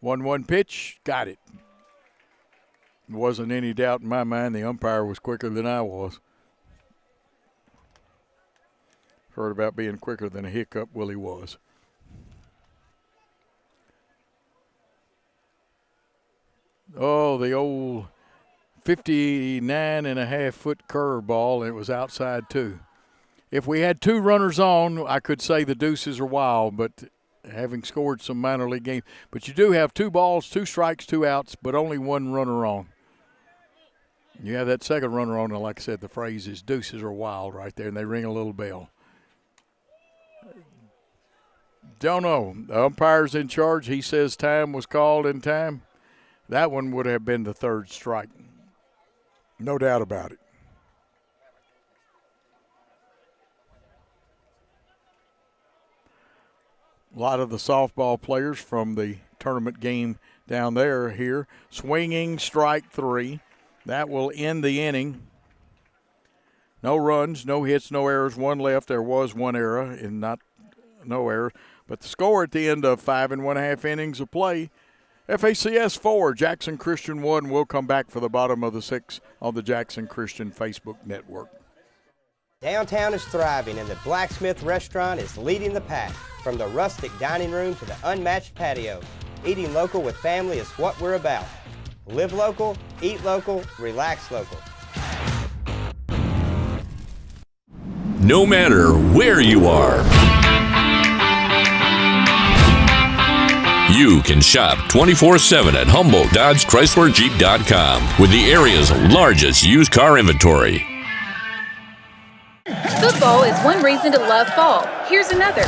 1-1 pitch, got it. Wasn't any doubt in my mind the umpire was quicker than I was. Heard about being quicker than a hiccup. Well, he was. Oh, the old 59.5-foot curveball, and it was outside too. If we had 2 runners on, I could say the deuces are wild, but having scored some minor league games. But you do have 2 balls, 2 strikes, 2 outs, but only 1 runner on. You have that second runner on, and like I said, the phrase is deuces are wild right there, and they ring a little bell. Don't know. The umpire's in charge. He says time was called in time. That one would have been the 3rd strike. No doubt about it. A lot of the softball players from the tournament game down there are here. Swinging, strike 3. That will end the inning. No runs, no hits, no errors, 1 left. There was 1 error and no error. But the score at the end of 5 1/2 innings of play, FACS 4, Jackson Christian 1. We'll come back for the bottom of the 6 on the Jackson Christian Facebook network. Downtown is thriving, and the Blacksmith Restaurant is leading the pack. From the rustic dining room to the unmatched patio, eating local with family is what we're about. Live local, eat local, relax local. No matter where you are, you can shop 24/7 at HumboldtDodgeChryslerJeep.com with the area's largest used car inventory. Football is one reason to love fall. Here's another.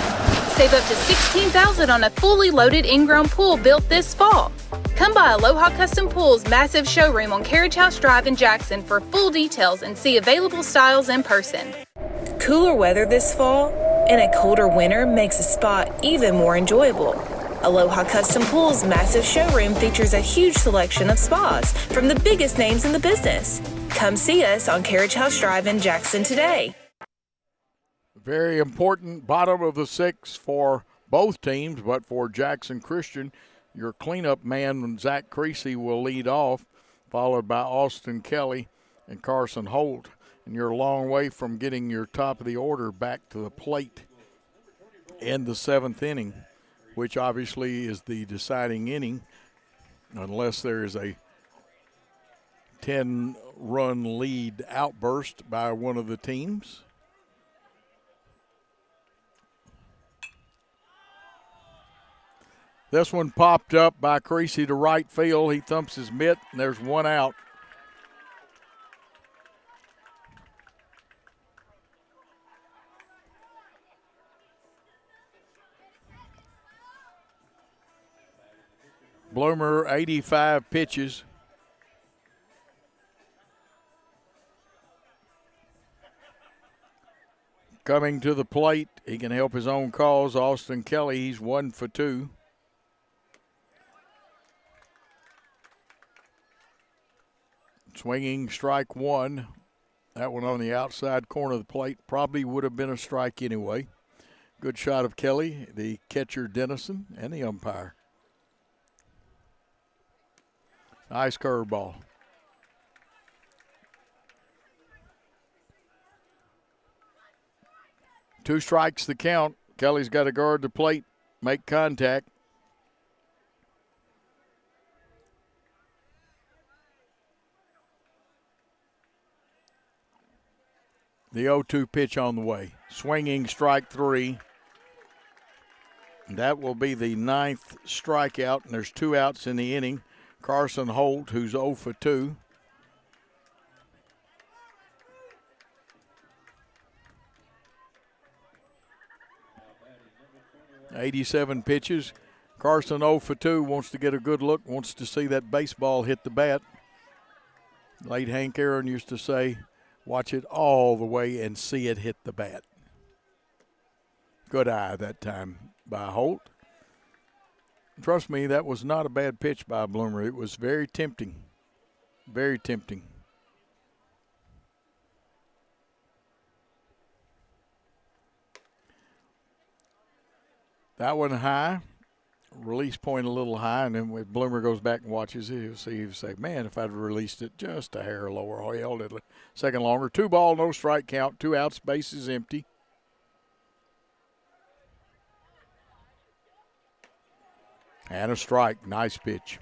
Save up to $16,000 on a fully loaded in-ground pool built this fall. Come by Aloha Custom Pool's massive showroom on Carriage House Drive in Jackson for full details and see available styles in person. Cooler weather this fall and a colder winter makes a spa even more enjoyable. Aloha Custom Pool's massive showroom features a huge selection of spas from the biggest names in the business. Come see us on Carriage House Drive in Jackson today. Very important bottom of the sixth for both teams, but for Jackson Christian, your cleanup man, Zach Creasy, will lead off, followed by Austin Kelly and Carson Holt. And you're a long way from getting your top of the order back to the plate in the seventh inning, which obviously is the deciding inning, unless there is a 10-run lead outburst by one of the teams. This one popped up by Creasy to right field. He thumps his mitt, and there's one out. Bloomer, 85 pitches. Coming to the plate, he can help his own cause. Austin Kelly, he's 1 for 2. Swinging strike one. That one on the outside corner of the plate probably would have been a strike anyway. Good shot of Kelly, the catcher Dennison, and the umpire. Nice curveball. Two strikes the count. Kelly's got to guard the plate, make contact. The 0-2 pitch on the way. Swinging strike three. That will be the 9th strikeout, and there's 2 outs in the inning. Carson Holt, who's 0 for 2. .87 pitches. Carson 0 for 2, wants to get a good look, wants to see that baseball hit the bat. Late Hank Aaron used to say, watch it all the way and see it hit the bat. Good eye that time by Holt. Trust me, that was not a bad pitch by Bloomer. It was very tempting. Very tempting. That one high. Release point a little high, and then when Bloomer goes back and watches it, he'll say, man, if I'd released it just a hair lower, I held it a second longer. 2 ball, no strike count, 2 outs, base is empty. And a strike, nice pitch.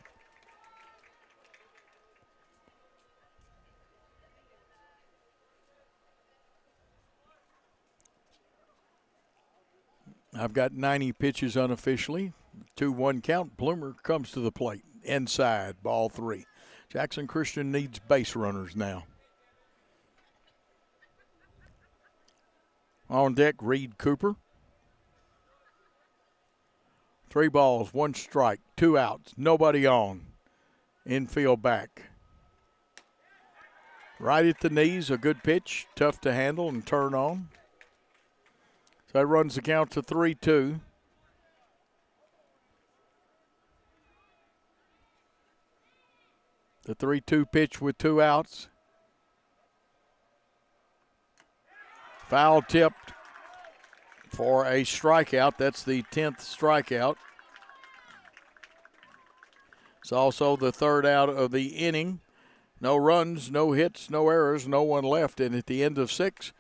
I've got 90 pitches unofficially. 2-1 count. Bloomer comes to the plate. Inside, ball 3. Jackson Christian needs base runners now. On deck, Reed Cooper. 3 balls, 1 strike, 2 outs, nobody on. Infield back. Right at the knees, a good pitch, tough to handle and turn on. So that runs the count to 3-2. The 3-2 pitch with 2 outs. Foul tipped for a strikeout. That's the 10th strikeout. It's also the 3rd out of the inning. No runs, no hits, no errors, no one left. And at the end of 6,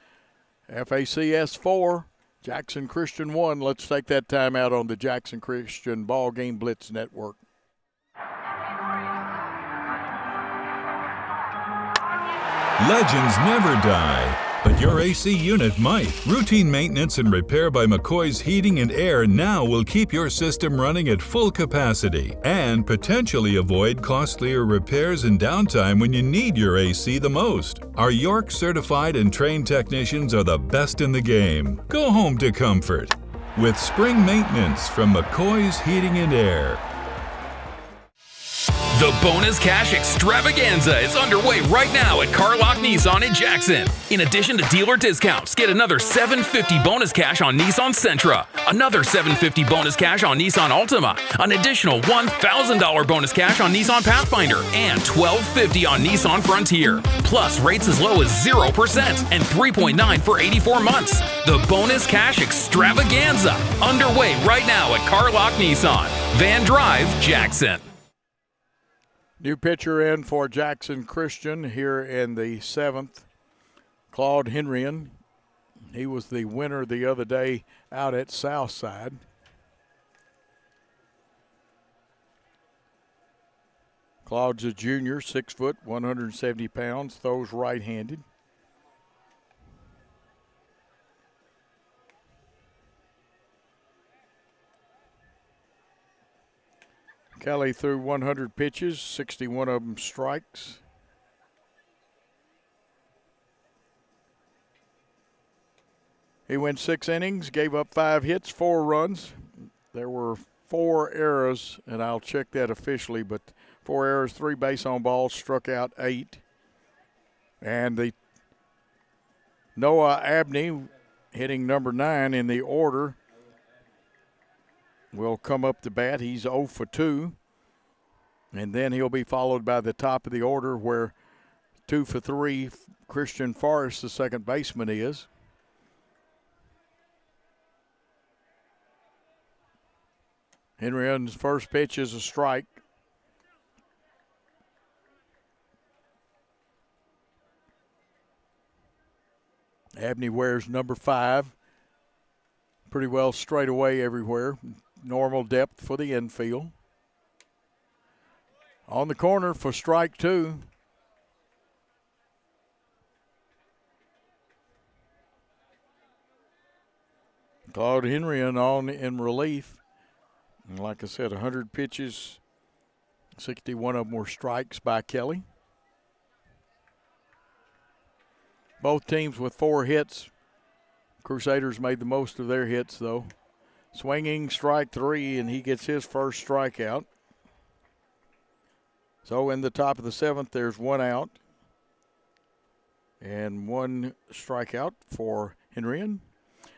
FACS 4, Jackson Christian 1. Let's take that time out on the Jackson Christian BallGame Blitz Network. Legends never die, but your AC unit might. Routine maintenance and repair by McCoy's Heating and Air now will keep your system running at full capacity and potentially avoid costlier repairs and downtime when you need your AC the most. Our York certified and trained technicians are the best in the game. Go home to comfort with spring maintenance from McCoy's Heating and Air. The bonus cash extravaganza is underway right now at Carlock Nissan in Jackson. In addition to dealer discounts, get another $750 bonus cash on Nissan Sentra, another $750 bonus cash on Nissan Altima, an additional $1,000 bonus cash on Nissan Pathfinder, and $1,250 on Nissan Frontier. Plus rates as low as 0% and 3.9 for 84 months. The bonus cash extravaganza underway right now at Carlock Nissan, Van Drive, Jackson. New pitcher in for Jackson Christian here in the 7th, Claude Henrian. He was the winner the other day out at Southside. Claude's a junior, 6 foot, 170 pounds, throws right-handed. Kelly threw 100 pitches, 61 of them strikes. He went 6 innings, gave up 5 hits, 4 runs. There were 4 errors, and I'll check that officially, but 4 errors, 3 base on balls, struck out 8. And the Noah Abney, hitting number 9 in the order, will come up to bat. He's 0 for 2. And then he'll be followed by the top of the order where 2 for 3, Christian Forrest, the second baseman, is. Henrian's first pitch is a strike. Abney wears number 5. Pretty well straight away everywhere. Normal depth for the infield. On the corner for strike 2. Claude Henrian on in relief. And like I said, 100 pitches, 61 of them were strikes by Kelly. Both teams with 4 hits. Crusaders made the most of their hits, though. Swinging strike 3, and he gets his first strikeout. So in the top of the 7th, there's 1 out and 1 strikeout for Henrian.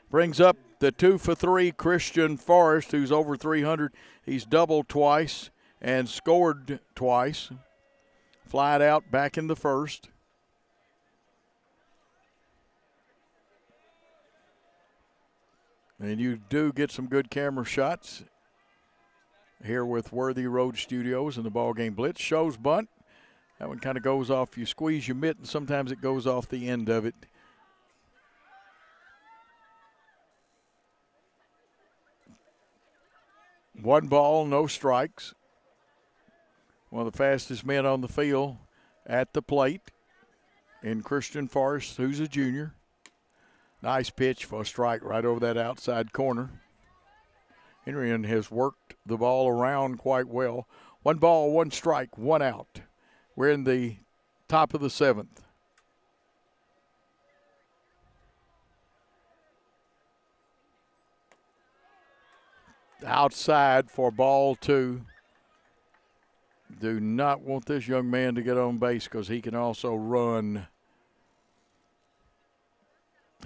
Brings up the 2 for 3 Christian Forrest, who's over 300. He's doubled twice and scored twice. Flied out back in the first. And you do get some good camera shots here with Worthy Road Studios and the BallGame Blitz. Shows bunt. That one kind of goes off. You squeeze your mitt, and sometimes it goes off the end of it. One ball, no strikes. One of the fastest men on the field at the plate in Christian Forrest, who's a junior. Nice pitch for a strike right over that outside corner. Henrian has worked the ball around quite well. 1 ball, 1 strike, 1 out. We're in the top of the 7th. Outside for ball 2. Do not want this young man to get on base because he can also run.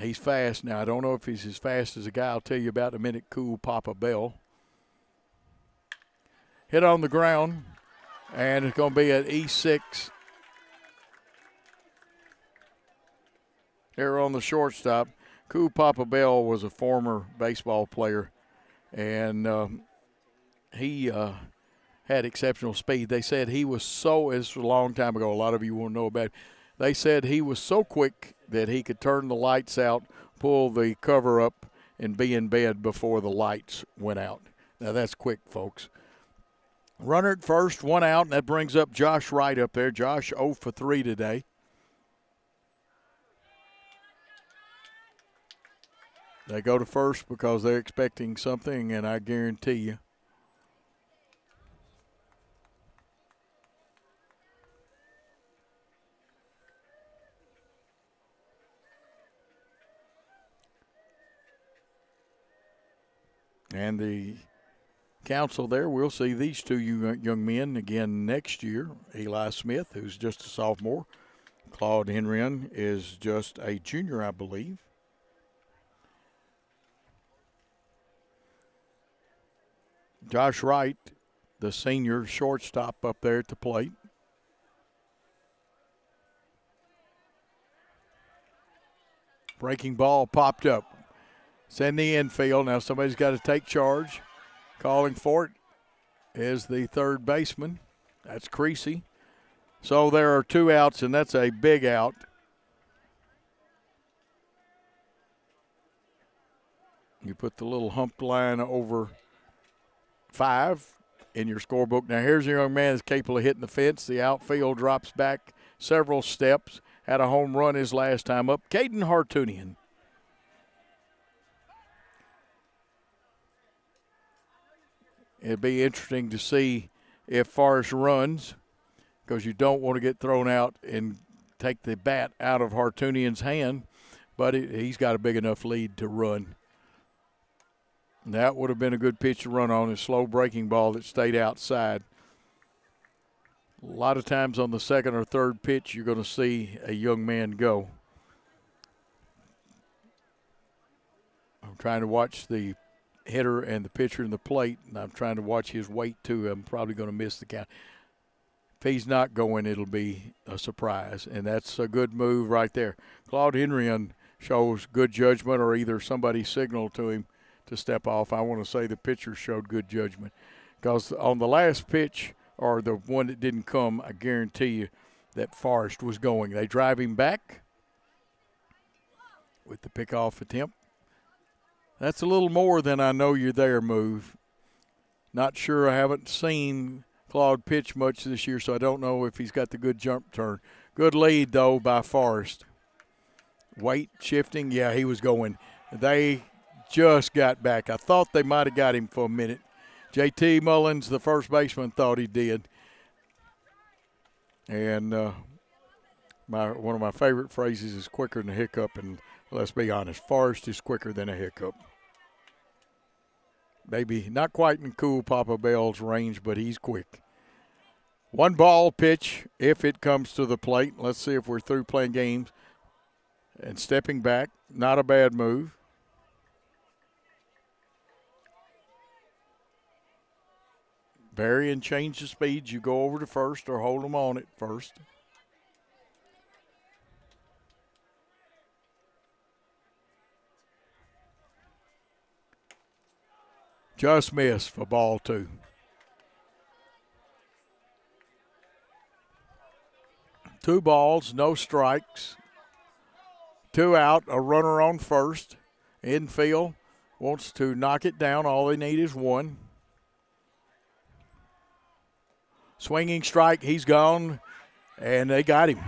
He's fast. Now, I don't know if he's as fast as a guy I'll tell you about in a minute, Cool Papa Bell. Hit on the ground, and it's going to be at E6. Here on the shortstop. Cool Papa Bell was a former baseball player, and he had exceptional speed. They said he was so, it's a long time ago, a lot of you won't know about it. They said he was so quick that he could turn the lights out, pull the cover up, and be in bed before the lights went out. Now, that's quick, folks. Runner at first, 1 out, and that brings up Josh Wright up there. Josh 0 for 3 today. They go to first because they're expecting something, and I guarantee you. And the council there. We'll see these two young men again next year. Eli Smith, who's just a sophomore. Claude Henrien is just a junior, I believe. Josh Wright, the senior shortstop up there at the plate. Breaking ball popped up. It's in the infield. Now somebody's got to take charge. Calling for it is the third baseman. That's Creasy. So there are 2 outs, and that's a big out. You put the little hump line over 5 in your scorebook. Now here's a young man that's capable of hitting the fence. The outfield drops back several steps. Had a home run his last time up. Caden Hartunian. It'd be interesting to see if Forrest runs, because you don't want to get thrown out and take the bat out of Hartunian's hand, but he's got a big enough lead to run. That would have been a good pitch to run on, a slow breaking ball that stayed outside. A lot of times on the second or third pitch, you're going to see a young man go. I'm trying to watch the hitter and the pitcher in the plate, and I'm trying to watch his weight too. I'm probably going to miss the count. If he's not going, it'll be a surprise, and that's a good move right there. Claude Henrien shows good judgment, or either somebody signaled to him to step off. I want to say the pitcher showed good judgment, because on the last pitch, or the one that didn't come, I guarantee you that Forrest was going. They drive him back with the pickoff attempt. That's a little more than I know you're there move. Not sure. I haven't seen Claude pitch much this year, so I don't know if he's got the good jump turn. Good lead, though, by Forrest. Weight shifting, yeah, he was going. They just got back. I thought they might have got him for a minute. J.T. Mullins, the first baseman, thought he did. And one of my favorite phrases is quicker than a hiccup, and let's be honest, Forrest is quicker than a hiccup. Maybe not quite in cool Papa Bell's range, but he's quick. 1 ball pitch if it comes to the plate. Let's see if we're through playing games. And stepping back, not a bad move. Vary and change the speeds. You go over to first or hold them on at first. Just missed for ball 2. Two balls, no strikes. 2 out, a runner on first. Infield wants to knock it down. All they need is 1. Swinging strike, he's gone, and they got him.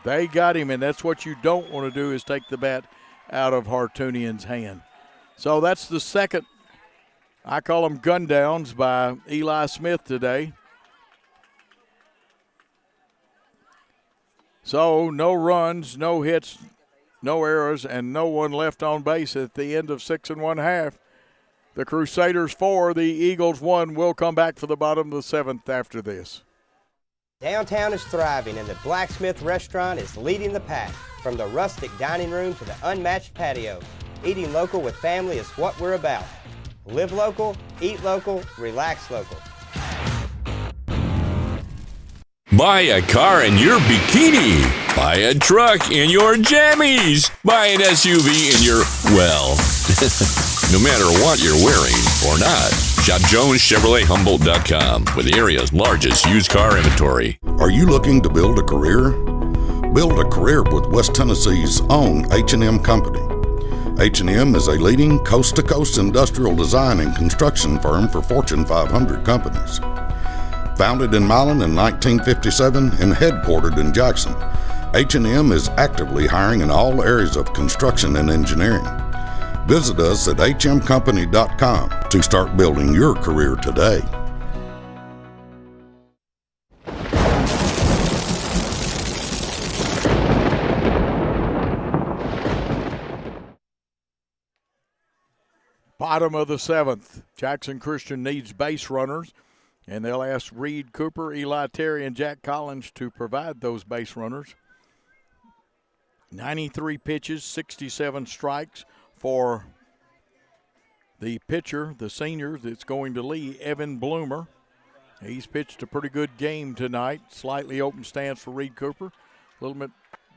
They got him, and that's what you don't want to do, is take the bat out of Hartunian's hand. So that's the second, I call them gun downs, by Eli Smith today. So no runs, no hits, no errors, and no one left on base at the end of 6 1/2. The Crusaders 4, the Eagles 1. Will come back for the bottom of the 7th after this. Downtown is thriving, and the Blacksmith Restaurant is leading the pack. From the rustic dining room to the unmatched patio, eating local with family is what we're about. Live local, eat local, relax local. Buy a car in your bikini. Buy a truck in your jammies. Buy an SUV in your, well, no matter what you're wearing or not. Shop JonesChevroletHumboldt.com with the area's largest used car inventory. Are you looking to build a career? Build a career with West Tennessee's own H&M Company. H&M is a leading coast-to-coast industrial design and construction firm for Fortune 500 companies. Founded in Milan in 1957 and headquartered in Jackson, H&M is actively hiring in all areas of construction and engineering. Visit us at hmcompany.com to start building your career today. Bottom of the 7th. Jackson Christian needs base runners, and they'll ask Reed Cooper, Eli Terry, and Jack Collins to provide those base runners. 93 pitches, 67 strikes for the pitcher, the senior that's going to lead, Evan Bloomer. He's pitched a pretty good game tonight. Slightly open stance for Reed Cooper. A little bit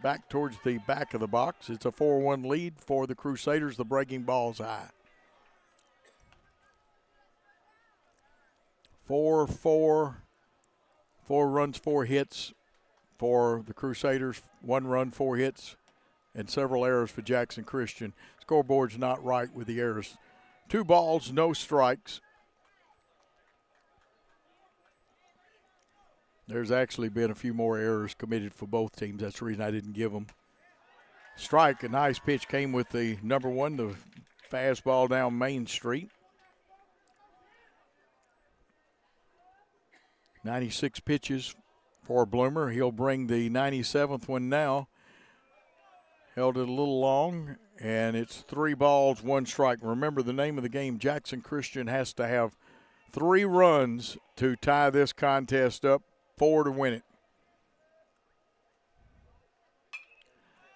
back towards the back of the box. It's a 4-1 lead for the Crusaders. The breaking ball's high. 4 runs, 4 hits for the Crusaders. 1 run, 4 hits, and several errors for Jackson Christian. Scoreboard's not right with the errors. 2 balls, no strikes. There's actually been a few more errors committed for both teams. That's the reason I didn't give them. Strike, a nice pitch came with the number 1, the fastball down Main Street. 96 pitches for Bloomer. He'll bring the 97th one now. Held it a little long, and it's 3 balls, 1 strike. Remember the name of the game, Jackson Christian has to have 3 runs to tie this contest up, 4 to win it.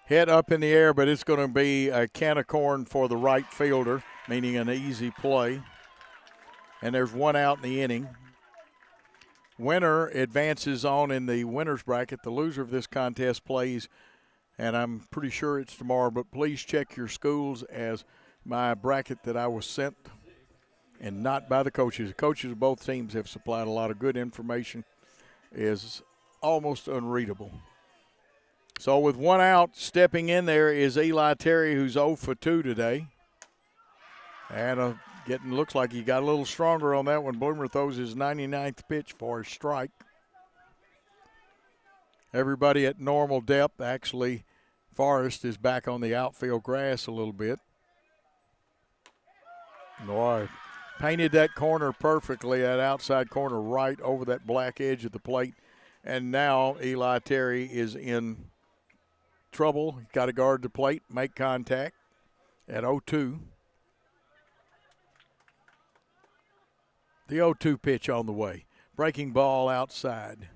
Head up in the air, but it's going to be a can of corn for the right fielder, meaning an easy play. And there's 1 out in the inning. Winner advances on in the winner's bracket. The loser of this contest plays, and I'm pretty sure it's tomorrow, but please check your schools as my bracket that I was sent, and not by the coaches. The coaches of both teams have supplied a lot of good information. Is almost unreadable. So with 1 out, stepping in there is Eli Terry, who's 0 for 2 today. And looks like he got a little stronger on that one. Bloomer throws his 99th pitch for a strike. Everybody at normal depth. Actually, Forrest is back on the outfield grass a little bit. Boy, painted that corner perfectly, that outside corner right over that black edge of the plate. And now Eli Terry is in trouble. He's got to guard the plate, make contact at 0-2. The 0-2 pitch on the way. Breaking ball outside.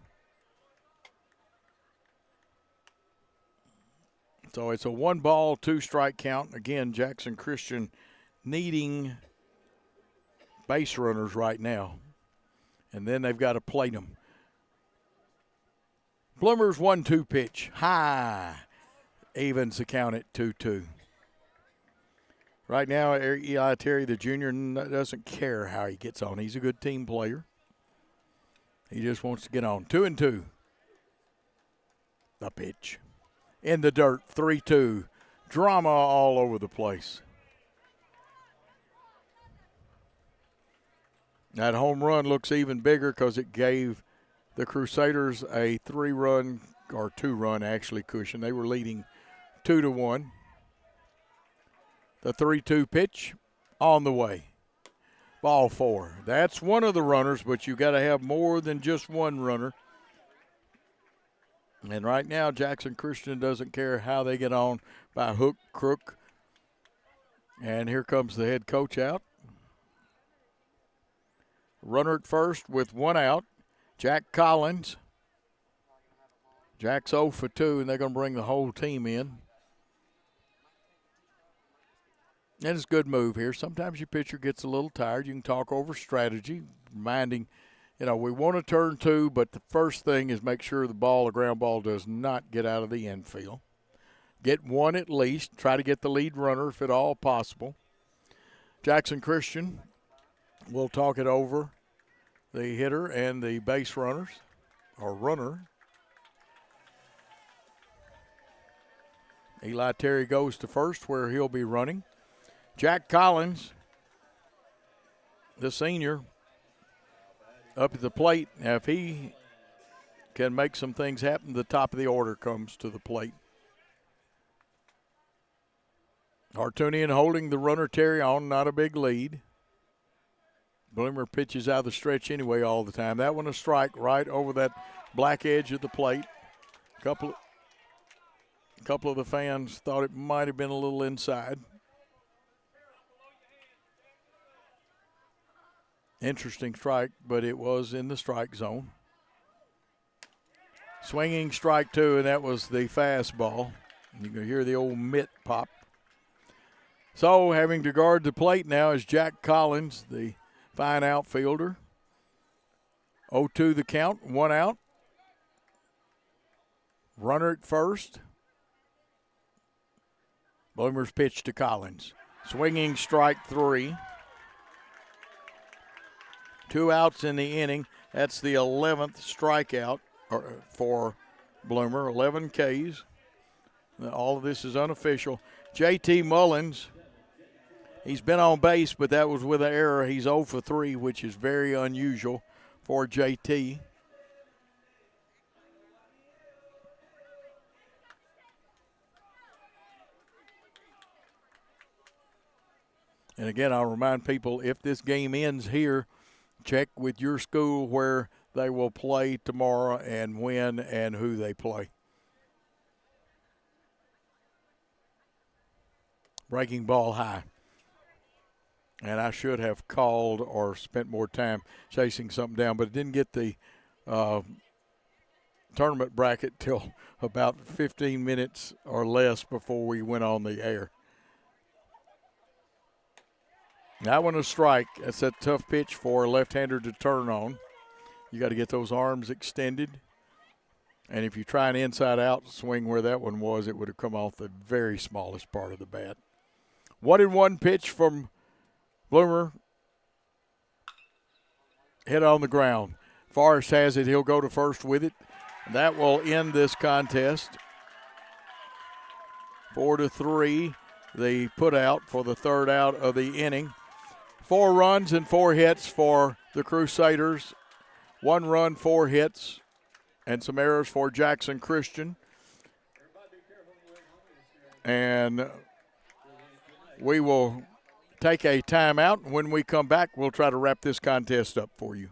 So it's a 1 ball, 2 strike count. Again, Jackson Christian needing base runners right now. And then they've got to plate them. Bloomer's 1-2 pitch. High. Evens the count at 2-2. Right now, Eli Terry, the junior, doesn't care how he gets on. He's a good team player. He just wants to get on. 2-2. The pitch. In the dirt, 3-2. Drama all over the place. That home run looks even bigger because it gave the Crusaders a 3-run, or 2-run actually, cushion. They were leading 2-1. The 3-2 pitch on the way. Ball 4. That's one of the runners, but you got to have more than just one runner. And right now, Jackson Christian doesn't care how they get on by hook, crook. And here comes the head coach out. Runner at first with 1 out. Jack Collins. Jack's 0 for 2, and they're going to bring the whole team in. And it's a good move here. Sometimes your pitcher gets a little tired. You can talk over strategy, reminding, we want to turn 2, but the first thing is make sure the ground ball, does not get out of the infield. Get 1 at least. Try to get the lead runner if at all possible. Jackson Christian will talk it over, the hitter and the base runners, or runner. Eli Terry goes to first where he'll be running. Jack Collins, the senior, up at the plate. Now, if he can make some things happen, the top of the order comes to the plate. Hartunian holding the runner Terry on, not a big lead. Bloomer pitches out of the stretch anyway all the time. That one a strike right over that black edge of the plate. A couple of the fans thought it might have been a little inside. Interesting strike, but it was in the strike zone. Swinging strike 2, and that was the fastball. You can hear the old mitt pop. So having to guard the plate now is Jack Collins, the fine outfielder. 0-2 the count, 1 out. Runner at first. Bloomer's pitch to Collins. Swinging strike 3. 2 outs in the inning. That's the 11th strikeout for Bloomer, 11 Ks. All of this is unofficial. J.T. Mullins, he's been on base, but that was with an error. He's 0 for 3, which is very unusual for J.T. And again, I'll remind people, if this game ends here, check with your school where they will play tomorrow and when and who they play. Breaking ball high. And I should have called or spent more time chasing something down, but it didn't get the tournament bracket till about 15 minutes or less before we went on the air. That one a strike. That's a tough pitch for a left-hander to turn on. You got to get those arms extended. And if you try an inside-out swing where that one was, it would have come off the very smallest part of the bat. 1-1 pitch from Bloomer. Hit on the ground. Forrest has it. He'll go to first with it. That will end this contest. 4-3, the put out for the third out of the inning. 4 runs and 4 hits for the Crusaders. 1 run, 4 hits, and some errors for Jackson Christian. And we will take a timeout. When we come back, we'll try to wrap this contest up for you.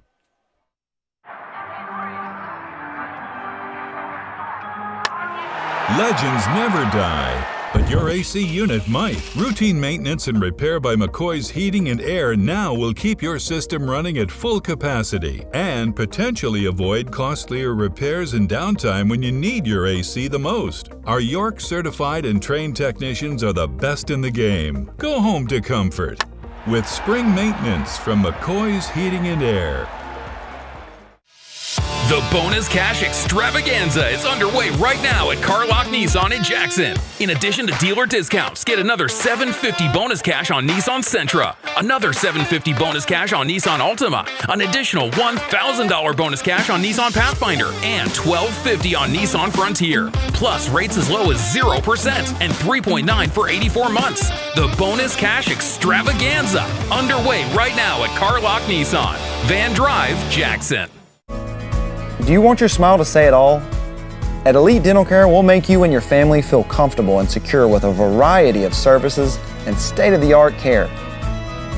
Legends never die, but your AC unit might. Routine maintenance and repair by McCoy's Heating and Air now will keep your system running at full capacity and potentially avoid costlier repairs and downtime when you need your AC the most. Our York certified and trained technicians are the best in the game. Go home to comfort with spring maintenance from McCoy's Heating and Air. The bonus cash extravaganza is underway right now at Carlock Nissan in Jackson. In addition to dealer discounts, get another $750 bonus cash on Nissan Sentra, another $750 bonus cash on Nissan Altima, an additional $1,000 bonus cash on Nissan Pathfinder, and $1,250 on Nissan Frontier. Plus rates as low as 0% and 3.9 for 84 months. The bonus cash extravaganza underway right now at Carlock Nissan, Van Drive, Jackson. Do you want your smile to say it all? At Elite Dental Care, we'll make you and your family feel comfortable and secure with a variety of services and state-of-the-art care.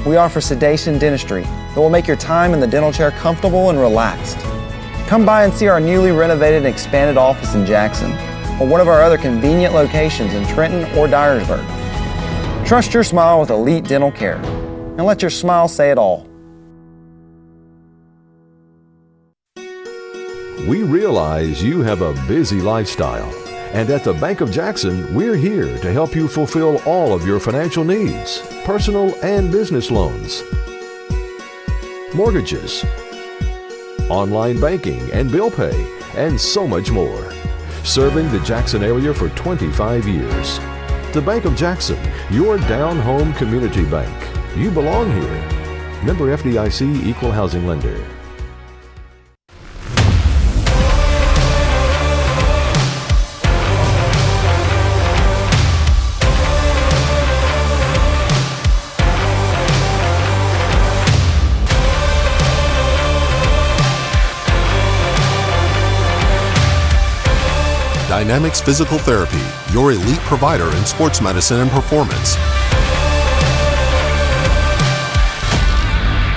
We offer sedation dentistry that will make your time in the dental chair comfortable and relaxed. Come by and see our newly renovated and expanded office in Jackson or one of our other convenient locations in Trenton or Dyersburg. Trust your smile with Elite Dental Care and let your smile say it all. We realize you have a busy lifestyle, and at the Bank of Jackson, we're here to help you fulfill all of your financial needs, personal and business loans, mortgages, online banking and bill pay, and so much more. Serving the Jackson area for 25 years. The Bank of Jackson, your down-home community bank. You belong here. Member FDIC Equal Housing Lender. Dynamics Physical Therapy, your elite provider in sports medicine and performance.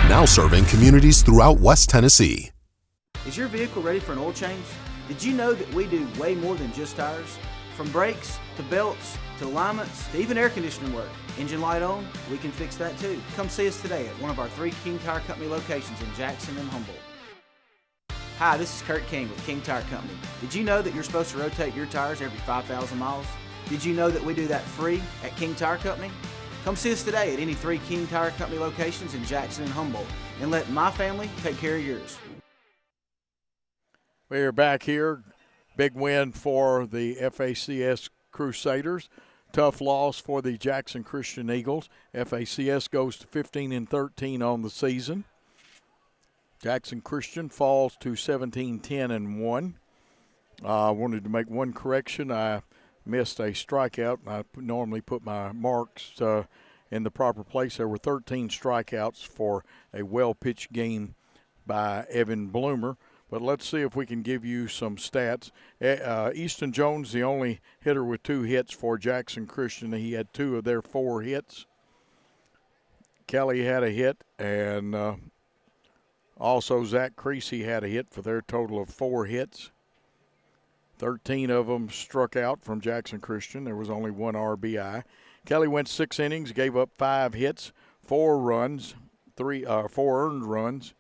Now serving communities throughout West Tennessee. Is your vehicle ready for an oil change? Did you know that we do way more than just tires? From brakes to to belts, to alignments, to even air conditioning work. Engine light on, we can fix that too. Come see us today at one of our 3 King Tire Company locations in Jackson and Humboldt. Hi, this is Kurt King with King Tire Company. Did you know that you're supposed to rotate your tires every 5,000 miles? Did you know that we do that free at King Tire Company? Come see us today at any 3 King Tire Company locations in Jackson and Humboldt and let my family take care of yours. We're back here. Big win for the FACS Crusaders. Tough loss for the Jackson Christian Eagles. FACS goes to 15-13 on the season. Jackson Christian falls to 17-10-1. I wanted to make one correction. I missed a strikeout. I normally put my marks in the proper place. There were 13 strikeouts for a well-pitched game by Evan Bloomer. But let's see if we can give you some stats. Easton Jones, the only hitter with 2 hits for Jackson Christian. He had 2 of their 4 hits. Kelly had a hit, and also Zach Creasy had a hit for their total of 4 hits. 13 of them struck out from Jackson Christian. There was only 1 RBI. Kelly went 6 innings, gave up 5 hits, 4 runs, 4 earned runs.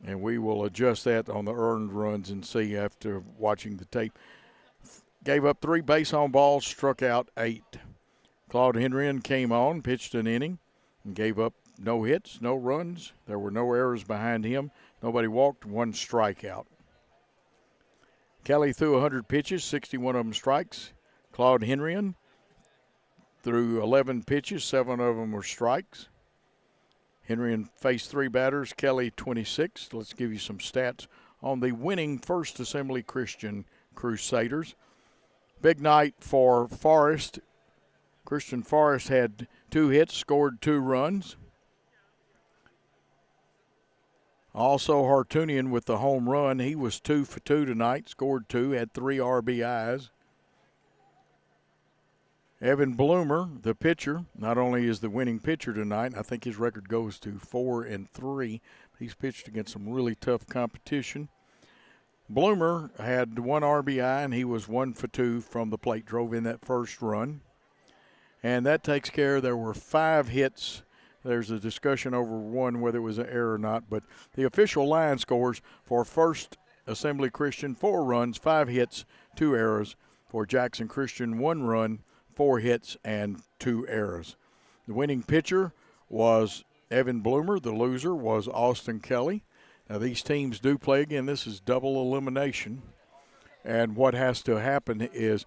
And we will adjust that on the earned runs and see after watching the tape. Gave up 3 base on balls, struck out 8. Claude Henrien came on, pitched an inning, and gave up no hits, no runs. There were no errors behind him. Nobody walked, 1 strikeout. Kelly threw 100 pitches, 61 of them strikes. Claude Henrien threw 11 pitches, 7 of them were strikes. Henrien faced 3 batters, Kelly 26. Let's give you some stats on the winning First Assembly Christian Crusaders. Big night for Forrest. Christian Forrest had 2 hits, scored 2 runs. Also, Hartunian with the home run. He was 2 for 2 tonight, scored 2, had 3 RBIs. Evan Bloomer, the pitcher, not only is the winning pitcher tonight, I think his record goes to 4-3. He's pitched against some really tough competition. Bloomer had 1 RBI, and he was 1 for 2 from the plate, drove in that first run. And that takes care. There were 5 hits. There's a discussion over one, whether it was an error or not, but the official line scores for First Assembly Christian, 4 runs, 5 hits, 2 errors. For Jackson Christian, 1 run, 4 hits, and 2 errors. The winning pitcher was Evan Bloomer. The loser was Austin Kelly. Now, these teams do play again. This is double elimination. And what has to happen is,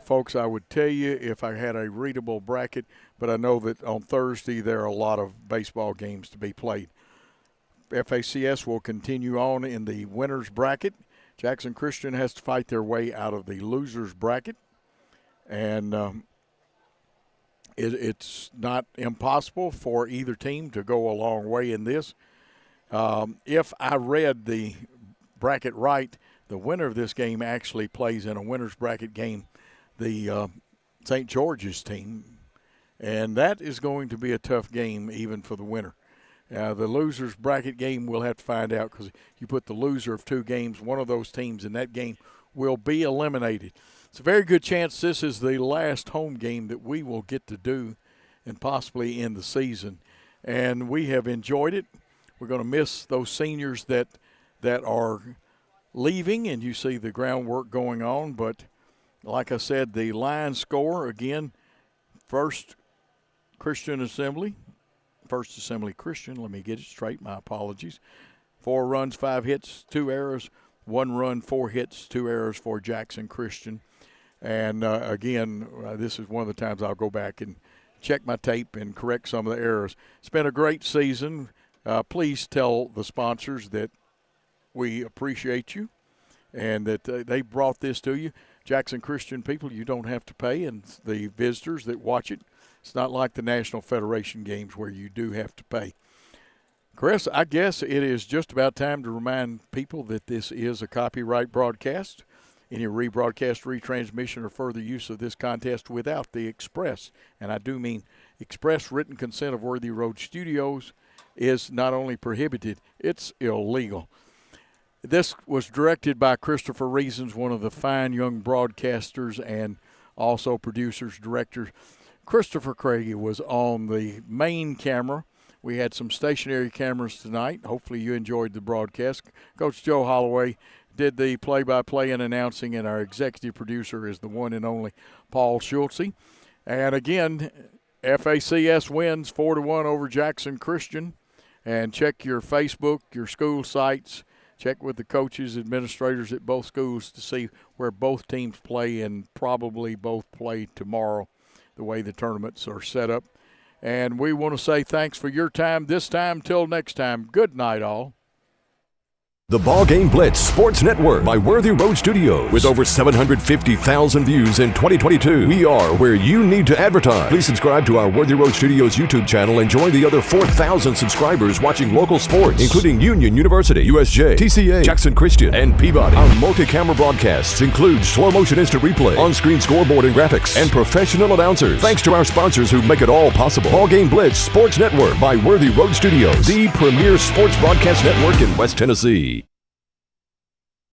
folks, I would tell you if I had a readable bracket, but I know that on Thursday there are a lot of baseball games to be played. FACS will continue on in the winner's bracket. Jackson Christian has to fight their way out of the loser's bracket. And it's not impossible for either team to go a long way in this. If I read the bracket right, the winner of this game actually plays in a winner's bracket game, the St. George's team. And that is going to be a tough game even for the winner. The loser's bracket game we'll have to find out, because you put the loser of 2 games, one of those teams in that game will be eliminated. It's a very good chance this is the last home game that we will get to do and possibly end the season. And we have enjoyed it. We're going to miss those seniors that are leaving, and you see the groundwork going on. But like I said, the line score, again, First Assembly Christian, let me get it straight, my apologies. 4 runs, 5 hits, 2 errors, 1 run, 4 hits, 2 errors for Jackson Christian. And again, this is one of the times I'll go back and check my tape and correct some of the errors. It's been a great season. Please tell the sponsors that we appreciate you and that they brought this to you. Jackson Christian people, you don't have to pay, and the visitors that watch it, it's not like the National Federation games where you do have to pay. Chris, I guess it is just about time to remind people that this is a copyright broadcast. Any rebroadcast, retransmission, or further use of this contest without the express, and I do mean express written consent of Worthy Road Studios, is not only prohibited, it's illegal. This was directed by Christopher Reasons, one of the fine young broadcasters, and Also, producers, director Christopher Craigie was on the main camera. We had some stationary cameras tonight. Hopefully you enjoyed the broadcast. Coach Joe Holloway did the play-by-play and announcing, and our executive producer is the one and only Paul Schultze. And again, FACS wins 4-1 over Jackson Christian. And check your Facebook, your school sites. Check with the coaches, administrators at both schools to see where both teams play, and probably both play tomorrow, the way the tournaments are set up. And we want to say thanks for your time this time. Till next time, good night, all. The BallGame Blitz Sports Network by Worthy Road Studios. With over 750,000 views in 2022, we are where you need to advertise. Please subscribe to our Worthy Road Studios YouTube channel and join the other 4,000 subscribers watching local sports, including Union University, USJ, TCA, Jackson Christian, and Peabody. Our multi-camera broadcasts include slow motion instant replay, on-screen scoreboard and graphics, and professional announcers. Thanks to our sponsors who make it all possible. BallGame Blitz Sports Network by Worthy Road Studios, the premier sports broadcast network in West Tennessee.